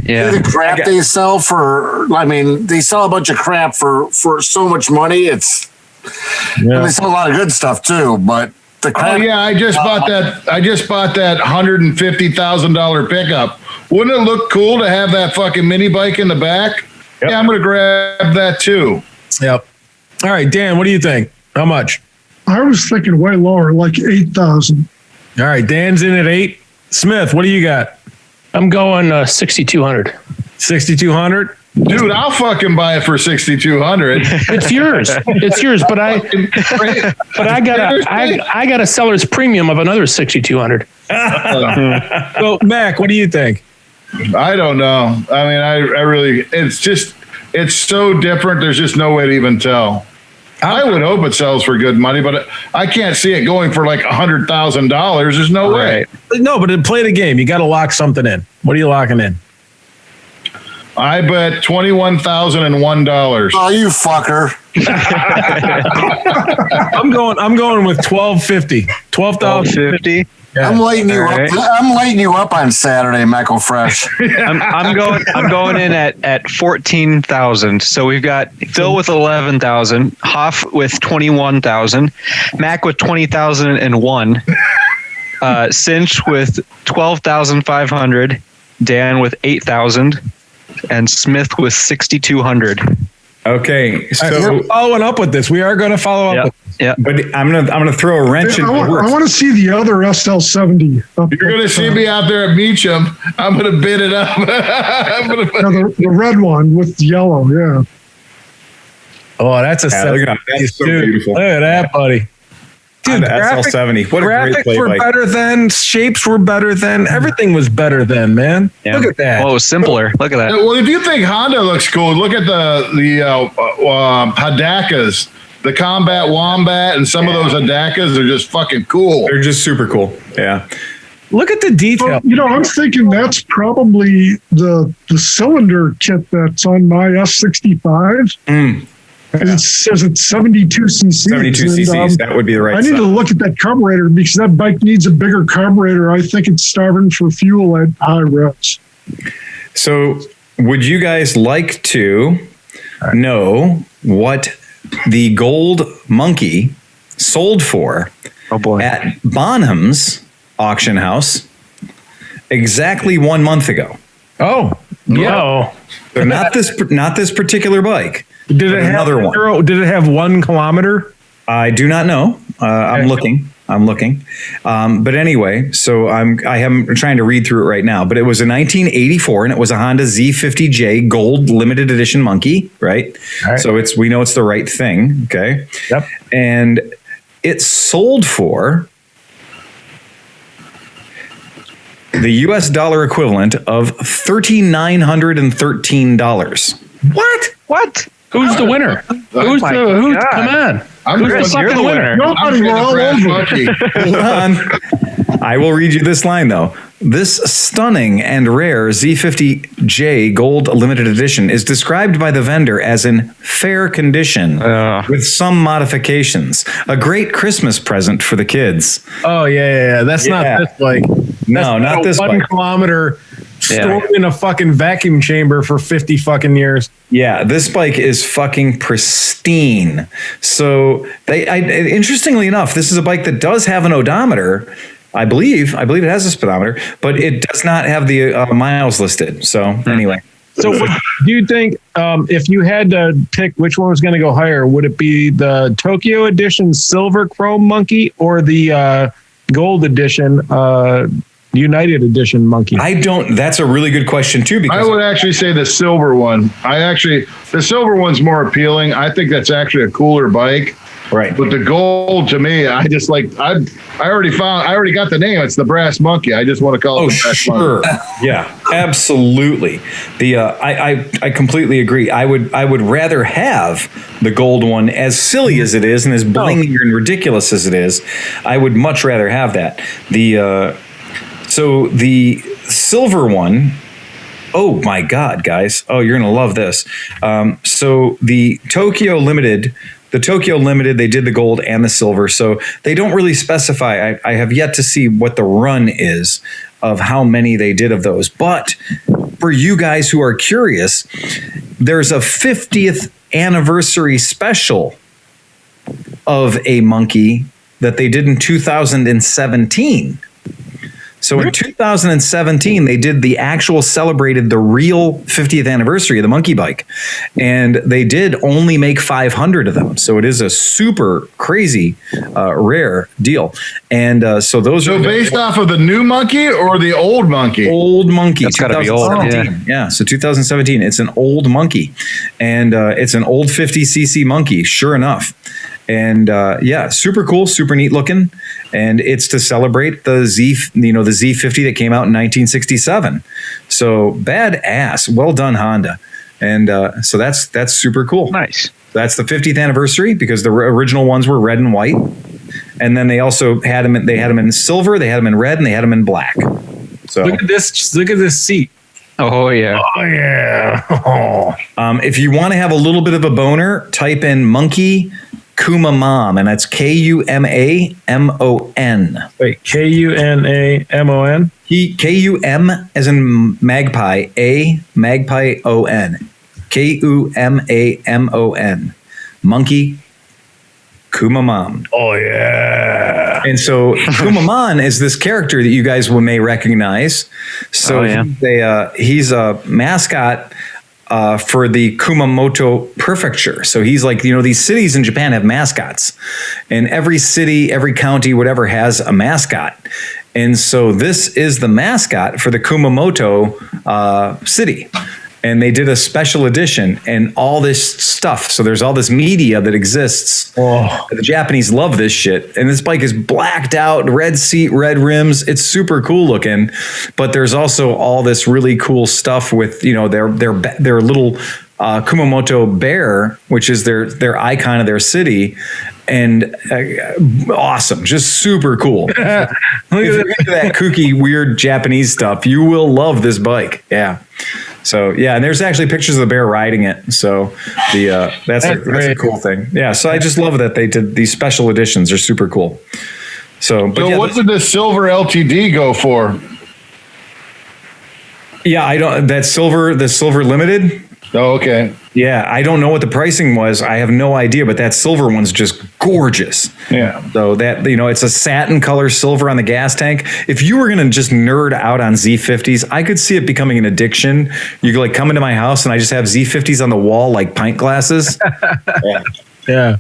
the crap they sell for. I mean, they sell a bunch of crap for so much money. It's and they sell a lot of good stuff too, but. Oh yeah, I just bought that $150,000 pickup. Wouldn't it look cool to have that fucking mini bike in the back? Yep. Yeah, I'm gonna grab that too. Yep. All right, Dan, what do you think? How much? I was thinking way lower, like 8,000. All right, Dan's in at 8. Smith, what do you got? I'm going 6,200. 6,200. Dude, I'll fucking buy it for 6,200. It's yours. It's yours. But I got a seller's premium of another 6,200. So Mac, what do you think? I don't know. I mean, I really, it's so different. There's just no way to even tell. I would hope it sells for good money, but I can't see it going for like $100,000. There's no way. No, but play the game. You got to lock something in. What are you locking in? I bet $21,001. Oh, you fucker! I'm going with 1250. 12,050. Yeah. I'm lighting you up. I'm lighting you up on Saturday, McElfresh. I'm going in at 14,000. So we've got Phil with 11,000, Hoff with 21,000, Mac with 20,001, Cinch with 12,500, Dan with 8,000. And Smith with 6,200. Okay, so we're following up with this. We are going to follow up. Yeah, but I'm gonna throw a wrench in the works. I want to see the other SL70. You're gonna see me out there at Meacham. I'm gonna bid it up. The red one with yellow. Yeah. Oh, that's a 70. That's so beautiful. Look at that, buddy. Dude, SL70. What a great graphics play were bike. better then. Shapes were better then. Everything was better then, man. Yeah. Look at that. Well, it was simpler. Look at that. Well, if you think Honda looks cool, look at the Hadakas, the Combat Wombat, and some of those Hadakas are just fucking cool. They're just super cool. Yeah. Look at the detail. Well, I'm thinking that's probably the cylinder kit that's on my S65. It says it's 72 cc. 72 cc's. That would be the right I need to look at that carburetor because that bike needs a bigger carburetor. I think it's starving for fuel at high revs. So would you guys like to know what the gold monkey sold for at Bonham's auction house exactly 1 month ago? Oh, no. So not this particular bike. Did it have another one? Did it have 1 kilometer? I do not know. I'm looking. But anyway, so I'm trying to read through it right now. But it was a 1984, and it was a Honda Z50J Gold Limited Edition Monkey, right? So we know it's the right thing. Okay. Yep. And it sold for the US dollar equivalent of $3,913. What? Who's the winner? Come on. Who's the winner? Nobody, we're all over. Hold on. I will read you this line, though. This stunning and rare Z50J Gold Limited Edition is described by the vendor as in fair condition with some modifications. A great Christmas present for the kids. Oh, yeah. That's not this bike. No, not this 1 bike. kilometer stored in a fucking vacuum chamber for 50 fucking years. Yeah, this bike is fucking pristine. So interestingly enough, this is a bike that does have an odometer. I believe it has a speedometer, but it does not have the miles listed. So anyway. So what do you think, if you had to pick which one was going to go higher, would it be the Tokyo edition silver chrome monkey or the gold edition United edition monkey? That's a really good question too, because I would actually say the silver one. The silver one's more appealing. I think that's actually a cooler bike. Right. But the gold, to me, I just like, I already got the name. It's the Brass Monkey. I just want to call it the Brass Monkey. Yeah, absolutely. I completely agree. I would rather have the gold one, as silly as it is and as blingy and ridiculous as it is. I would much rather have that. So the silver one, oh my God, guys. Oh, you're going to love this. So the Tokyo Limited, they did the gold and the silver. So they don't really specify. I have yet to see what the run is of how many they did of those. But for you guys who are curious, there's a 50th anniversary special of a monkey that they did in 2017. So in 2017, they did celebrated the real 50th anniversary of the monkey bike. And they did only make 500 of them. So it is a super crazy, rare deal. And so those are based off of the new monkey or the old monkey? Old monkey. That's gotta be old. Yeah. So 2017, it's an old monkey. And it's an old 50cc monkey, sure enough. And super cool, super neat looking. And it's to celebrate the Z50 that came out in 1967. So badass, well done, Honda. And so that's super cool. Nice. That's the 50th anniversary because the original ones were red and white, and then they also had them. They had them in silver, they had them in red, and they had them in black. So look at this. Look at this seat. Oh yeah. Oh yeah. Oh. If you want to have a little bit of a boner, type in monkey Kumamon, and that's Kumamon. Wait, Kunamon? Kum as in magpie, a magpie on. Kumamon. Monkey Kumamon. Oh yeah. And so Kumamon is this character that you guys may recognize. So he's a mascot for the Kumamoto prefecture. So he's like, these cities in Japan have mascots, and every city, every county, whatever, has a mascot. And so this is the mascot for the Kumamoto city. And they did a special edition and all this stuff. So there's all this media that exists. Oh. The Japanese love this shit. And this bike is blacked out, red seat, red rims. It's super cool looking. But there's also all this really cool stuff with, their little Kumamoto bear, which is their icon of their city. And awesome, just super cool. If you're into that kooky, weird Japanese stuff, you will love this bike. Yeah. So and there's actually pictures of the bear riding it. So that's a cool thing. Yeah. So I just love that they did these special editions. They're super cool. So what did the silver LTD go for? Yeah, I don't. The silver limited. Oh, okay. Yeah, I don't know what the pricing was. I have no idea, but that silver one's just gorgeous. Yeah. So that, it's a satin color silver on the gas tank. If you were going to just nerd out on Z50s, I could see it becoming an addiction. You could come into my house and I just have Z50s on the wall like pint glasses. Yeah.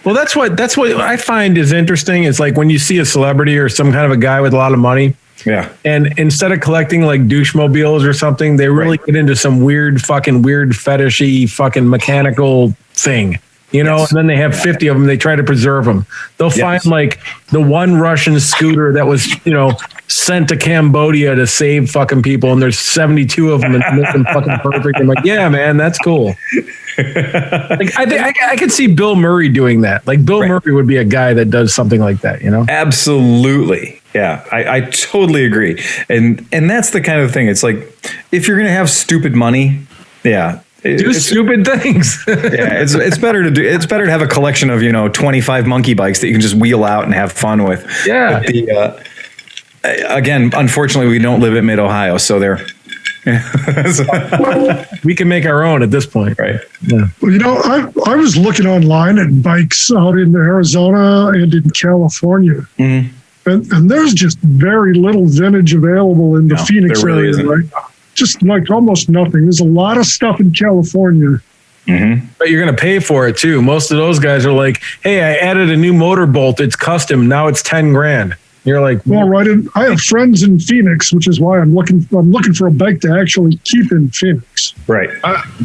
Well, that's what I find is interesting. It's like when you see a celebrity or some kind of a guy with a lot of money. Yeah. And instead of collecting like douche mobiles or something, they really get into some weird fetishy fucking mechanical thing, and then they have 50 of them. They try to preserve them. They'll find like the one Russian scooter that was, sent to Cambodia to save fucking people. And there's 72 of them and make them fucking perfect. I'm like, yeah, man, that's cool. Like I could see Bill Murray doing that. Like Bill Murray would be a guy that does something like that, Absolutely. Yeah, I totally agree. And that's the kind of thing. It's like, if you're going to have stupid money, do stupid things. It's better to have a collection of 25 monkey bikes that you can just wheel out and have fun with. Yeah. again, unfortunately, we don't live at Mid Ohio, so there. We can make our own at this point. Right. Yeah. Well, I was looking online at bikes out in Arizona and in California. Mm-hmm. And there's just very little vintage available in the Phoenix there really area isn't. right now. Just like almost nothing. There's a lot of stuff in California. Mm-hmm. But you're going to pay for it too. Most of those guys are like, hey, I added a new motor bolt. It's custom. Now it's $10,000. You're like, Well, right. I have friends in Phoenix, which is why I'm looking for a bike to actually keep in Phoenix. Right.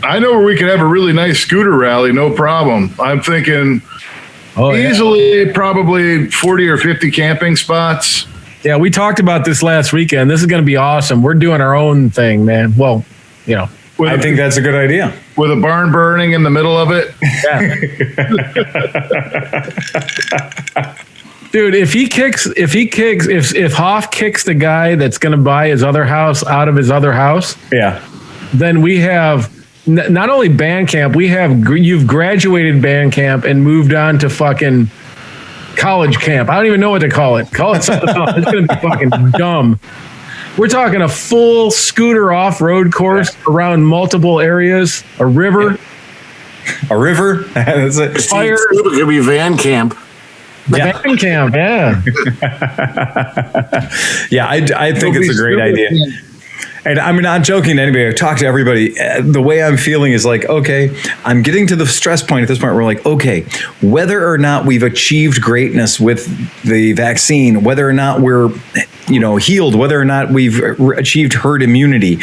I know where we could have a really nice scooter rally, no problem. I'm thinking easily probably 40 or 50 camping spots. Yeah, we talked about this last weekend. This is going to be awesome. We're doing our own thing, man. Well, I think that's a good idea. With a barn burning in the middle of it. Yeah. Dude, if Hoff kicks the guy that's going to buy his other house out of his other house, then we have not only band camp, you've graduated band camp and moved on to fucking college camp. I don't even know what to call it. Call it something else. It's going to be fucking dumb. We're talking a full scooter off-road course around multiple areas, a river. A river? That's it. Fire. It could be van camp. Van camp, yeah. Yeah, I think it's a great idea. And I'm not joking to anybody. I talk to everybody. The way I'm feeling is like, okay, I'm getting to the stress point at this point where we're like, okay, whether or not we've achieved greatness with the vaccine, whether or not we're, healed, whether or not we've achieved herd immunity,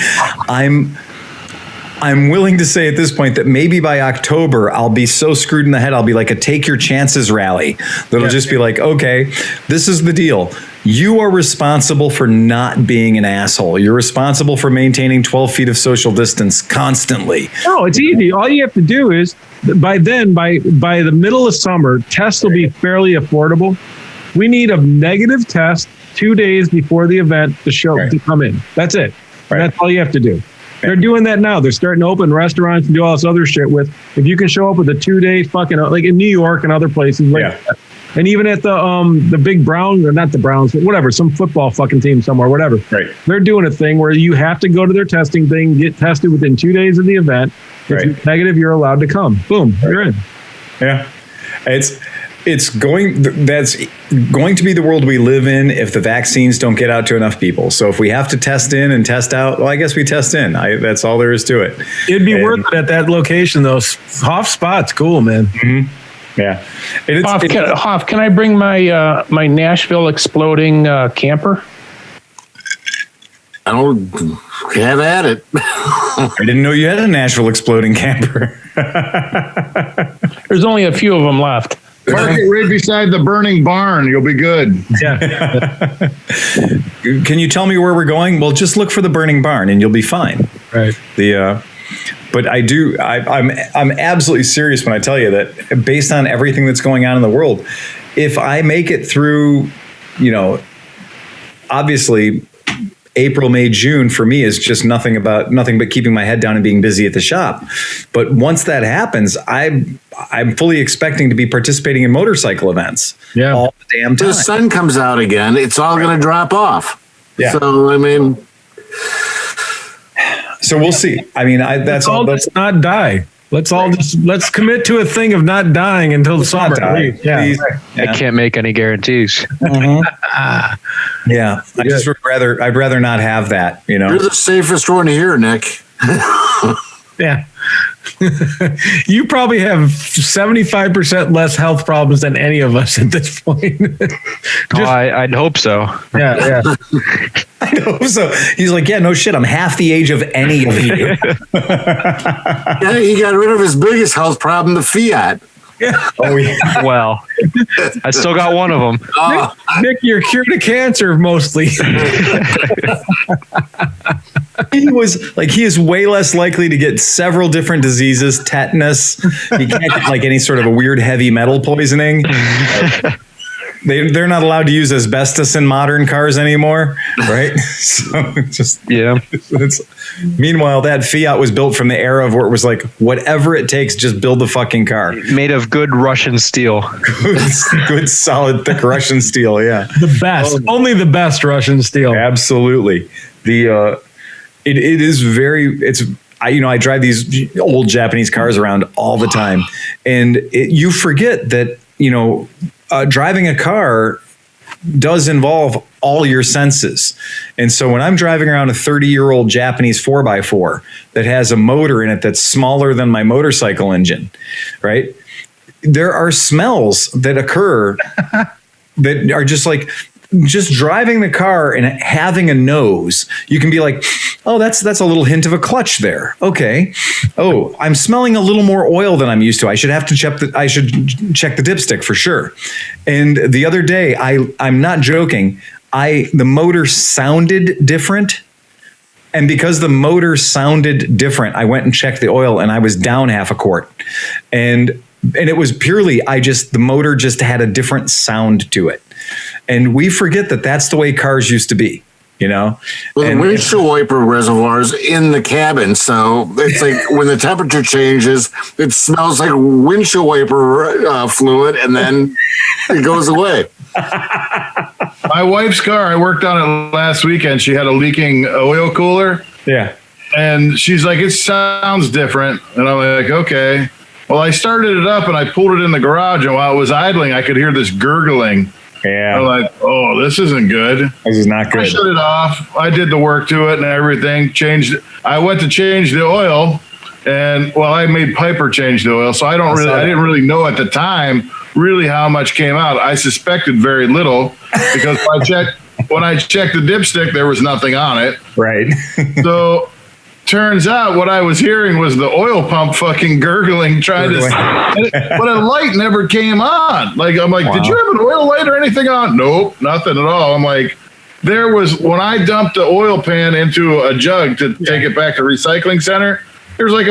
I'm willing to say at this point that maybe by October, I'll be so screwed in the head, I'll be like a take your chances rally. That'll just be like, okay, this is the deal. You are responsible for not being an asshole. You're responsible for maintaining 12 feet of social distance constantly. No, it's easy. All you have to do is by the middle of summer, tests will be fairly affordable. We need a negative test 2 days before the event to come in. That's it. Right. That's all you have to do. They're doing that now. They're starting to open restaurants and do all this other shit with, if you can show up with a 2-day fucking, like in New York and other places like that. And even at the big Browns, or not the Browns, but whatever, some football fucking team somewhere, whatever. Right. They're doing a thing where you have to go to their testing thing, get tested within 2 days of the event. If you're negative, you're allowed to come. Boom, you're in. Yeah. That's going to be the world we live in if the vaccines don't get out to enough people. So if we have to test in and test out, well, I guess we test in. That's all there is to it. It'd be worth it at that location, though. Hoff spot's cool, man. Mm-hmm. Yeah. Hoff, can I bring my my Nashville exploding camper? I don't have at it. I didn't know you had a Nashville exploding camper. There's only a few of them left. Park it right beside the burning barn. You'll be good. Yeah. Can you tell me where we're going? Well, just look for the burning barn and you'll be fine. Right. But I'm absolutely serious when I tell you that based on everything that's going on in the world, if I make it through, obviously April, May, June for me is just nothing but keeping my head down and being busy at the shop. But once that happens, I'm fully expecting to be participating in motorcycle events all the damn time. The sun comes out again, it's all going to drop off. Yeah. So, So we'll see. I mean, that's all. Let's not die. Let's commit to a thing of not dying until the summer. I can't make any guarantees. Mm-hmm. I'd rather not have that. You're the safest one here, Nick. Yeah. You probably have 75% less health problems than any of us at this point. I'd hope so. Yeah. I hope so. He's like, yeah, no shit. I'm half the age of any of you. Yeah, he got rid of his biggest health problem, the Fiat. Yeah. Oh, yeah. Well, I still got one of them. Nick, you're cured of cancer mostly. He is way less likely to get several different diseases, tetanus. He can't get like any sort of a weird heavy metal poisoning. they're not allowed to use asbestos in modern cars anymore, right? So meanwhile, that Fiat was built from the era of where it was like, whatever it takes, just build the fucking car. Made of good Russian steel. good, solid, thick Russian steel. Yeah, the best, only the best Russian steel. Absolutely. It is very. I drive these old Japanese cars around all the time, and you forget that driving a car does involve all your senses. And so when I'm driving around a 30-year-old Japanese 4x4 that has a motor in it that's smaller than my motorcycle engine, right? There are smells that occur that are just driving the car and having a nose. You can be like, oh, that's a little hint of a clutch there. Okay. Oh, I'm smelling a little more oil than I'm used to. I should check the dipstick for sure. And the other day, I'm not joking. The motor sounded different. And because the motor sounded different, I went and checked the oil and I was down half a quart. And it was purely, the motor just had a different sound to it. And we forget that that's the way cars used to be, Well, the windshield wiper reservoir's in the cabin, so it's like when the temperature changes, it smells like windshield wiper fluid, and then it goes away. My wife's car, I worked on it last weekend. She had a leaking oil cooler. Yeah. And she's like, it sounds different. And I'm like, okay. Well, I started it up and I pulled it in the garage, and while it was idling, I could hear this gurgling. Yeah. I'm like, oh, this isn't good. This is not good. I shut it off. I did the work to it and everything. I went to change the oil, and I made Piper change the oil, so I didn't really know at the time really how much came out. I suspected very little because when I checked the dipstick, there was nothing on it. Right. So turns out what I was hearing was the oil pump fucking gurgling, but a light never came on. Like, I'm like, wow. Did you have an oil light or anything on? Nope, nothing at all. I'm like, when I dumped the oil pan into a jug to take it back to recycling center, there's like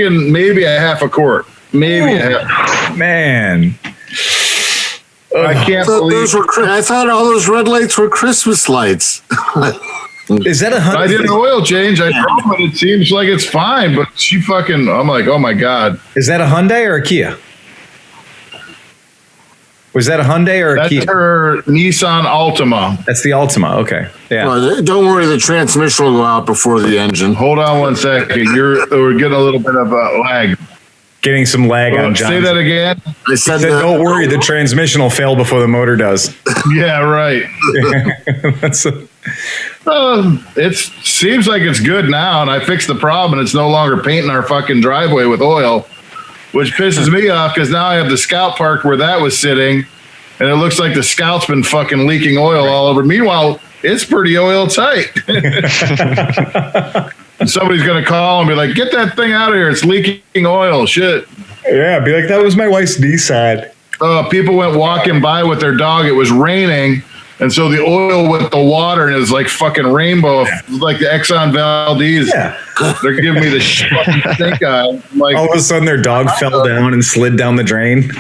maybe a half a quart. Maybe a half. Man. I can't believe. I thought all those red lights were Christmas lights. Is that a Hyundai? I did an oil change. I drove it. It seems like it's fine, but I'm like, oh my God. Is that a Hyundai or a Kia? Was that a Hyundai or a Kia? That's her Nissan Altima. That's the Altima. Okay. Yeah. Well, don't worry, the transmission will go out before the engine. Hold on one second. We're getting a little bit of a lag. Getting some lag on John. Say that again. I said don't worry, the transmission will fail before the motor does. Yeah, right. It seems like it's good now, and I fixed the problem, and it's no longer painting our fucking driveway with oil, which pisses me off because now I have the Scout parked where that was sitting, and it looks like the Scout's been fucking leaking oil all over. Meanwhile, it's pretty oil tight. And somebody's going to call and be like, get that thing out of here. It's leaking oil. Shit. Yeah, be like, that was my wife's Nissan. People went walking by with their dog. It was raining. And so the oil with the water is like fucking rainbow, like the Exxon Valdez. Yeah. They're giving me the fucking stink eye. Like, all of a sudden their dog fell down and slid down the drain.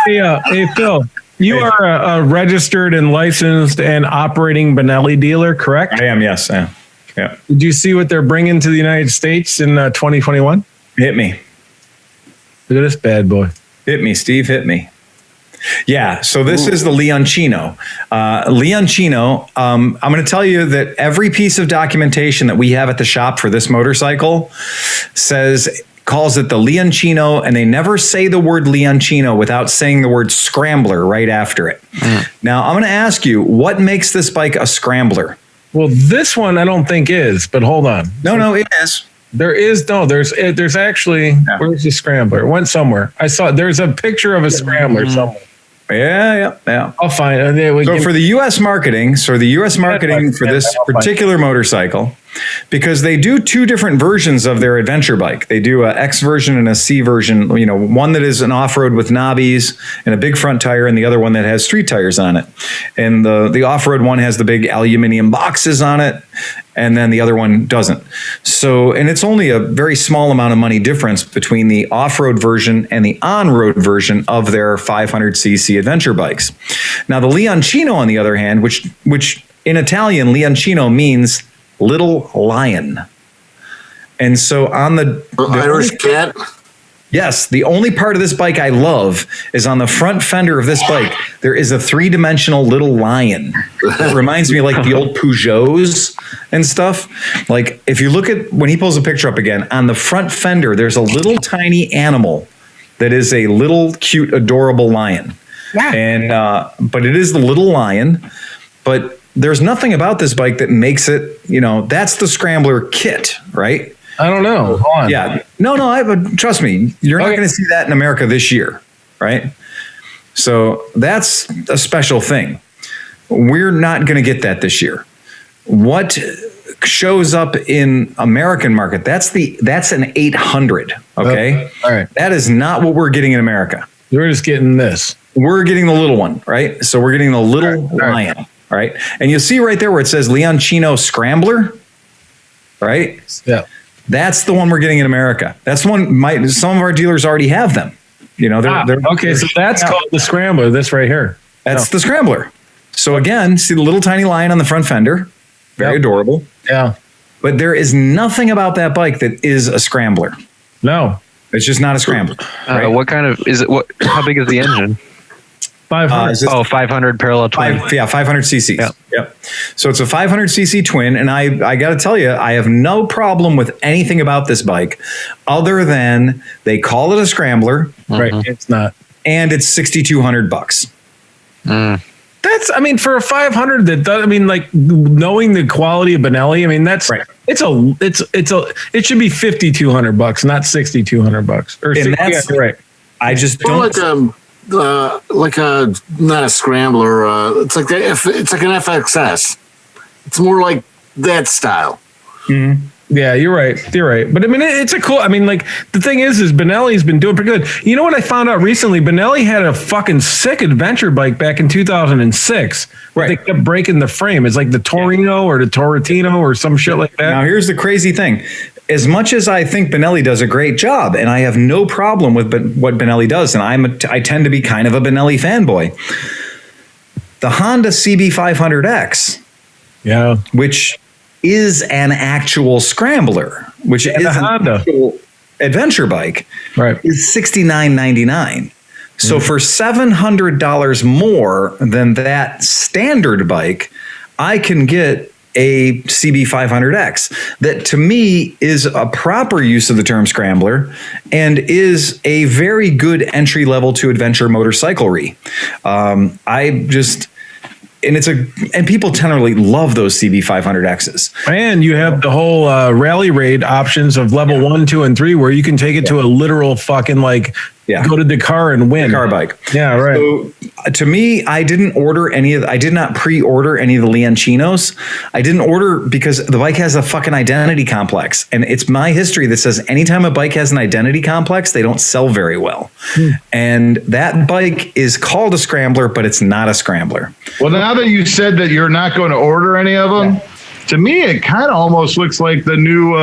Hey, Phil. You are a registered and licensed and operating Benelli dealer, correct? I am, yes. I am. Yeah. Did you see what they're bringing to the United States in 2021? Hit me. Look at this bad boy. Hit me, Steve. Hit me. Yeah. So this is the Leoncino. Leoncino, I'm going to tell you that every piece of documentation that we have at the shop for this motorcycle calls it the Leoncino, and they never say the word Leoncino without saying the word scrambler right after it. Now, I'm going to ask you, what makes this bike a scrambler? Well, this one I don't think is, but hold on. No, it is. There's actually, where's the scrambler? It went somewhere. I saw, there's a picture of a scrambler somewhere. Yeah. I'll find it. So for the U.S. marketing, for this particular motorcycle, because they do two different versions of their adventure bike. They do a X version and a C version, one that is an off-road with knobbies and a big front tire, and the other one that has street tires on it. And the off-road one has the big aluminum boxes on it. and then the other one doesn't. So, and it's only a very small amount of money difference between the off-road version and the on-road version of their 500cc adventure bikes. Now, the Leoncino, on the other hand, which in Italian, Leoncino means little lion. And so on the Irish cat. Yes, the only part of this bike I love is on the front fender of this bike, there is a 3-dimensional little lion. It reminds me of like the old Peugeots and stuff. Like if you look at, when he pulls a picture up again, on the front fender, there's a little tiny animal that is a little cute, adorable lion. Yeah. And, but it is the little lion, but there's nothing about this bike that makes it, that's the Scrambler kit, right? I don't know. Hold on. Yeah. No, trust me, you're not going to see that in America this year, right? So that's a special thing. We're not going to get that this year. What shows up in American market, that's an 800, okay? All right. That is not what we're getting in America. We're just getting this. We're getting the little one, right? So we're getting the little lion, all right? And you'll see right there where it says Leoncino Scrambler, right? Yeah. That's the one we're getting in America. That's the one some of our dealers already have them. They're okay, so that's called the Scrambler, this right here. That's the Scrambler. So again, see the little tiny lion on the front fender. Very adorable. Yeah. But there is nothing about that bike that is a Scrambler. No. It's just not a Scrambler. Right? What kind of is it? How big is the engine? 500. 500 parallel twin. 500 cc's. Yep. So it's a 500 cc twin, and I got to tell you, I have no problem with anything about this bike, other than they call it a Scrambler, right? It's not, and it's $6,200. That's, for a 500 that does, like knowing the quality of Benelli, that's right. It should be $5,200, not $6,200 or that's right. I just don't. Like a not a Scrambler. It's like it's like an FXS. It's more like that style. Mm-hmm. Yeah, you're right. But it's a cool. Like the thing is Benelli's been doing pretty good. You know what I found out recently? Benelli had a fucking sick adventure bike back in 2006. Right. They kept breaking the frame. It's like the Torino or the Torretino or some shit like that. Now here's the crazy thing. As much as I think Benelli does a great job, and I have no problem with what Benelli does, and I tend to be kind of a Benelli fanboy, the Honda CB500X, which is an actual Scrambler, which is an actual adventure bike, right, is $69.99. So for $700 more than that standard bike, I can get a CB500X that to me is a proper use of the term Scrambler and is a very good entry level to adventure motorcyclery. And people generally love those CB500Xs. And you have the whole rally raid options of level 1, 2, and 3, where you can take it to a literal fucking go to Dakar and win. Dakar bike. Yeah, right. So to me, I did not pre-order any of the Leoncinos. I didn't order because the bike has a fucking identity complex. And it's my history that says anytime a bike has an identity complex, they don't sell very well. And that bike is called a Scrambler, but it's not a Scrambler. Well, now that you said that you're not going to order any of them, to me, it kind of almost looks like the new...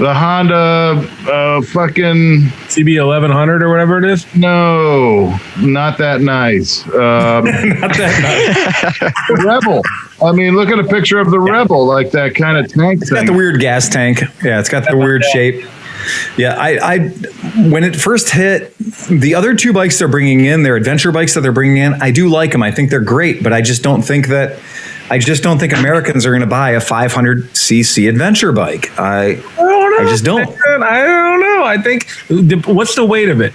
the Honda fucking CB1100 or whatever it is. No, not that nice. Not that nice. The Rebel. Look at a picture of the Rebel, like that kind of tank. It's got the weird gas tank. Yeah, it's got the weird shape. Yeah, I when it first hit, the other two bikes they're bringing in, their adventure bikes that they're bringing in, I do like them. I think they're great, but I just don't think Americans are going to buy a 500cc adventure bike. I just don't. I don't know. I think what's the weight of it?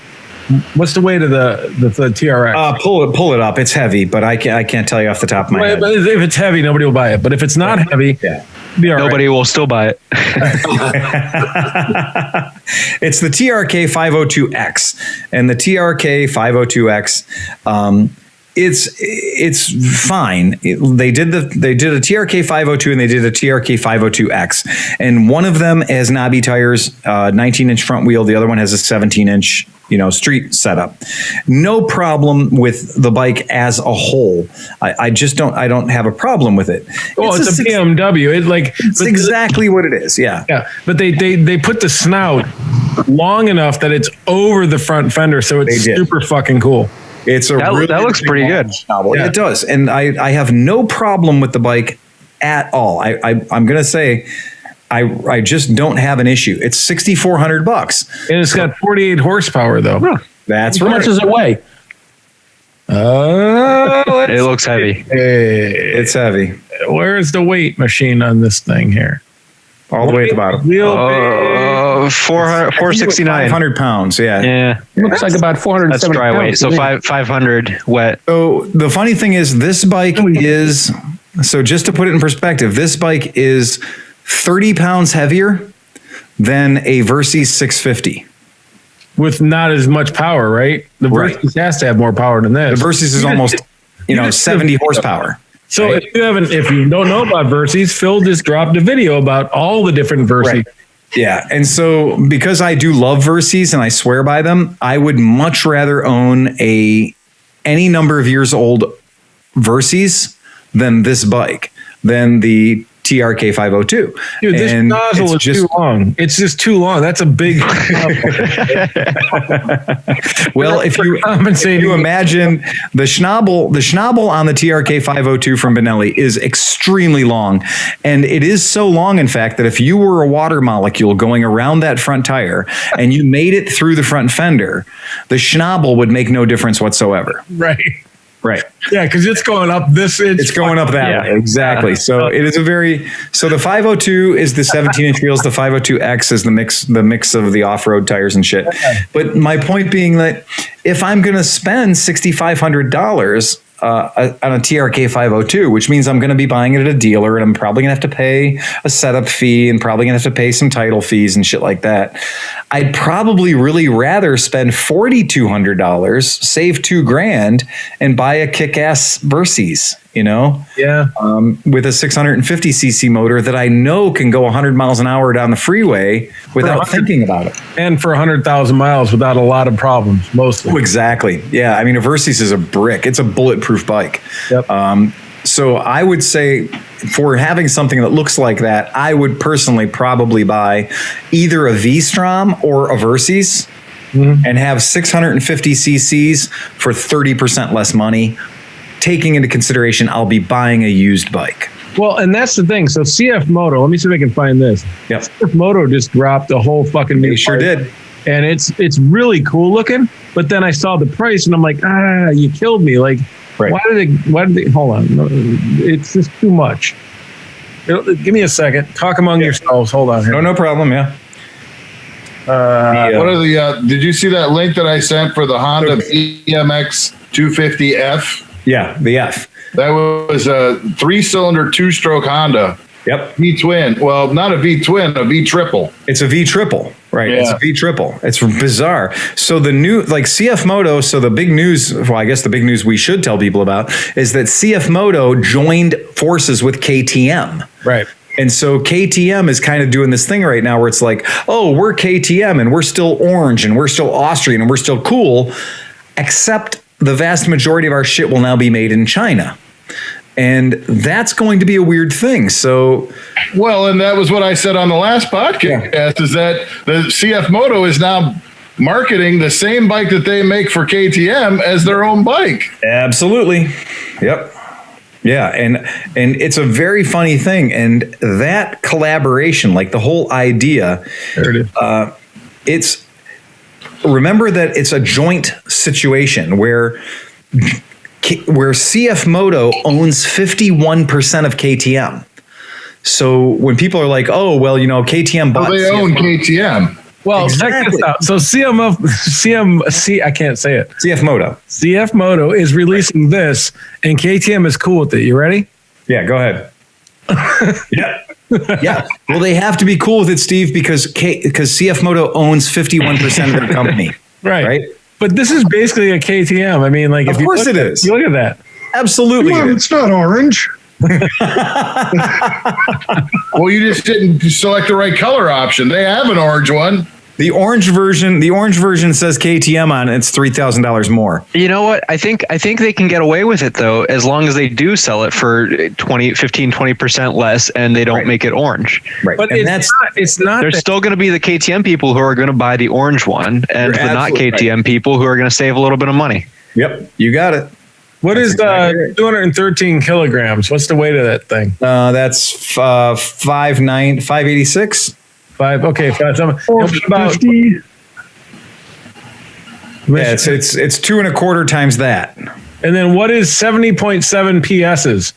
What's the weight of the TRX? Pull it up. It's heavy, but I can't tell you off the top of my head. But if it's heavy, nobody will buy it. But if it's not heavy, nobody will still buy it. It's the TRK 502X, and the TRK 502X it's fine. They did a TRK 502 and they did a TRK 502X, and one of them has knobby tires, 19-inch front wheel. The other one has a 17-inch, street setup. No problem with the bike as a whole. I don't have a problem with it. Oh, it's a BMW. It's exactly what it is. Yeah. Yeah. But they put the snout long enough that it's over the front fender. So it's super fucking cool. It's that looks pretty good. Yeah. It does. And I have no problem with the bike at all. I'm going to say, I just don't have an issue. It's $6,400, and it's got 48 horsepower though. Huh. That's How right. much does it weigh? It looks heavy. It's heavy. Where's the weight machine on this thing here? All the way at the bottom. 469. 500 pounds. Yeah. Yeah. Looks like about 470 That's dry weight. pounds. So 500 wet. So the funny thing is, this bike is, so just to put it in perspective, this bike is 30 pounds heavier than a Versys 650. With not as much power, right? The Versys has to have more power than this. The Versys is almost, 70 horsepower. So right? if you don't know about Versys, Phil just dropped a video about all the different Versys. Right. Yeah. And so because I do love Versys and I swear by them, I would much rather own any number of years old Versys than this bike, than the TRK 502. Dude, this nozzle is too long. It's just too long. That's a big. Well, if you imagine the schnabel on the TRK 502 from Benelli is extremely long, and it is so long, in fact, that if you were a water molecule going around that front tire and you made it through the front fender, the schnabel would make no difference whatsoever. Right. Right. Yeah, because it's going up this. It's going up that way. Exactly. So it is so the 502 is the 17-inch wheels. The 502X is the mix of the off-road tires and shit. But my point being that if I'm going to spend $6,500 on a TRK 502, which means I'm going to be buying it at a dealer, and I'm probably going to have to pay a setup fee and probably going to have to pay some title fees and shit like that. I'd probably really rather spend $4,200, save $2,000, and buy a kick-ass Versys, Yeah. with a 650cc motor that I know can go 100 miles an hour down the freeway without thinking about it. And for 100,000 miles without a lot of problems, mostly. Oh, exactly. Yeah. I mean, a Versys is a brick. It's a bulletproof bike. Yep. So I would say for having something that looks like that, I would personally probably buy either a V-Strom or a Versys and have 650 cc's for 30% less money. Taking into consideration, I'll be buying a used bike. Well, and that's the thing. So CF Moto, let me see if I can find this. Yep. CF Moto just dropped a whole fucking new They sure bike. did. And it's really cool looking, but then I saw the price and I'm like, you killed me. Like, Right. why did they, hold on. It's just too much. Give me a second. Talk among yourselves. Hold on here. No problem. Yeah. What are the? Did you see that link that I sent for the Honda EMX 250F? Yeah. The F. That was a 3-cylinder 2-stroke Honda. Yep. V-twin. Well, not a V-twin, a V-triple. It's a V-triple, right? Yeah. It's a V-triple. It's bizarre. So the new, CF Moto, so the big news, well, I guess the big news we should tell people about is that CF Moto joined forces with KTM. Right. And so KTM is kind of doing this thing right now where it's like, oh, we're KTM and we're still orange and we're still Austrian and we're still cool, except the vast majority of our shit will now be made in China. And that's going to be a weird thing. So, well, and that was what I said on the last podcast, is that the CF Moto is now marketing the same bike that they make for KTM as their own bike. Absolutely. Yep. Yeah. And it's a very funny thing. And that collaboration, like the whole idea, There it is. Remember that it's a joint situation where CF Moto owns 51% of KTM. So when people are like, oh, well, KTM bought They own KTM. Well, check this out. So I can't say it. CF Moto. CF Moto is releasing this, and KTM is cool with it. You ready? Yeah, go ahead. Yeah. Yeah. Well, they have to be cool with it, Steve, because CF Moto owns 51% of their company. Right. But this is basically a KTM. I mean, like, Of course it is. You look at that. Absolutely. Well, it's not orange. Well, you just didn't select the right color option. They have an orange one. The orange version says KTM on it. It's $3,000 more. You know what? I think they can get away with it though, as long as they do sell it for 20% less and they don't make it orange. Right. But And it's not. There's still going to be the KTM people who are going to buy the orange one, and the not KTM people who are going to save a little bit of money. Yep. You got it. What is exactly right. 213 kilograms? What's the weight of that thing? That's 586. Okay. 450. Yeah, it's 2.25 times that. And then what is 70.7 PSs?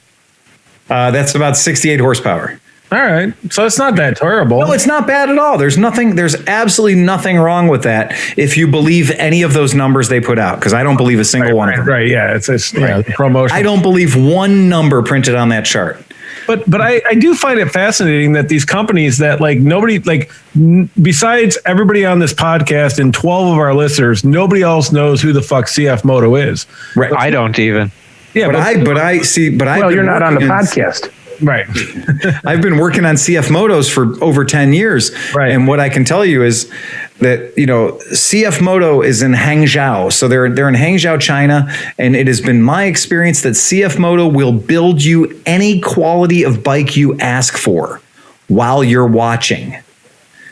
That's about 68 horsepower. All right. So it's not that terrible. No, it's not bad at all. There's absolutely nothing wrong with that if you believe any of those numbers they put out, because I don't believe a single one of them. Right. Yeah. It's promotion. I don't believe one number printed on that chart. But I do find it fascinating that these companies that like nobody like besides everybody on this podcast and 12 of our listeners, nobody else knows who the fuck CF Moto is. Right. I don't even. Yeah, well, you're not on the podcast. Right. I've been working on CF Motos for over 10 years. Right. And what I can tell you is that, CF Moto is in Hangzhou. So they're in Hangzhou, China. And it has been my experience that CF Moto will build you any quality of bike you ask for while you're watching.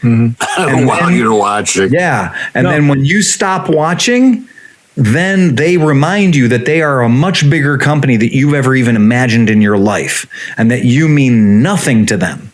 Mm-hmm. While you're watching. Yeah. And then when you stop watching, then they remind you that they are a much bigger company that you've ever even imagined in your life, and that you mean nothing to them.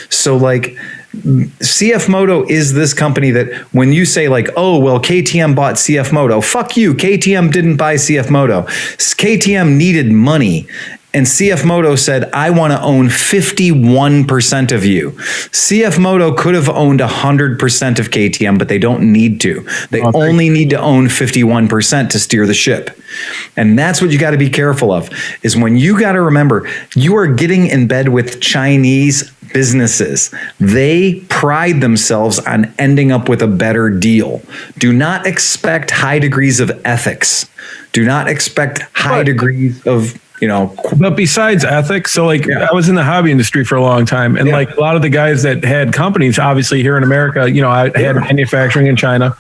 So like CF Moto is this company that when you say like, oh, well, KTM bought CF Moto, fuck you. KTM didn't buy CF Moto. KTM needed money. And CF Moto said, I want to own 51% of you. CF Moto could have owned 100% of KTM, but they don't need to. They only need to own 51% to steer the ship. And that's what you got to be careful of, is when you got to remember, you are getting in bed with Chinese businesses. They pride themselves on ending up with a better deal. Do not expect high degrees of ethics. Do not expect high degrees of But besides ethics, so like I was in the hobby industry for a long time, and like a lot of the guys that had companies, obviously here in America, I had manufacturing in China,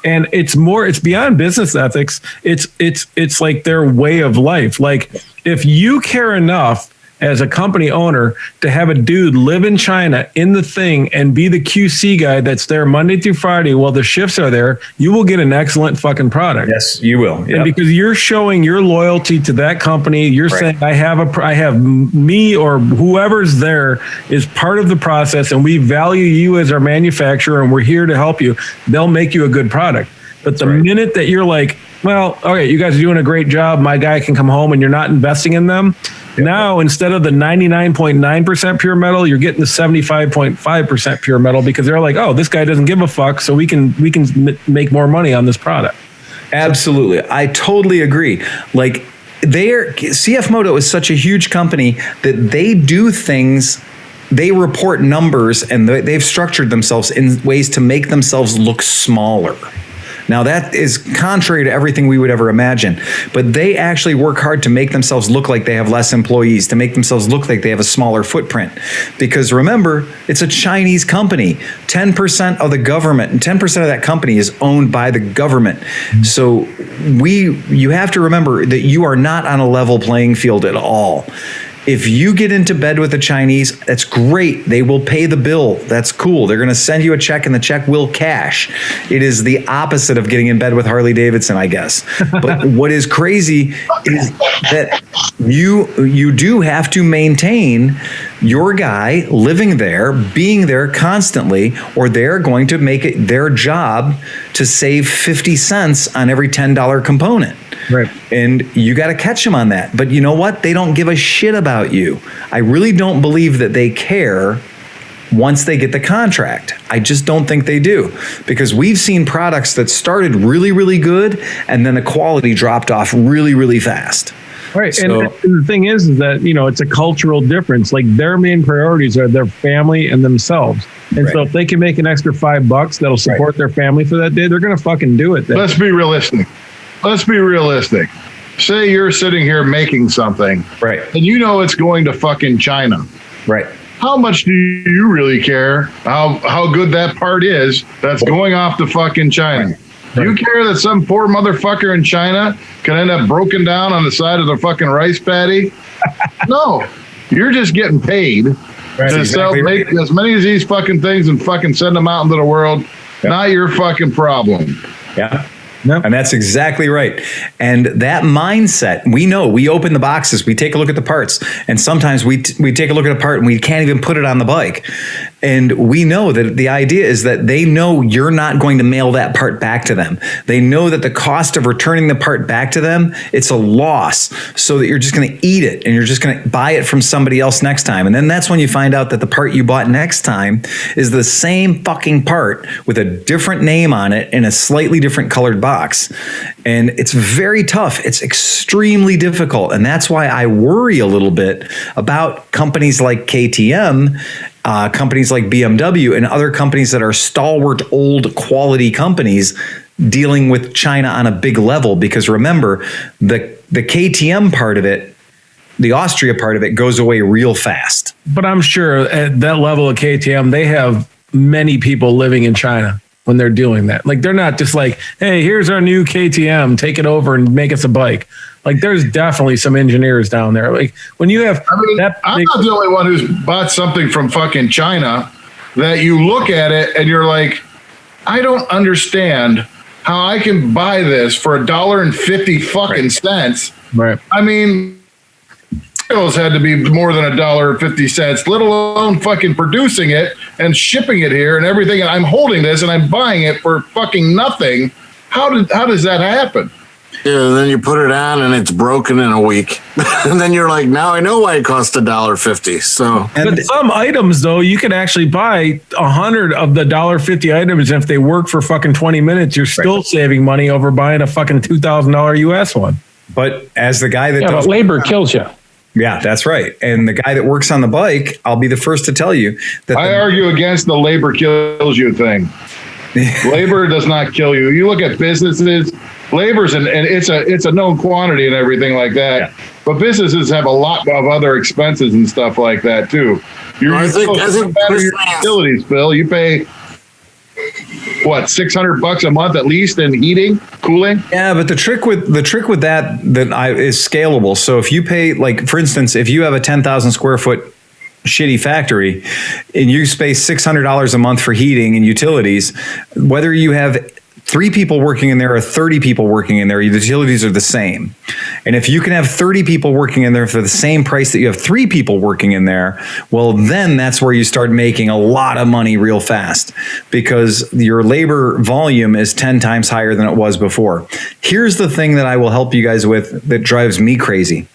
and it's beyond business ethics. It's like their way of life. Like if you care enough as a company owner to have a dude live in China in the thing and be the QC guy that's there Monday through Friday while the shifts are there, you will get an excellent fucking product. Yes, you will. Yep. And because you're showing your loyalty to that company, you're saying I have me or whoever's there is part of the process, and we value you as our manufacturer, and we're here to help you. They'll make you a good product. But the minute that you're like, well, okay, you guys are doing a great job, my guy can come home, and you're not investing in them. Now, instead of the 99.9% pure metal, you're getting the 75.5% pure metal, because they're like, oh, this guy doesn't give a fuck, so we can make more money on this product. Absolutely. I totally agree. Like CF Moto is such a huge company that they do things, they report numbers, and they've structured themselves in ways to make themselves look smaller. Now, that is contrary to everything we would ever imagine, but they actually work hard to make themselves look like they have less employees, to make themselves look like they have a smaller footprint. Because remember, it's a Chinese company. 10% of the government and 10% of that company is owned by the government. So you have to remember that you are not on a level playing field at all. If you get into bed with the Chinese, that's great. They will pay the bill. That's cool. They're going to send you a check, and the check will cash. It is the opposite of getting in bed with Harley Davidson, I guess. But what is crazy is that you do have to maintain your guy living there, being there constantly, or they're going to make it their job to save 50 cents on every $10 component. Right. And you got to catch them on that. But you know what? They don't give a shit about you. I really don't believe that they care once they get the contract. I just don't think they do, because we've seen products that started really, really good, and then the quality dropped off really, really fast. Right. So, and the thing is that, it's a cultural difference. Like their main priorities are their family and themselves. And so if they can make an extra $5 that'll support their family for that day, they're going to fucking do it. Let's be realistic. Say you're sitting here making something, Right. and you know it's going to fucking China. Right. How much do you really care how good that part is that's going off to fucking China? Do you care that some poor motherfucker in China can end up broken down on the side of the fucking rice paddy? No. You're just getting paid to make as many of these fucking things and fucking send them out into the world. Yep. Not your fucking problem. Yeah. Nope. And that's exactly right. And that mindset, we know, we open the boxes, we take a look at the parts, and sometimes we take a look at a part and we can't even put it on the bike. And we know that the idea is that they know you're not going to mail that part back to them. They know that the cost of returning the part back to them, it's a loss, so that you're just going to eat it and you're just going to buy it from somebody else next time. And then that's when you find out that the part you bought next time is the same fucking part with a different name on it in a slightly different colored box. And it's very tough. It's extremely difficult. And that's why I worry a little bit about companies like KTM, companies like BMW, and other companies that are stalwart, old quality companies dealing with China on a big level. Because remember, the KTM part of it, the Austria part of it, goes away real fast. But I'm sure at that level of KTM, they have many people living in China when they're doing that. Like, they're not just like, hey, here's our new KTM, take it over and make us a bike. Like, there's definitely some engineers down there. Like, when you have I'm not the only one who's bought something from fucking China that you look at it and you're like, I don't understand how I can buy this for $1.50 fucking cents. Right. I mean, sales had to be more than $1.50, let alone fucking producing it and shipping it here and everything. And I'm holding this and I'm buying it for fucking nothing. How does that happen? Yeah, and then you put it on and it's broken in a week. And then you're like, now I know why it cost $1.50. So, but some items though, you can actually buy 100 of the $1.50 items. And if they work for fucking 20 minutes, you're still saving money over buying a fucking $2,000 US one. But as the guy that but labor kills you. Yeah, that's right. And the guy that works on the bike, I'll be the first to tell you that I argue against the labor kills you thing. Labor does not kill you. You look at businesses, labor's and it's a known quantity and everything like that. Yeah. But businesses have a lot of other expenses and stuff like that too. I think your utilities, Phil. You pay what, $600 a month at least in heating, cooling? Yeah, but the trick with that is scalable. So if you pay, like, for instance, if you have a 10,000 square foot shitty factory and you pay $600 a month for heating and utilities, whether you have 3 people working in there or 30 people working in there, the utilities are the same. And if you can have 30 people working in there for the same price that you have 3 people working in there, well, then that's where you start making a lot of money real fast, because your labor volume is 10 times higher than it was before. Here's the thing that I will help you guys with that drives me crazy.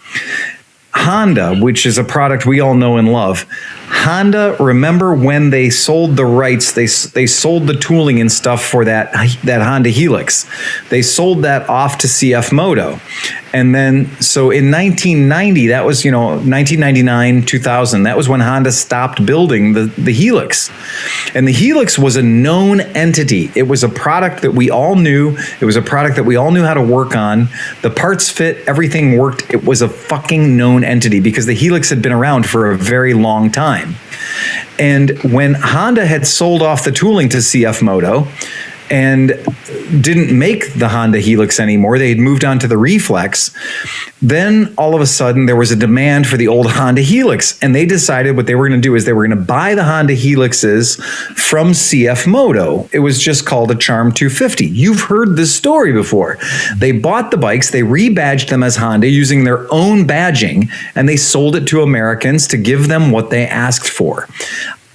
Honda, which is a product we all know and love. Honda, remember when they sold the rights, they sold the tooling and stuff for that Honda Helix. They sold that off to CF Moto. And then, so in 1990, that was, 1999, 2000, that was when Honda stopped building the Helix. And the Helix was a known entity. It was a product that we all knew. It was a product that we all knew how to work on. The parts fit, everything worked. It was a fucking known entity because the Helix had been around for a very long time. And when Honda had sold off the tooling to CF Moto and didn't make the Honda Helix anymore, they had moved on to the Reflex, then all of a sudden there was a demand for the old Honda Helix, and they decided what they were going to do is they were going to buy the Honda Helixes from CF Moto. It was just called a Charm 250. You've heard this story before. They bought the bikes, they rebadged them as Honda using their own badging, and they sold it to Americans to give them what they asked for.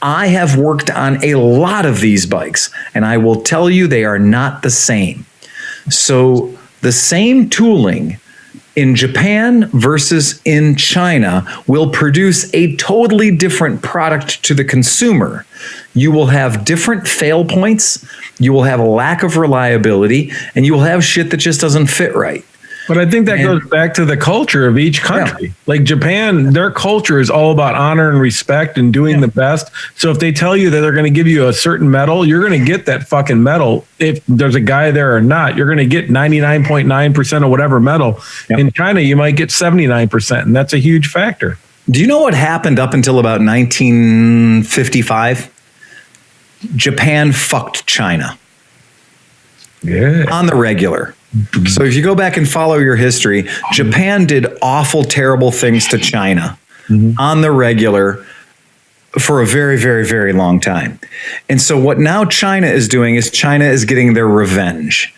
I have worked on a lot of these bikes, and I will tell you they are not the same. So the same tooling in Japan versus in China will produce a totally different product to the consumer. You will have different fail points, you will have a lack of reliability, and you will have shit that just doesn't fit right. But I think that goes back to the culture of each country. Yeah. Like Japan, their culture is all about honor and respect and doing the best. So if they tell you that they're going to give you a certain medal, you're going to get that fucking medal. If there's a guy there or not, you're going to get 99.9% of whatever medal. Yeah. In China, you might get 79%, and that's a huge factor. Do you know what happened up until about 1955? Japan fucked China. Yeah. On the regular. So if you go back and follow your history, Japan did awful, terrible things to China on the regular for a very, very, very long time. And so what now China is doing is China is getting their revenge.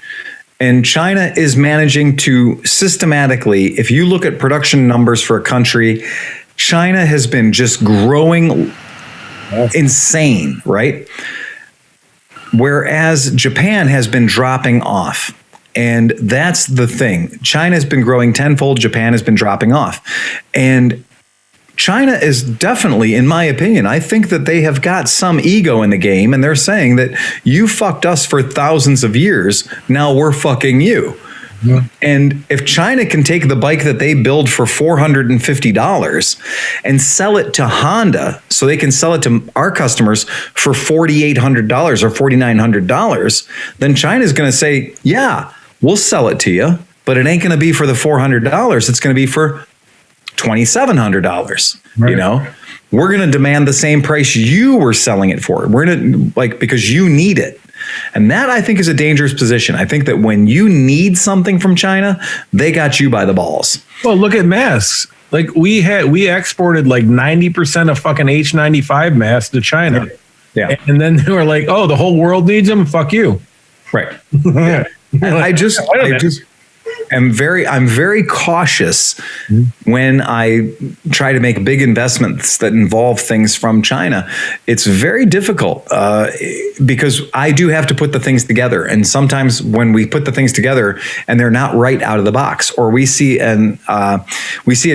And China is managing to systematically, if you look at production numbers for a country, China has been just growing insane, right? Whereas Japan has been dropping off. And that's the thing. China has been growing tenfold. Japan has been dropping off. And China is definitely, in my opinion, I think that they have got some ego in the game. And they're saying that you fucked us for thousands of years. Now we're fucking you. Yeah. And if China can take the bike that they build for $450 and sell it to Honda so they can sell it to our customers for $4,800 or $4,900, then China's going to say, yeah, we'll sell it to you, but it ain't going to be for the $400. It's going to be for $2,700. Right. You know, we're going to demand the same price you were selling it for. We're going to because you need it. And that, I think, is a dangerous position. I think that when you need something from China, they got you by the balls. Well, look at masks. Like we exported like 90% of fucking H95 masks to China. Yeah. And then they were like, oh, the whole world needs them. Fuck you. Right. Yeah. I'm very cautious when I try to make big investments that involve things from China. It's very difficult because I do have to put the things together. And sometimes when we put the things together and they're not right out of the box, or we see a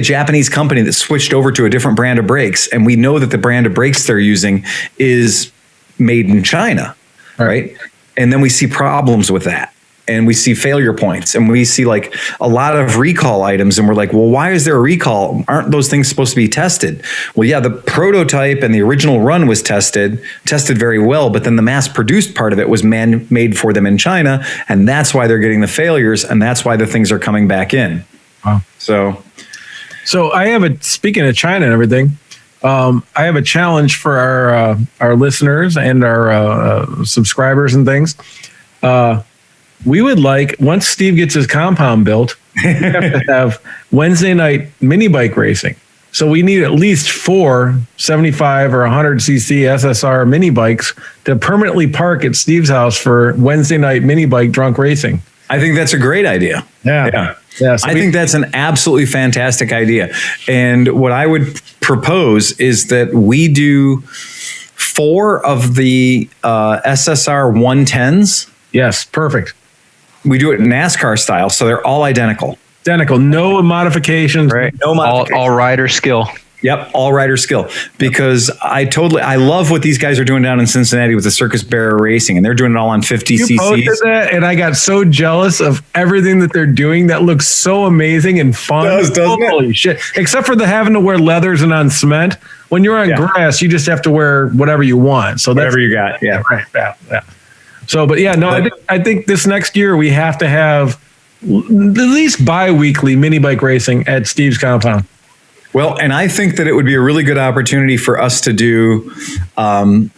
Japanese company that switched over to a different brand of brakes, and we know that the brand of brakes they're using is made in China, right? And then we see problems with that. And we see failure points, and we see like a lot of recall items, and we're like, well, why is there a recall? Aren't those things supposed to be tested? Well, yeah, the prototype and the original run was tested very well, but then the mass produced part of it was made for them in China, and that's why they're getting the failures, and that's why the things are coming back in. Wow. So I have speaking of China and everything, I have a challenge for our listeners and our subscribers and things. We would like, once Steve gets his compound built, we have to have Wednesday night mini bike racing. So we need at least 4 75 or 100cc SSR mini bikes to permanently park at Steve's house for Wednesday night mini bike drunk racing. I think that's a great idea. Yeah. So I think that's an absolutely fantastic idea. And what I would propose is that we do 4 of the SSR 110s. Yes, perfect. We do it NASCAR style, so they're all identical. Identical, no modifications. Right. No modifications. All rider skill. Yep, all rider skill. Because I love what these guys are doing down in Cincinnati with the Circus Bearer Racing, and they're doing it all on 50 cc's. You posted that, and I got so jealous of everything that they're doing. That looks so amazing and fun. Doesn't Holy shit! Except for the having to wear leathers and on cement. When you're on grass, you just have to wear whatever you want. So whatever you got. Yeah. Right. Yeah. So, but yeah, no, I think this next year we have to have at least bi-weekly mini bike racing at Steve's compound. Well, and I think that it would be a really good opportunity for us to do. I'll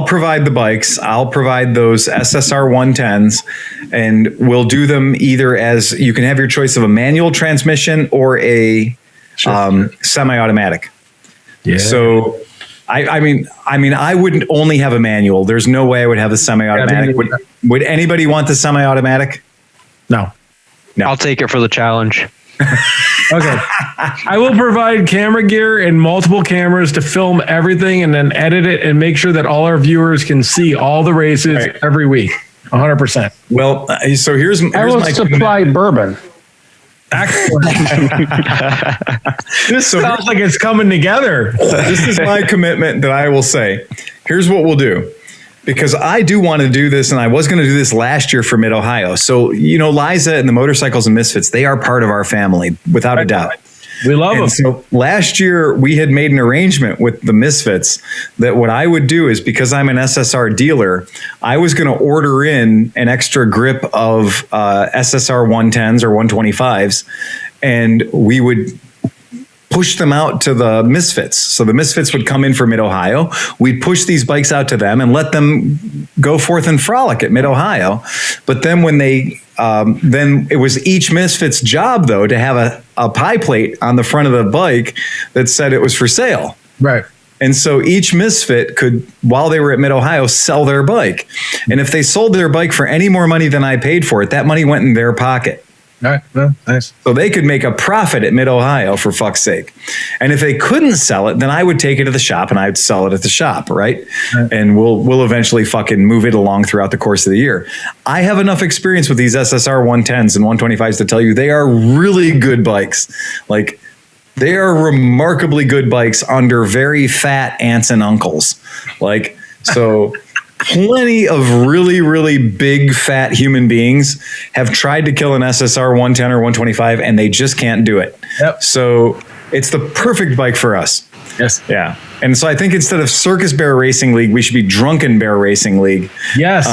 provide the bikes. I'll provide those SSR 110s, and we'll do them either as you can have your choice of a manual transmission or a semi-automatic. Yeah. So. I mean, I wouldn't only have a manual. There's no way I would have the semi-automatic. Would anybody want the semi-automatic? No. I'll take it for the challenge. Okay. I will provide camera gear and multiple cameras to film everything and then edit it and make sure that all our viewers can see all the races every week. 100%. Well, so here's I will my supply bourbon. This sounds like it's coming together. This is my commitment that I will say. Here's what we'll do. because I do want to do this, and I was going to do this last year for Mid-Ohio. So, Liza and the Motorcycles and Misfits, they are part of our family, without a doubt. We love them. So last year, we had made an arrangement with the Misfits that what I would do is, because I'm an SSR dealer, I was going to order in an extra grip of SSR 110s or 125s, and we would push them out to the Misfits. So the Misfits would come in for Mid-Ohio. We'd push these bikes out to them and let them go forth and frolic at Mid-Ohio. But then when then it was each Misfits job, though, to have a pie plate on the front of the bike that said it was for sale. Right. And so each Misfit could, while they were at Mid-Ohio, sell their bike. And if they sold their bike for any more money than I paid for it, that money went in their pocket. All right. Well, nice. So they could make a profit at Mid-Ohio, for fuck's sake. And if they couldn't sell it, then I would take it to the shop and I'd sell it at the shop, right? And we'll eventually fucking move it along throughout the course of the year. I have enough experience with these SSR 110s and 125s to tell you they are really good bikes. Like, they are remarkably good bikes under very fat aunts and uncles. Like, so... Plenty of really, really big, fat human beings have tried to kill an SSR 110 or 125, and they just can't do it. Yep. So it's the perfect bike for us. Yes. Yeah. And so I think instead of Circus Bear Racing League, we should be Drunken Bear Racing League. Yes.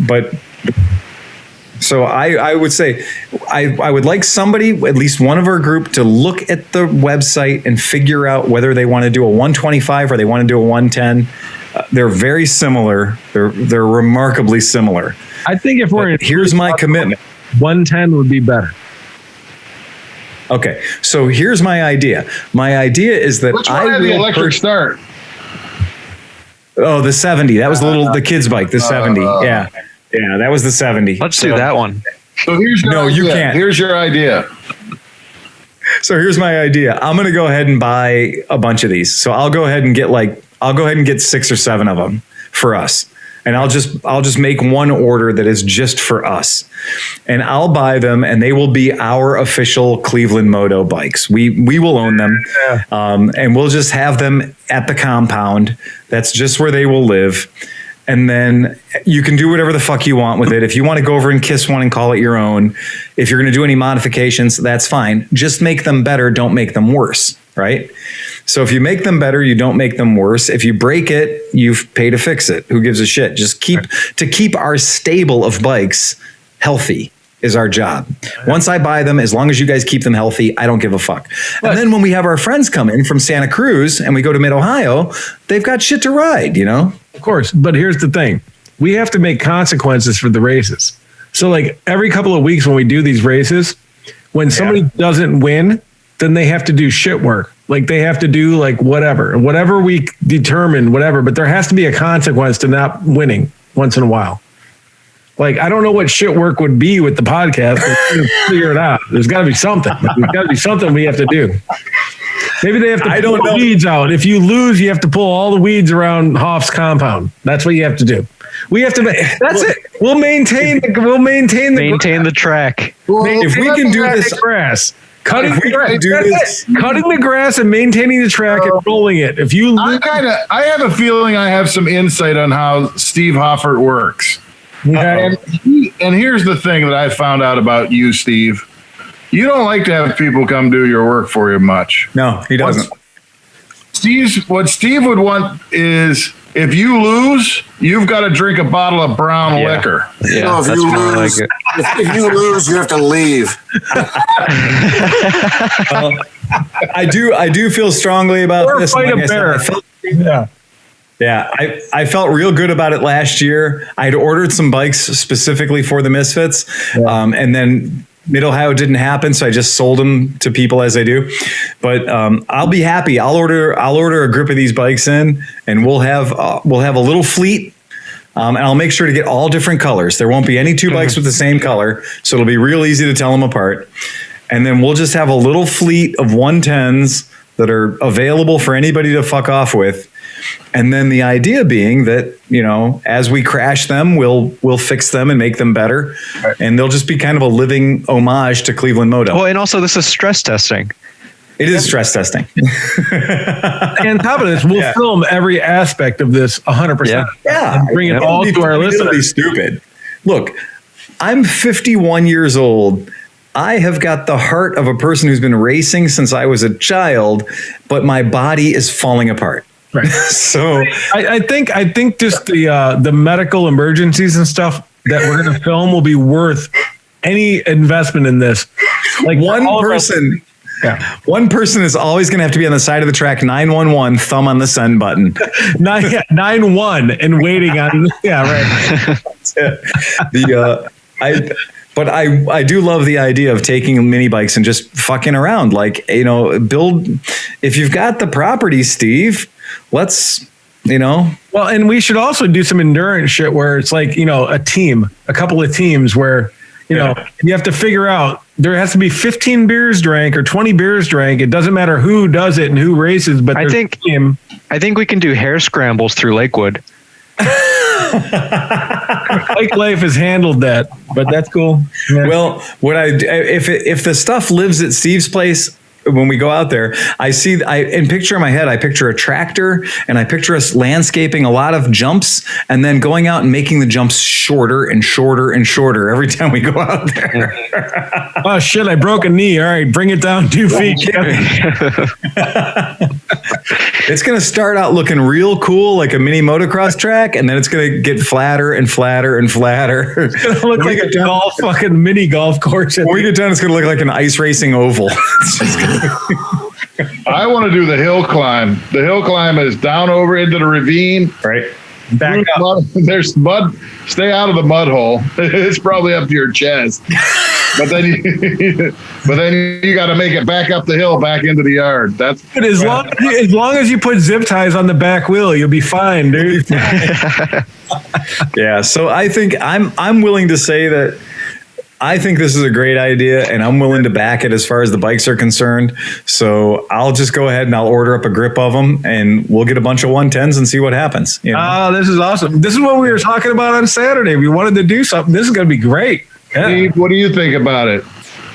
But so I would say I would like somebody, at least one of our group, to look at the website and figure out whether they want to do a 125 or they want to do a 110. They're very similar. They're remarkably similar. I think if we're here's my commitment. 110 would be better. Okay, so here's my idea. My idea is that Which one had the electric start? Oh, the 70. That was the kid's bike. The 70. Yeah, that was the 70. Let's do that one. So here's your idea. You can't. Here's your idea. So here's my idea. I'm going to go ahead and buy a bunch of these. So I'll go ahead and get 6 or 7 of them for us. And I'll just make one order that is just for us. And I'll buy them, and they will be our official Cleveland Moto bikes. We will own them. And we'll just have them at the compound. That's just where they will live. And then you can do whatever the fuck you want with it. If you want to go over and kiss one and call it your own, if you're going to do any modifications, that's fine. Just make them better. Don't make them worse, right? So if you make them better, you don't make them worse. If you break it, you've paid to fix it. Who gives a shit? Just keep our stable of bikes healthy is our job. Once I buy them, as long as you guys keep them healthy, I don't give a fuck. And then when we have our friends come in from Santa Cruz and we go to Mid-Ohio, they've got shit to ride, Of course. But here's the thing. We have to make consequences for the races. So like every couple of weeks when we do these races, when somebody doesn't win, then they have to do shit work. Like they have to do like whatever we determine, whatever, but there has to be a consequence to not winning once in a while. Like, I don't know what shit work would be with the podcast. But figure it out. There's got to be something. There's got to be something we have to do. Maybe they have to pull the weeds out. If you lose, you have to pull all the weeds around Hoff's compound. That's what you have to do. We have to. That's it. We'll maintain the track. If we can do this grass. Cutting the grass and maintaining the track and rolling it. If you lose, I have a feeling I have some insight on how Steve Hoffert works. And here's the thing that I found out about you, Steve. You don't like to have people come do your work for you much. No, he doesn't. What Steve would want is, if you lose, you've got to drink a bottle of brown liquor. Yeah, if you lose, you have to leave. I do feel strongly about this. Fight a bear. I felt real good about it last year. I'd ordered some bikes specifically for the Misfits, and then Mid-Ohio didn't happen, so I just sold them to people as I do. But I'll be happy. I'll order a group of these bikes in, and we'll have a little fleet. And I'll make sure to get all different colors. There won't be any two bikes with the same color, so it'll be real easy to tell them apart. And then we'll just have a little fleet of 110s that are available for anybody to fuck off with. And then the idea being that, as we crash them, we'll fix them and make them better. And they'll just be kind of a living homage to Cleveland Moto. Well, and also this is stress testing. It is stress testing. And on top of this, we'll film every aspect of this 100%. Yeah. And bring it all to our listeners. It'll be stupid. Look, I'm 51 years old. I have got the heart of a person who's been racing since I was a child, but my body is falling apart. Right. So I think just the medical emergencies and stuff that we're going to film will be worth any investment in this. Like one person is always going to have to be on the side of the track, 911, thumb on the send button. 9-1 and waiting on. Yeah, right. But I do love the idea of taking mini bikes and just fucking around. Like, build, if you've got the property, Steve, let's, Well, and we should also do some endurance shit where it's like, a couple of teams where, you have to figure out there has to be 15 beers drank or 20 beers drank. It doesn't matter who does it and who races, but I think we can do hair scrambles through Lakewood. Lake Life has handled that, but that's cool. Yeah. Well, if the stuff lives at Steve's place when we go out there, I picture in my head, I picture a tractor and I picture us landscaping a lot of jumps and then going out and making the jumps shorter and shorter and shorter every time we go out there. Oh shit, I broke a knee. All right, bring it down 2 feet. It's going to start out looking real cool, like a mini motocross track, and then it's going to get flatter and flatter and flatter. It's going to look like a fucking mini golf course. When we get done, it's going to look like an ice racing oval. I want to do the hill climb. The hill climb is down over into the ravine. Right. Back up. There's mud. Stay out of the mud hole. It's probably up to your chest. But then you got to make it back up the hill, back into the yard. That's as long as you put zip ties on the back wheel, you'll be fine, dude. Yeah. So I think I'm willing to say that I think this is a great idea, and I'm willing to back it as far as the bikes are concerned. So I'll just go ahead and I'll order up a grip of them, and we'll get a bunch of 110s and see what happens. Oh, this is awesome. This is what we were talking about on Saturday. We wanted to do something. This is going to be great. Yeah. Steve, what do you think about it?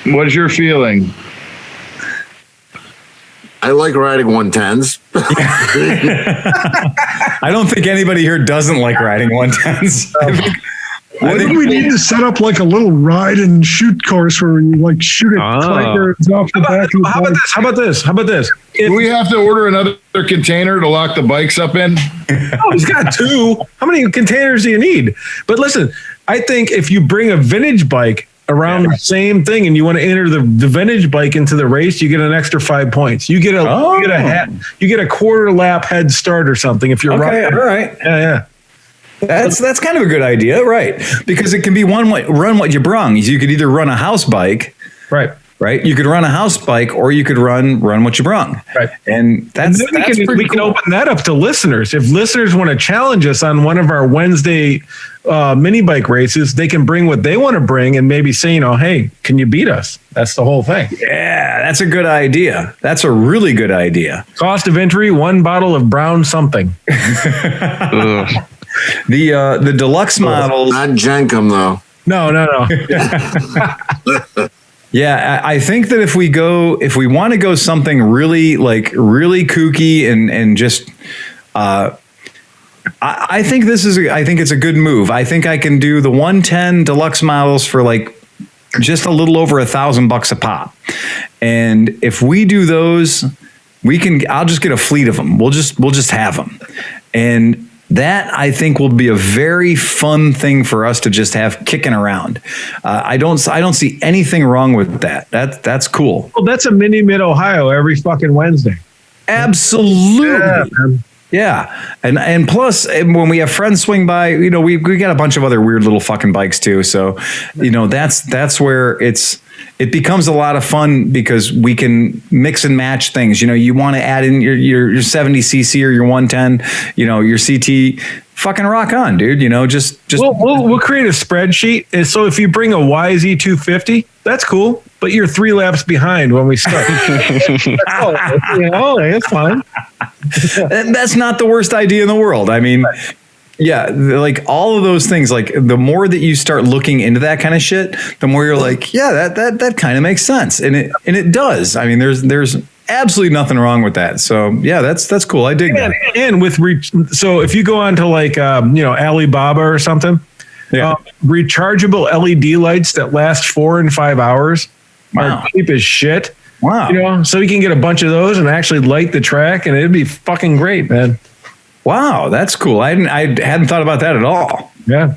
What's your feeling? I like riding 110s. I don't think anybody here doesn't like riding 110s. I think we need to set up like a little ride and shoot course where you like shoot it clankers off the back of the bike. How about this? Do we have to order another container to lock the bikes up in? Oh, he's got 2. How many containers do you need? But listen, I think if you bring a vintage bike around the same thing and you want to enter the vintage bike into the race, you get an extra 5 points. You get a quarter lap head start or something if you're right. All right. Yeah. That's kind of a good idea, right? Because it can be run what you brung. You could either run a house bike, right. You could run a house bike, or you could run what you brung, right? And we can open that up to listeners. If listeners want to challenge us on one of our Wednesday mini bike races, they can bring what they want to bring and maybe say, hey, can you beat us? That's the whole thing. Yeah, that's a good idea. That's a really good idea. Cost of entry: 1 bottle of brown something. The deluxe models, not Jenkum though. No. Yeah, I think that if we want to go something really really kooky and just, I think it's a good move. I think I can do the 110 deluxe models for just a little over $1,000 a pop, and if we do those, I'll just get a fleet of them. We'll just have them, and that I think will be a very fun thing for us to just have kicking around. I don't see anything wrong with that. That's cool. Well, that's a mini mid Ohio every fucking Wednesday. Absolutely. Yeah. And plus when we have friends swing by, we got a bunch of other weird little fucking bikes too. So, that's where it becomes a lot of fun because we can mix and match things. You want to add in your 70cc or your 110, your CT, fucking rock on, dude. Just we'll create a spreadsheet. And so if you bring a YZ250, that's cool, but you're 3 laps behind when we start. It's fine. That's not the worst idea in the world. I mean, yeah, all of those things, the more that you start looking into that kind of shit, the more you're like, yeah, that kind of makes sense. And it does. I mean, there's absolutely nothing wrong with that. So yeah, that's cool. I dig that. And with so if you go on to like Alibaba or something, rechargeable LED lights that last 4 and 5 hours are cheap as shit. Wow. So you can get a bunch of those and actually light the track, and it'd be fucking great, man. Wow, that's cool. I hadn't thought about that at all. Yeah.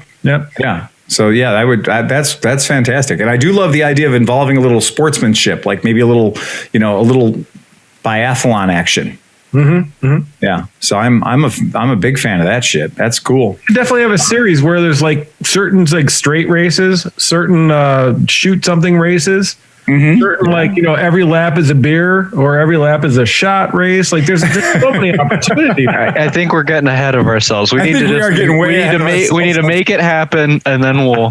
So yeah, that's fantastic, and I do love the idea of involving a little sportsmanship, like maybe a little biathlon action. Yeah. So I'm a big fan of that shit. That's cool. You definitely have a series where there's like certain like straight races, certain shoot something races. Certain, like, every lap is a beer or every lap is a shot race. Like there's so many opportunities. I think we're getting ahead of ourselves. We need to make it happen, and then we'll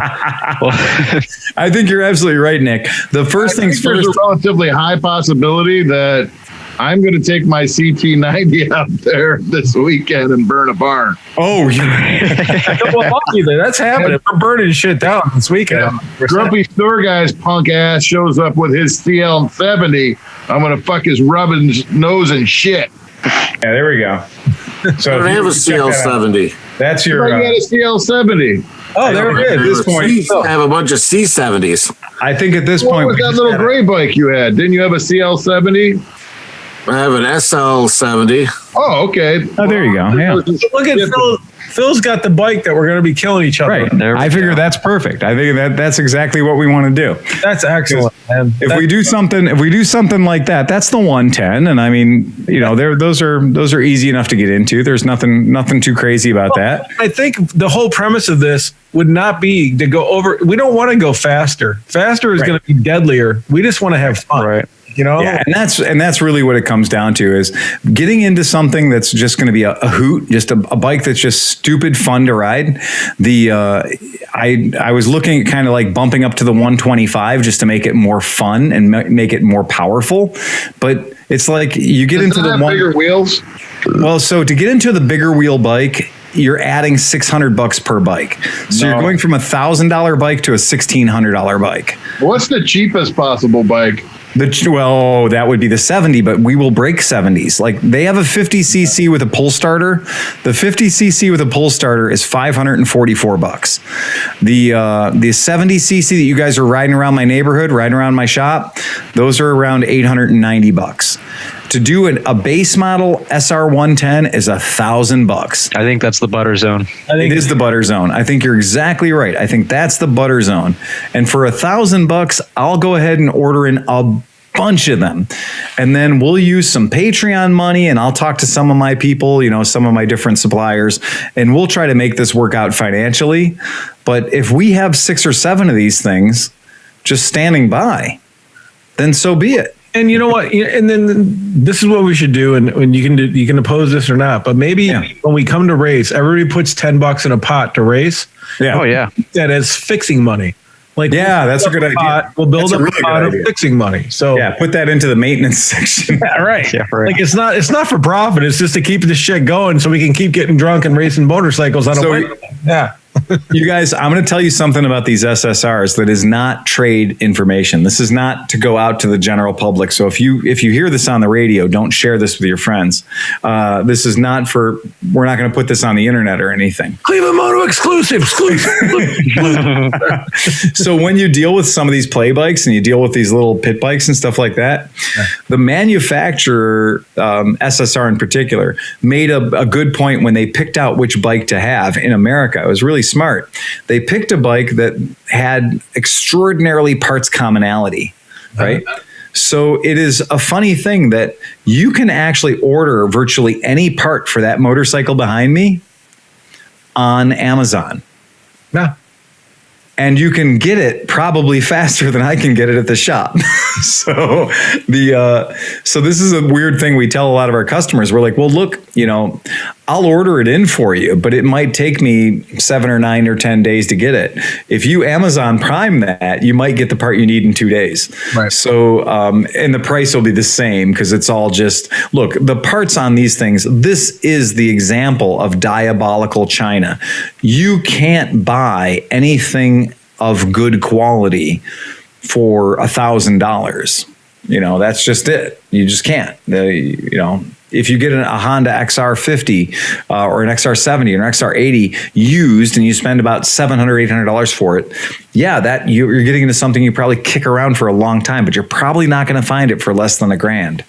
I think you're absolutely right, Nick. The first things first. There's a relatively high possibility that I'm going to take my CT90 out there this weekend and burn a barn. Oh, that's happening. We're burning shit down this weekend. Yeah. Grumpy store guy's punk ass shows up with his CL70. I'm going to fuck his rubbing nose and shit. Yeah, there we go. So I have a CL70. That's your. You got a CL70. Oh, there it is. At this point, I have a bunch of C70s. I think at this point, what was that little gray bike you had? Didn't you have a CL70? I have an SL70. Oh, okay. Oh, there you go. Yeah. Look at Phil. Phil's got the bike that we're going to be killing each other. Right. I figure that's perfect. I think that's exactly what we want to do. That's excellent, man. If we do something like that, that's the 110. And I mean, those are easy enough to get into. There's nothing too crazy about that. I think the whole premise of this would not be to go over. We don't want to go faster. Faster is going to be deadlier. We just want to have fun. Right. Yeah, and that's really what it comes down to, is getting into something that's just going to be a hoot, just a bike that's just stupid fun to ride. I was looking at kind of like bumping up to the 125 just to make it more fun and make it more powerful, but it's like you get into the bigger wheels. Well, so to get into the bigger wheel bike, you're adding $600 per bike. So you're going from $1,000 bike to a $1,600 bike. What's the cheapest possible bike? That would be the 70, but we will break 70s. Like they have a 50cc with a pull starter. The 50cc with a pull starter is $544. The 70cc that you guys are riding around my neighborhood, riding around my shop, those are around $890. To do a base model SR110 is $1,000. I think that's the butter zone. It is the butter zone. I think you're exactly right. I think that's the butter zone. And for $1,000, I'll go ahead and order in a bunch of them. And then we'll use some Patreon money, and I'll talk to some of my people, some of my different suppliers, and we'll try to make this work out financially. But if we have 6 or 7 of these things just standing by, then so be it. And you know what? And then this is what we should do. And you can oppose this or not, but maybe when we come to race, everybody puts $10 in a pot to race. Yeah. Oh yeah. That is fixing money. Like, that's a good idea. We'll build up a pot of fixing money. So put that into the maintenance section. Yeah, right. Yeah, right. Like it's not for profit. It's just to keep the shit going so we can keep getting drunk and racing motorcycles on a weekend. Yeah. You guys, I'm going to tell you something about these SSRs that is not trade information. This is not to go out to the general public. So if you hear this on the radio, don't share this with your friends. This is not for. We're not going to put this on the internet or anything. ClevelandMoto exclusive. So when you deal with some of these play bikes and you deal with these little pit bikes and stuff like that, the manufacturer, SSR in particular, made a good point when they picked out which bike to have in America. It was really smart. They picked a bike that had extraordinarily parts commonality, right? So it is a funny thing that you can actually order virtually any part for that motorcycle behind me on Amazon. Yeah. And you can get it probably faster than I can get it at the shop. So this is a weird thing we tell a lot of our customers. We're like, well, look, I'll order it in for you, but it might take me 7 or 9 or 10 days to get it. If you Amazon Prime that, you might get the part you need in 2 days. Right. So, and the price will be the same because it's all just, look, the parts on these things, this is the example of diabolical China. You can't buy anything of good quality for $1,000. That's just it. You just can't. If you get a Honda XR50 or an XR70 or an XR80 used and you spend about $700, $800 for it, that you're getting into something you probably kick around for a long time, but you're probably not going to find it for less than $1,000.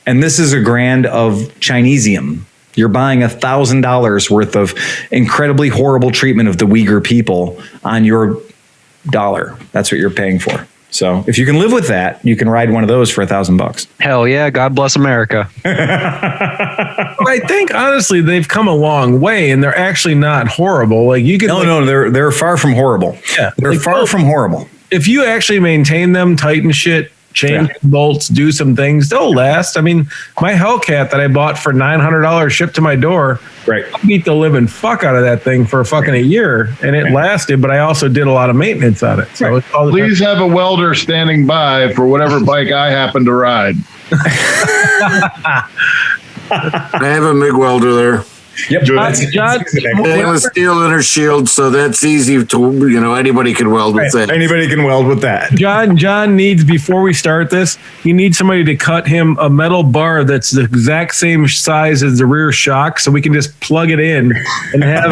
And this is $1,000 of Chinesium. You're buying $1,000 worth of incredibly horrible treatment of the Uyghur people on your dollar. That's what you're paying for. So if you can live with that, you can ride one of those for $1,000. Hell yeah. God bless America. I think honestly, they've come a long way and they're actually not horrible. Like you can. No, they're far from horrible. Yeah. They're far from horrible. If you actually maintain them, tighten shit, change bolts, do some things, they'll last. I mean, my Hellcat that I bought for $900 shipped to my door. Right. I beat the living fuck out of that thing for fucking a year, and it lasted. But I also did a lot of maintenance on it. So it's all please have a welder standing by for whatever bike I happen to ride. I have a MIG welder there. Yep. John, Stainless steel inner shield, so that's easy to, anybody can weld with that. Anybody can weld with that. John needs, before we start this, he needs somebody to cut him a metal bar that's the exact same size as the rear shock, so we can just plug it in and have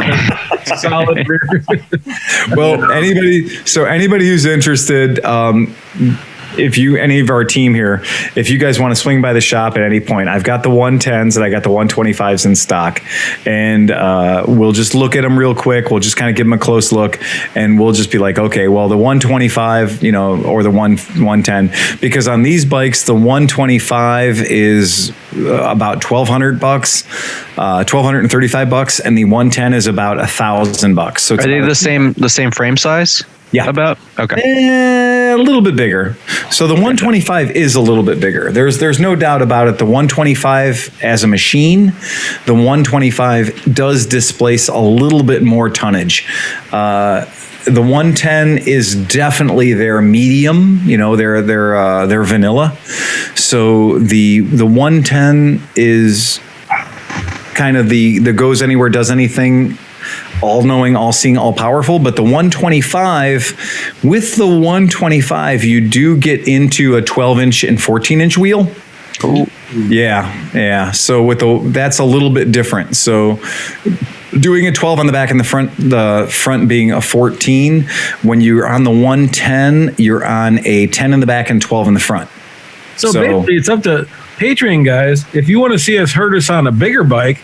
a solid rear. Well, anybody who's interested, any of our team here, if you guys want to swing by the shop at any point, I've got the 110s and I got the 125s in stock, and we'll just look at them real quick. We'll just kind of give them a close look, and we'll just be like, okay, well, the 125, or the 110, because on these bikes, the 125 is about $1,200, $1,235, and the 110 is about $1,000. So are they the same frame size? Yeah. About? Okay. A little bit bigger. So the 125 is a little bit bigger. There's no doubt about it. The 125 as a machine, the 125 does displace a little bit more tonnage. The 110 is definitely their medium, their vanilla. So the 110 is kind of the goes anywhere, does anything, all-knowing, all-seeing, all-powerful. But the 125, with the 125, you do get into a 12-inch and 14-inch wheel. Ooh. Yeah. So that's a little bit different. So doing a 12 on the back and the front being a 14, when you're on the 110, you're on a 10 in the back and 12 in the front. So basically, it's up to Patreon guys. If you want to see us hurt us on a bigger bike,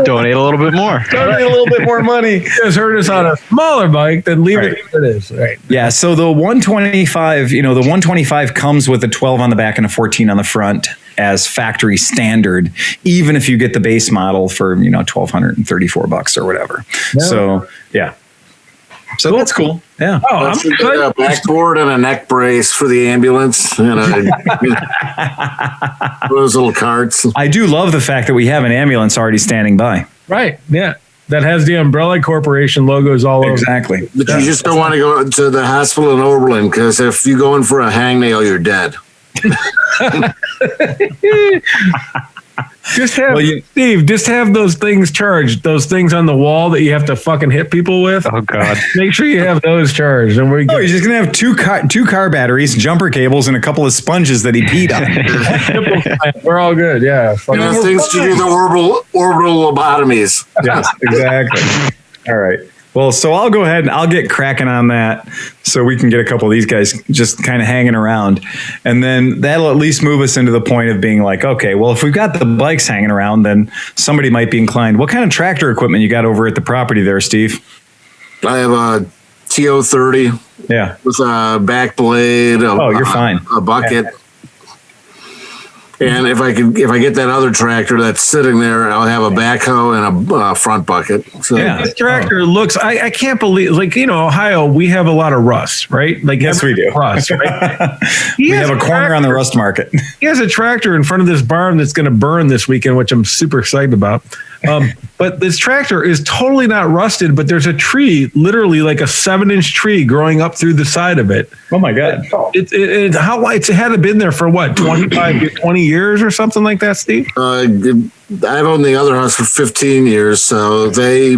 donate a little bit more. Donate a little bit more money. Just hurt us on a smaller bike, then leave it as it is. Right. Yeah. So the 125, the 125 comes with a 12 on the back and a 14 on the front as factory standard, even if you get the base model for $1,234 or whatever. Yeah. So yeah. So that's cool. Yeah. Oh, I'm excited. A backboard and a neck brace for the ambulance. Those little carts. I do love the fact that we have an ambulance already standing by. Right. Yeah. That has the Umbrella Corporation logos all over. Exactly. But you just don't want to go to the hospital in Oberlin, because if you go in for a hangnail, you're dead. Steve, just have those things charged. Those things on the wall that you have to fucking hit people with. Oh God! Make sure you have those charged. And you're just gonna have two car batteries, jumper cables, and a couple of sponges that he peed on. We're all good. Yeah. Things to do the orbital lobotomies. Yes, exactly. All right. Well, so I'll go ahead and I'll get cracking on that so we can get a couple of these guys just kind of hanging around. And then that'll at least move us into the point of being like, okay, well, if we've got the bikes hanging around, then somebody might be inclined. What kind of tractor equipment you got over at the property there, Steve? I have a TO30. Yeah. With a back blade. You're fine. A bucket. Yeah. And if I get that other tractor that's sitting there, I'll have a backhoe and a front bucket. So this tractor looks. I can't believe, Ohio, we have a lot of rust, right? Like yes, we do. Rust, right? We have a corner on the rust market. He has a tractor in front of this barn that's going to burn this weekend, which I'm super excited about. But this tractor is totally not rusted, but there's a tree, literally like a 7-inch tree growing up through the side of it. Oh my God. It had been there for what, 20 years or something like that, Steve? I've owned the other house for 15 years. So they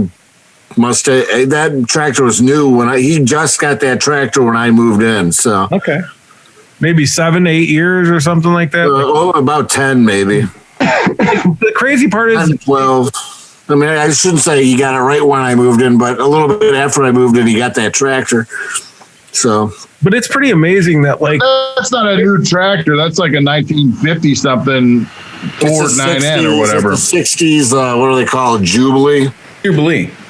must have, that tractor was new he just got that tractor when I moved in. So, okay. maybe 7 to 8 years or something like that. About 10, maybe. The crazy part is 12. I mean, I shouldn't say he got it right when I moved in, but a little bit after I moved in, he got that tractor. So, but it's pretty amazing that like that's not a new tractor. That's like a 1950 something Ford 9N or whatever. 60s. What do they call it? Jubilee.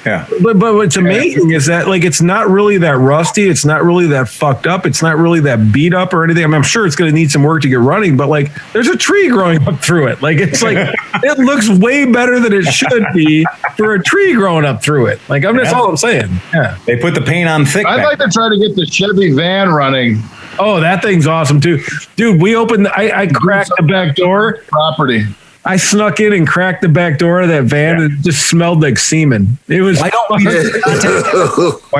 Yeah. But what's amazing is that like it's not really that rusty, it's not really that fucked up, it's not really that beat up or anything. I mean, I'm sure it's going to need some work to get running, but like there's a tree growing up through it. Like it's like it looks way better than it should be for a tree growing up through it. Like that's all I'm saying. Yeah, they put the paint on thick. I'd like to try to get the Chevy van running. Oh, that thing's awesome too, dude. We opened. I cracked the back door. Property. I snuck in and cracked the back door of that van and it just smelled like semen. It was. Why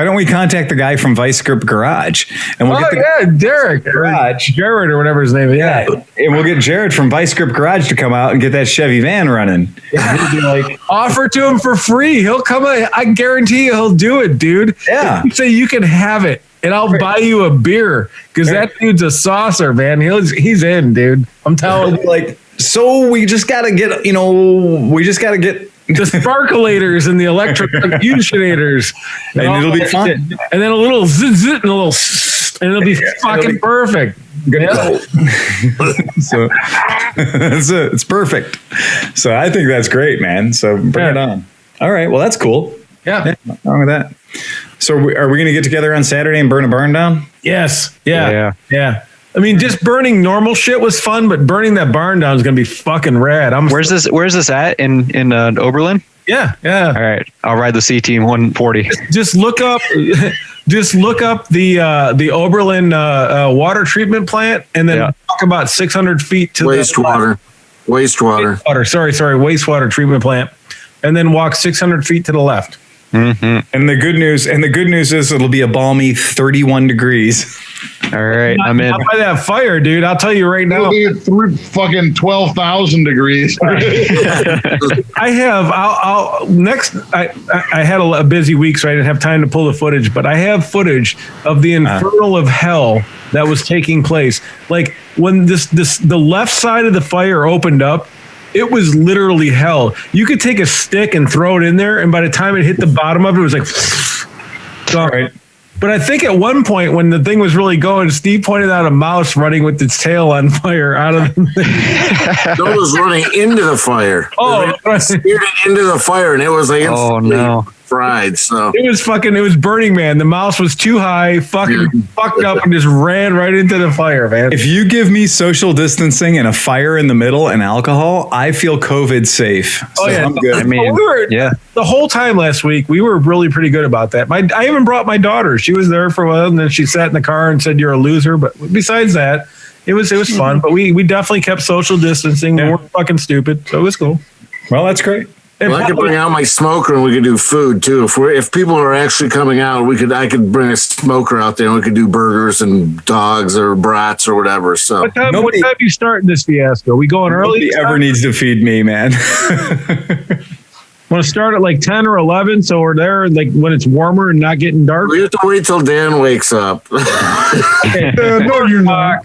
don't we contact the guy from Vice Grip Garage and we'll get Derek Garage, Jared or whatever his name is. Yeah, and we'll get Jared from Vice Grip Garage to come out and get that Chevy van running. Yeah, he'll be like, offer to him for free. He'll come. I guarantee you, he'll do it, dude. Yeah, you say you can have it. And I'll buy you a beer because that dude's a saucer, man. He's in, dude. I'm telling you. Like, so we just got to get, the sparkulators and the electric unionators. And it'll be fun. And then a little zit and a little, and it'll be fucking perfect. So that's it. It's perfect. So I think that's great, man. So bring it on. All right. Well, that's cool. Yeah. What's wrong with that? So are we going to get together on Saturday and burn a barn down? Yes. Yeah. I mean, just burning normal shit was fun, but burning that barn down is going to be fucking rad. Where's this at in Oberlin? Yeah. All right, I'll ride the C Team 140. Just look up the Oberlin water treatment plant, and then walk about 600 feet to wastewater. Sorry, wastewater treatment plant, and then walk 600 feet to the left. Mm-hmm. And the good news is it'll be a balmy 31 degrees. All right, I'm in. By that fire, dude. I'll tell you right now. It'll be fucking 12,000 degrees. I had a busy week, so I didn't have time to pull the footage, but I have footage of the infernal of hell that was taking place. Like when the left side of the fire opened up, it was literally hell. You could take a stick and throw it in there, and by the time it hit the bottom of it, it was like, all right. But I think at one point when the thing was really going, Steve pointed out a mouse running with its tail on fire out of the thing. It was running into the fire. Oh, it steered it into the fire, and it was like, fried. So it was Burning Man. The mouse was too high, fucked up, and just ran right into the fire, man. If you give me social distancing and a fire in the middle and alcohol, I feel COVID safe. So I'm good. I mean, the whole time last week, we were really pretty good about that. I even brought my daughter. She was there for a while, and then she sat in the car and said, "You're a loser." But besides that, it was fun. But we definitely kept social distancing. We weren't fucking stupid, so it was cool. Well, that's great. Well, I could bring out my smoker and we could do food too. If people are actually coming out, I could bring a smoker out there and we could do burgers and dogs or brats or whatever. So what time you starting this fiasco? We going early? Nobody ever needs to feed me, man. Want to start at like 10 or 11 so we're there like when it's warmer and not getting dark? We have to wait till Dan wakes up. No, you're not.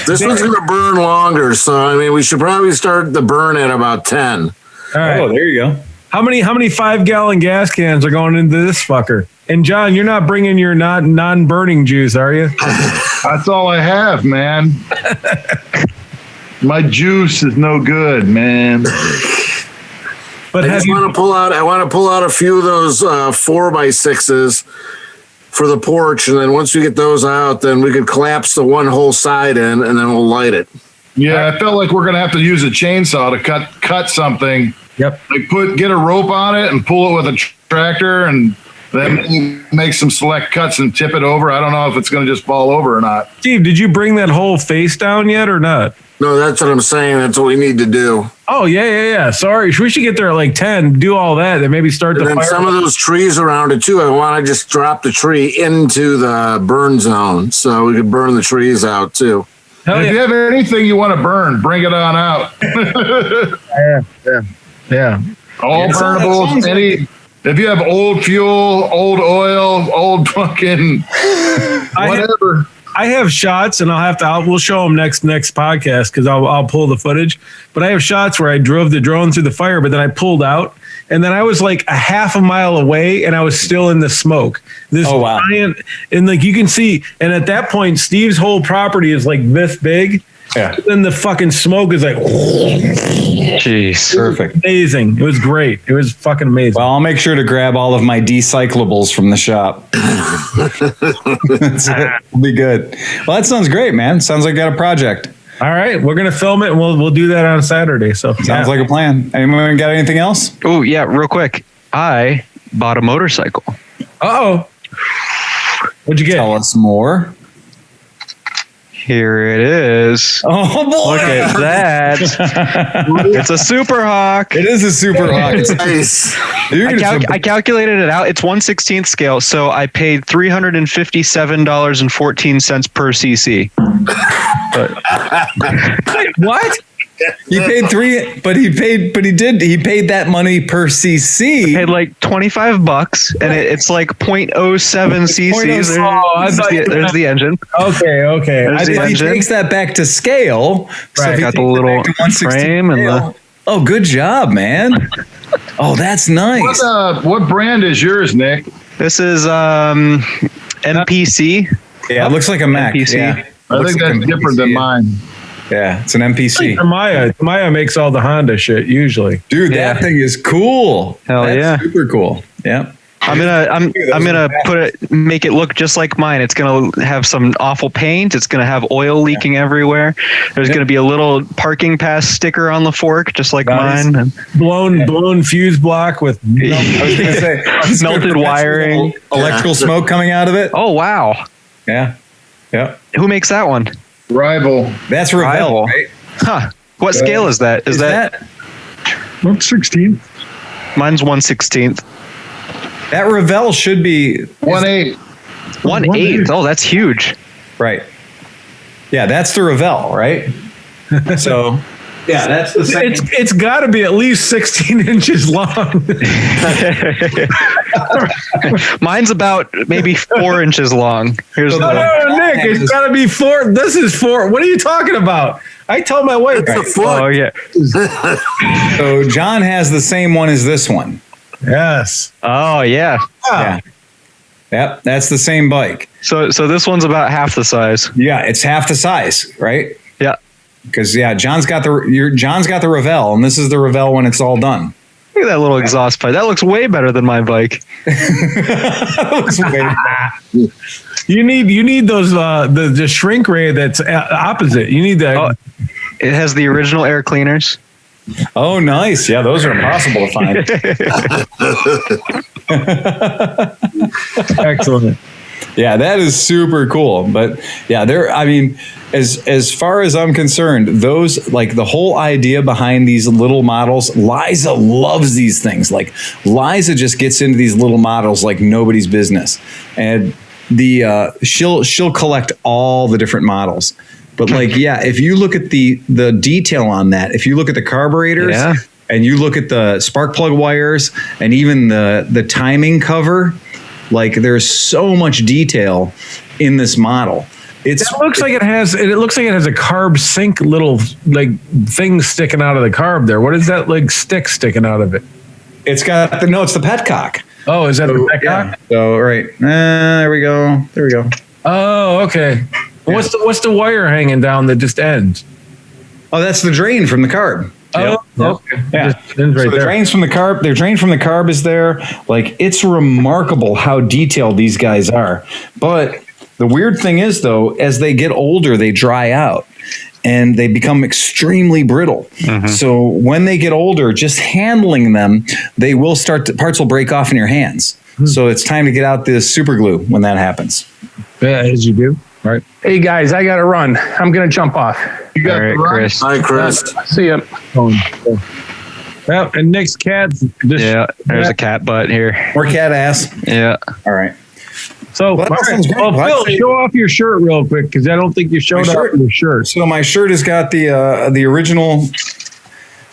This one's going to burn longer, so I mean, we should probably start the burn at about 10. All right. Oh, there you go. How many 5-gallon gas cans are going into this fucker? And John, you're not bringing your non-burning juice, are you? That's all I have, man. My juice is no good, man. But I want to pull out a few of those 4x6s. For the porch, and then once we get those out, then we could collapse the one whole side in, and then we'll light it. Yeah, I felt like we're gonna have to use a chainsaw to cut something. Yep. Like get a rope on it and pull it with a tractor, and then make some select cuts and tip it over. I don't know if it's gonna just fall over or not. Steve, did you bring that whole face down yet or not? No, that's what I'm saying. That's what we need to do. Oh, yeah. Sorry. We should get there at like 10, do all that, then maybe start the fire. And then some of those trees around it, too. I want to just drop the tree into the burn zone so we could burn the trees out, too. If you have anything you want to burn, bring it on out. Yeah. All burnables. If you have old fuel, old oil, old fucking whatever. I have shots, and we'll show them next podcast because I'll pull the footage. But I have shots where I drove the drone through the fire, but then I pulled out, and then I was like a half a mile away, and I was still in the smoke. This giant, and like you can see, and at that point, Steve's whole property is like this big. Yeah. Then the fucking smoke is like, jeez, perfect, amazing. It was great. It was fucking amazing. Well, I'll make sure to grab all of my decyclables from the shop. That's it. It'll be good. Well, that sounds great, man. Sounds like you got a project. All right, we're gonna film it, and we'll do that on Saturday. So sounds like a plan. Anyone got anything else? Oh yeah, real quick. I bought a motorcycle. Uh-oh. What'd you get? Tell us more. Here it is. Oh boy! Look at that! It's a Super Hawk. It is a Super Hawk. Nice. I calculated it out. It's 1/16 scale, so I paid $357.14 per cc. Wait, what? He paid he paid that money per cc. I paid like $25, and it's like 0.07 cc's. There's the engine. Okay. He takes that back to scale. So right. Got the little frame and the. Oh, good job, man. Oh, that's nice. What brand is yours, Nick? This is MPC. Yeah, it looks like a Mac. MPC. Yeah. I think that's different than mine. Yeah, it's an MPC. Maya makes all the Honda shit usually. Dude, that thing is cool. That's super cool. Yeah. I'm gonna make it look just like mine. It's gonna have some awful paint. It's gonna have oil leaking everywhere. There's gonna be a little parking pass sticker on the fork, just like mine. Blown fuse block with I was gonna say melted wiring, electrical smoke coming out of it. Oh wow! Yeah. Who makes that one? Rival. That's Revell, right? Huh? What scale is that? Is that 1/16? Mine's 1/16. That Revell should be 1/8. 1/8. Oh, that's huge. Right. Yeah, that's the Revell, right? So, yeah, that's the same. It's got to be at least 16 inches long. Mine's about maybe 4 inches long. Here's Nick, it's got to be 4. This is 4. What are you talking about? I told my wife. Oh yeah. So John has the same one as this one. Yes. Oh yeah. Yeah. Yep, that's the same bike. So this one's about half the size. Yeah, it's half the size, right? Yeah. Because John's got the Revell, and this is the Revell when it's all done. Look at that little exhaust pipe. That looks way better than my bike. That looks way better. You need those the shrink ray that's opposite. You need that. Oh, it has the original air cleaners. Oh, nice. Yeah, those are impossible to find. Excellent. Yeah, that is super cool. But yeah, as far as I'm concerned, those, like, the whole idea behind these little models, Liza loves these things. Like, Liza just gets into these little models like nobody's business. And she'll collect all the different models. But like, yeah, if you look at the detail on that, if you look at the carburetors and you look at the spark plug wires and even the timing cover, like, there's so much detail in this model. It looks like it has a carb sync little like thing sticking out of the carb there. What is that like stick sticking out of it? It's the petcock. Oh, is that the petcock? Yeah. So right, there we go. Oh, okay. Yeah. What's the wire hanging down that just ends? Oh, that's the drain from the carb. Oh, okay. Yeah. So the drains from the carb. Their drain from the carb is there. Like, it's remarkable how detailed these guys are. But the weird thing is, though, as they get older, they dry out and they become extremely brittle. Mm-hmm. So when they get older, just handling them, they will parts will break off in your hands. Mm-hmm. So it's time to get out this super glue when that happens. Yeah, as you do. Right. Hey guys, I got to run. I'm going to jump off. You got to run. Chris. Hi, Chris. See ya. Well, and Nick's cat's there's a cat butt here. More cat ass. Yeah. All right. So, Phil, show off your shirt real quick because I don't think you showed off your shirt. So my shirt has got the original.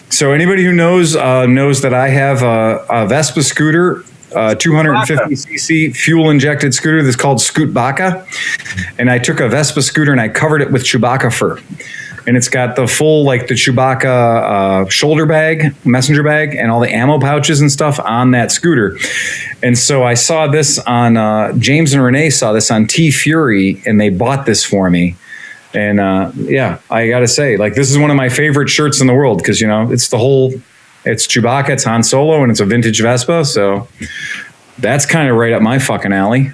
So anybody who knows that I have a Vespa scooter 250cc fuel injected scooter that's called Scoot Baka. And I took a Vespa scooter and I covered it with Chewbacca fur. And it's got the full, like the Chewbacca shoulder bag, messenger bag, and all the ammo pouches and stuff on that scooter. And so I saw this on, James and Renee saw this on T Fury, and they bought this for me. And yeah, I got to say, like, this is one of my favorite shirts in the world because, you know, it's Chewbacca, it's Han Solo, and it's a vintage Vespa. So that's kind of right up my fucking alley.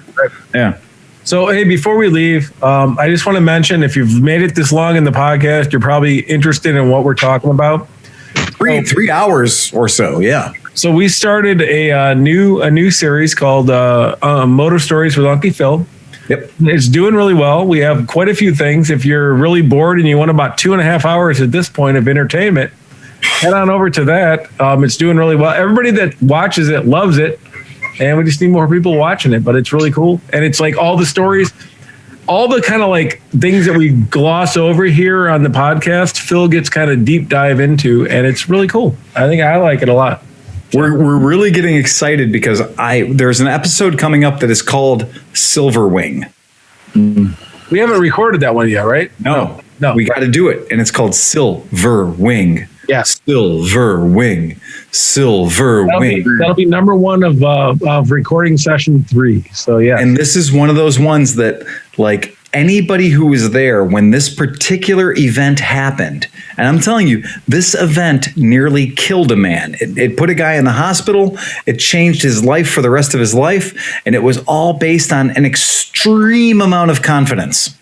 Yeah. So, hey, before we leave, I just want to mention, if you've made it this long in the podcast, you're probably interested in what we're talking about. Three hours or so, yeah. So we started a new series called Moto Stories with Unkie Phil. Yep. It's doing really well. We have quite a few things. If you're really bored and you want about 2.5 hours at this point of entertainment, head on over to that. It's doing really well. Everybody that watches it loves it. And we just need more people watching it, but it's really cool. And it's like all the stories, all the kind of like things that we gloss over here on the podcast, Phil gets kind of deep dive into, and it's really cool. I think I like it a lot. We're really getting excited because there's an episode coming up that is called Silver Wing. We haven't recorded that one yet, right? No. We got to do it. And it's called Silver Wing. Yeah. Silver Wing. That'll be number one of recording session 3. So yeah. And this is one of those ones that, like, anybody who was there when this particular event happened, and I'm telling you, this event nearly killed a man. It put a guy in the hospital. It changed his life for the rest of his life. And it was all based on an extreme amount of confidence.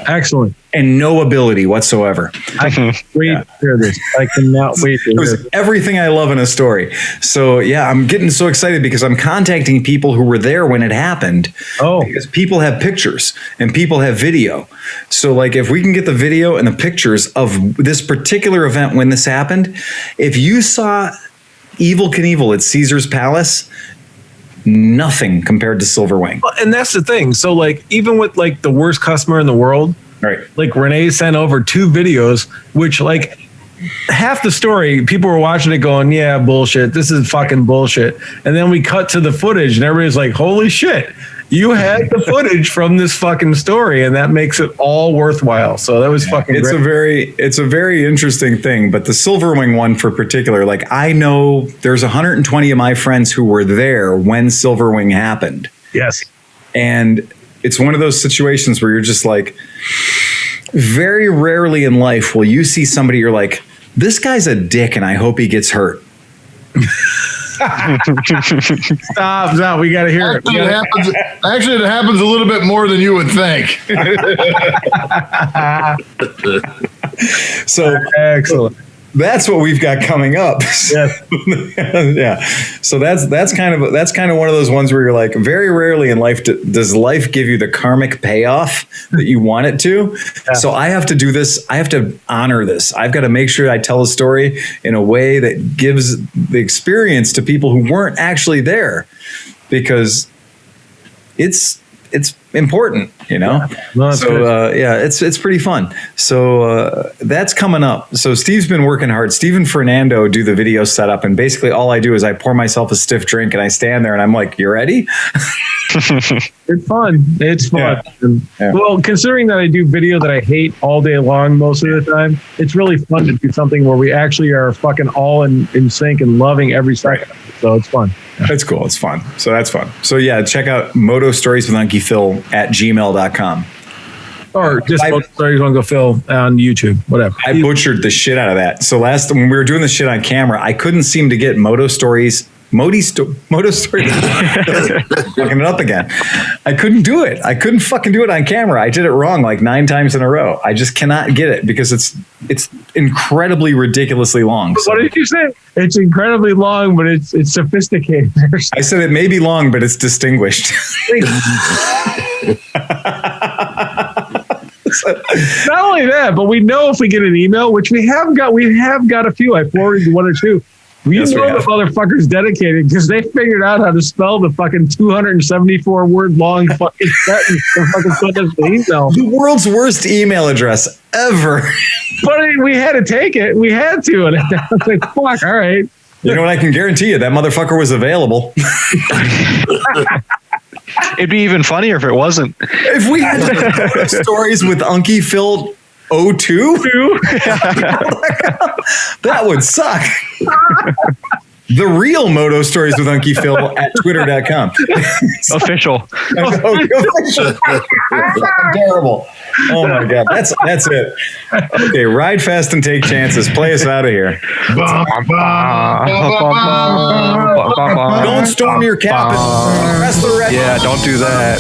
Excellent. And no ability whatsoever. I can't wait to hear this. I cannot wait to hear this. It was everything I love in a story. So yeah, I'm getting so excited because I'm contacting people who were there when it happened. Oh. Because people have pictures and people have video. So like if we can get the video and the pictures of this particular event when this happened, if you saw Evel Knievel at Caesar's Palace, nothing compared to Silver Wing. And that's the thing. So like even with like the worst customer in the world, right? Like Renee sent over 2 videos, which like half the story, people were watching it going, yeah, bullshit. This is fucking bullshit. And then we cut to the footage and everybody's like, holy shit, you had the footage from this fucking story, and that makes it all worthwhile. So that was fucking great. It's a very interesting thing, but the Silver Wing one for particular, like I know there's 120 of my friends who were there when Silver Wing happened. Yes. And it's one of those situations where you're just like, very rarely in life will you see somebody you're like, this guy's a dick and I hope he gets hurt. Stop, we got to hear it. Actually, it happens a little bit more than you would think. So excellent. That's what we've got coming up. Yes. Yeah. So that's kind of one of those ones where you're like, very rarely in life does life give you the karmic payoff that you want it to. Yeah. So I have to do this. I have to honor this. I've got to make sure I tell a story in a way that gives the experience to people who weren't actually there, because it's important, you know? No, so it's pretty fun. So that's coming up. So Steve's been working hard. Steve and Fernando do the video setup, and basically all I do is I pour myself a stiff drink and I stand there and I'm like, you ready? It's fun. It's fun. Yeah. Well, considering that I do video that I hate all day long most of the time, it's really fun to do something where we actually are fucking all in sync and loving every second. So it's fun. That's cool. It's fun. So that's fun. So yeah, check out Moto Stories with Unkie Phil at gmail.com. Or just Moto Stories with Uncle Phil on YouTube, whatever. I butchered the shit out of that. So when we were doing the shit on camera, I couldn't seem to get Moto Stories. Moto Stories. Fucking it up again. I couldn't do it. I couldn't fucking do it on camera. I did it wrong like 9 times in a row. I just cannot get it because it's incredibly ridiculously long. So. What did you say? It's incredibly long, but it's sophisticated. I said it may be long, but it's distinguished. Not only that, but we know if we get an email, which we have got a few. I forwarded 1 or 2. You know the motherfucker's dedicated because they figured out how to spell the fucking 274 word long fucking sentence to fucking send us the email. The world's worst email address ever. But we had to take it. We had to. And I was like, fuck, all right. You know what? I can guarantee you that motherfucker was available. It'd be even funnier if it wasn't. If we had stories with Unkie Phil 02, that would suck. The real Moto stories with Unkie Phil at twitter.com. Official. Official. Terrible. Oh my God. That's it. Okay. Ride fast and take chances. Play us out of here. Don't storm your cap and press the red. Yeah, don't do that.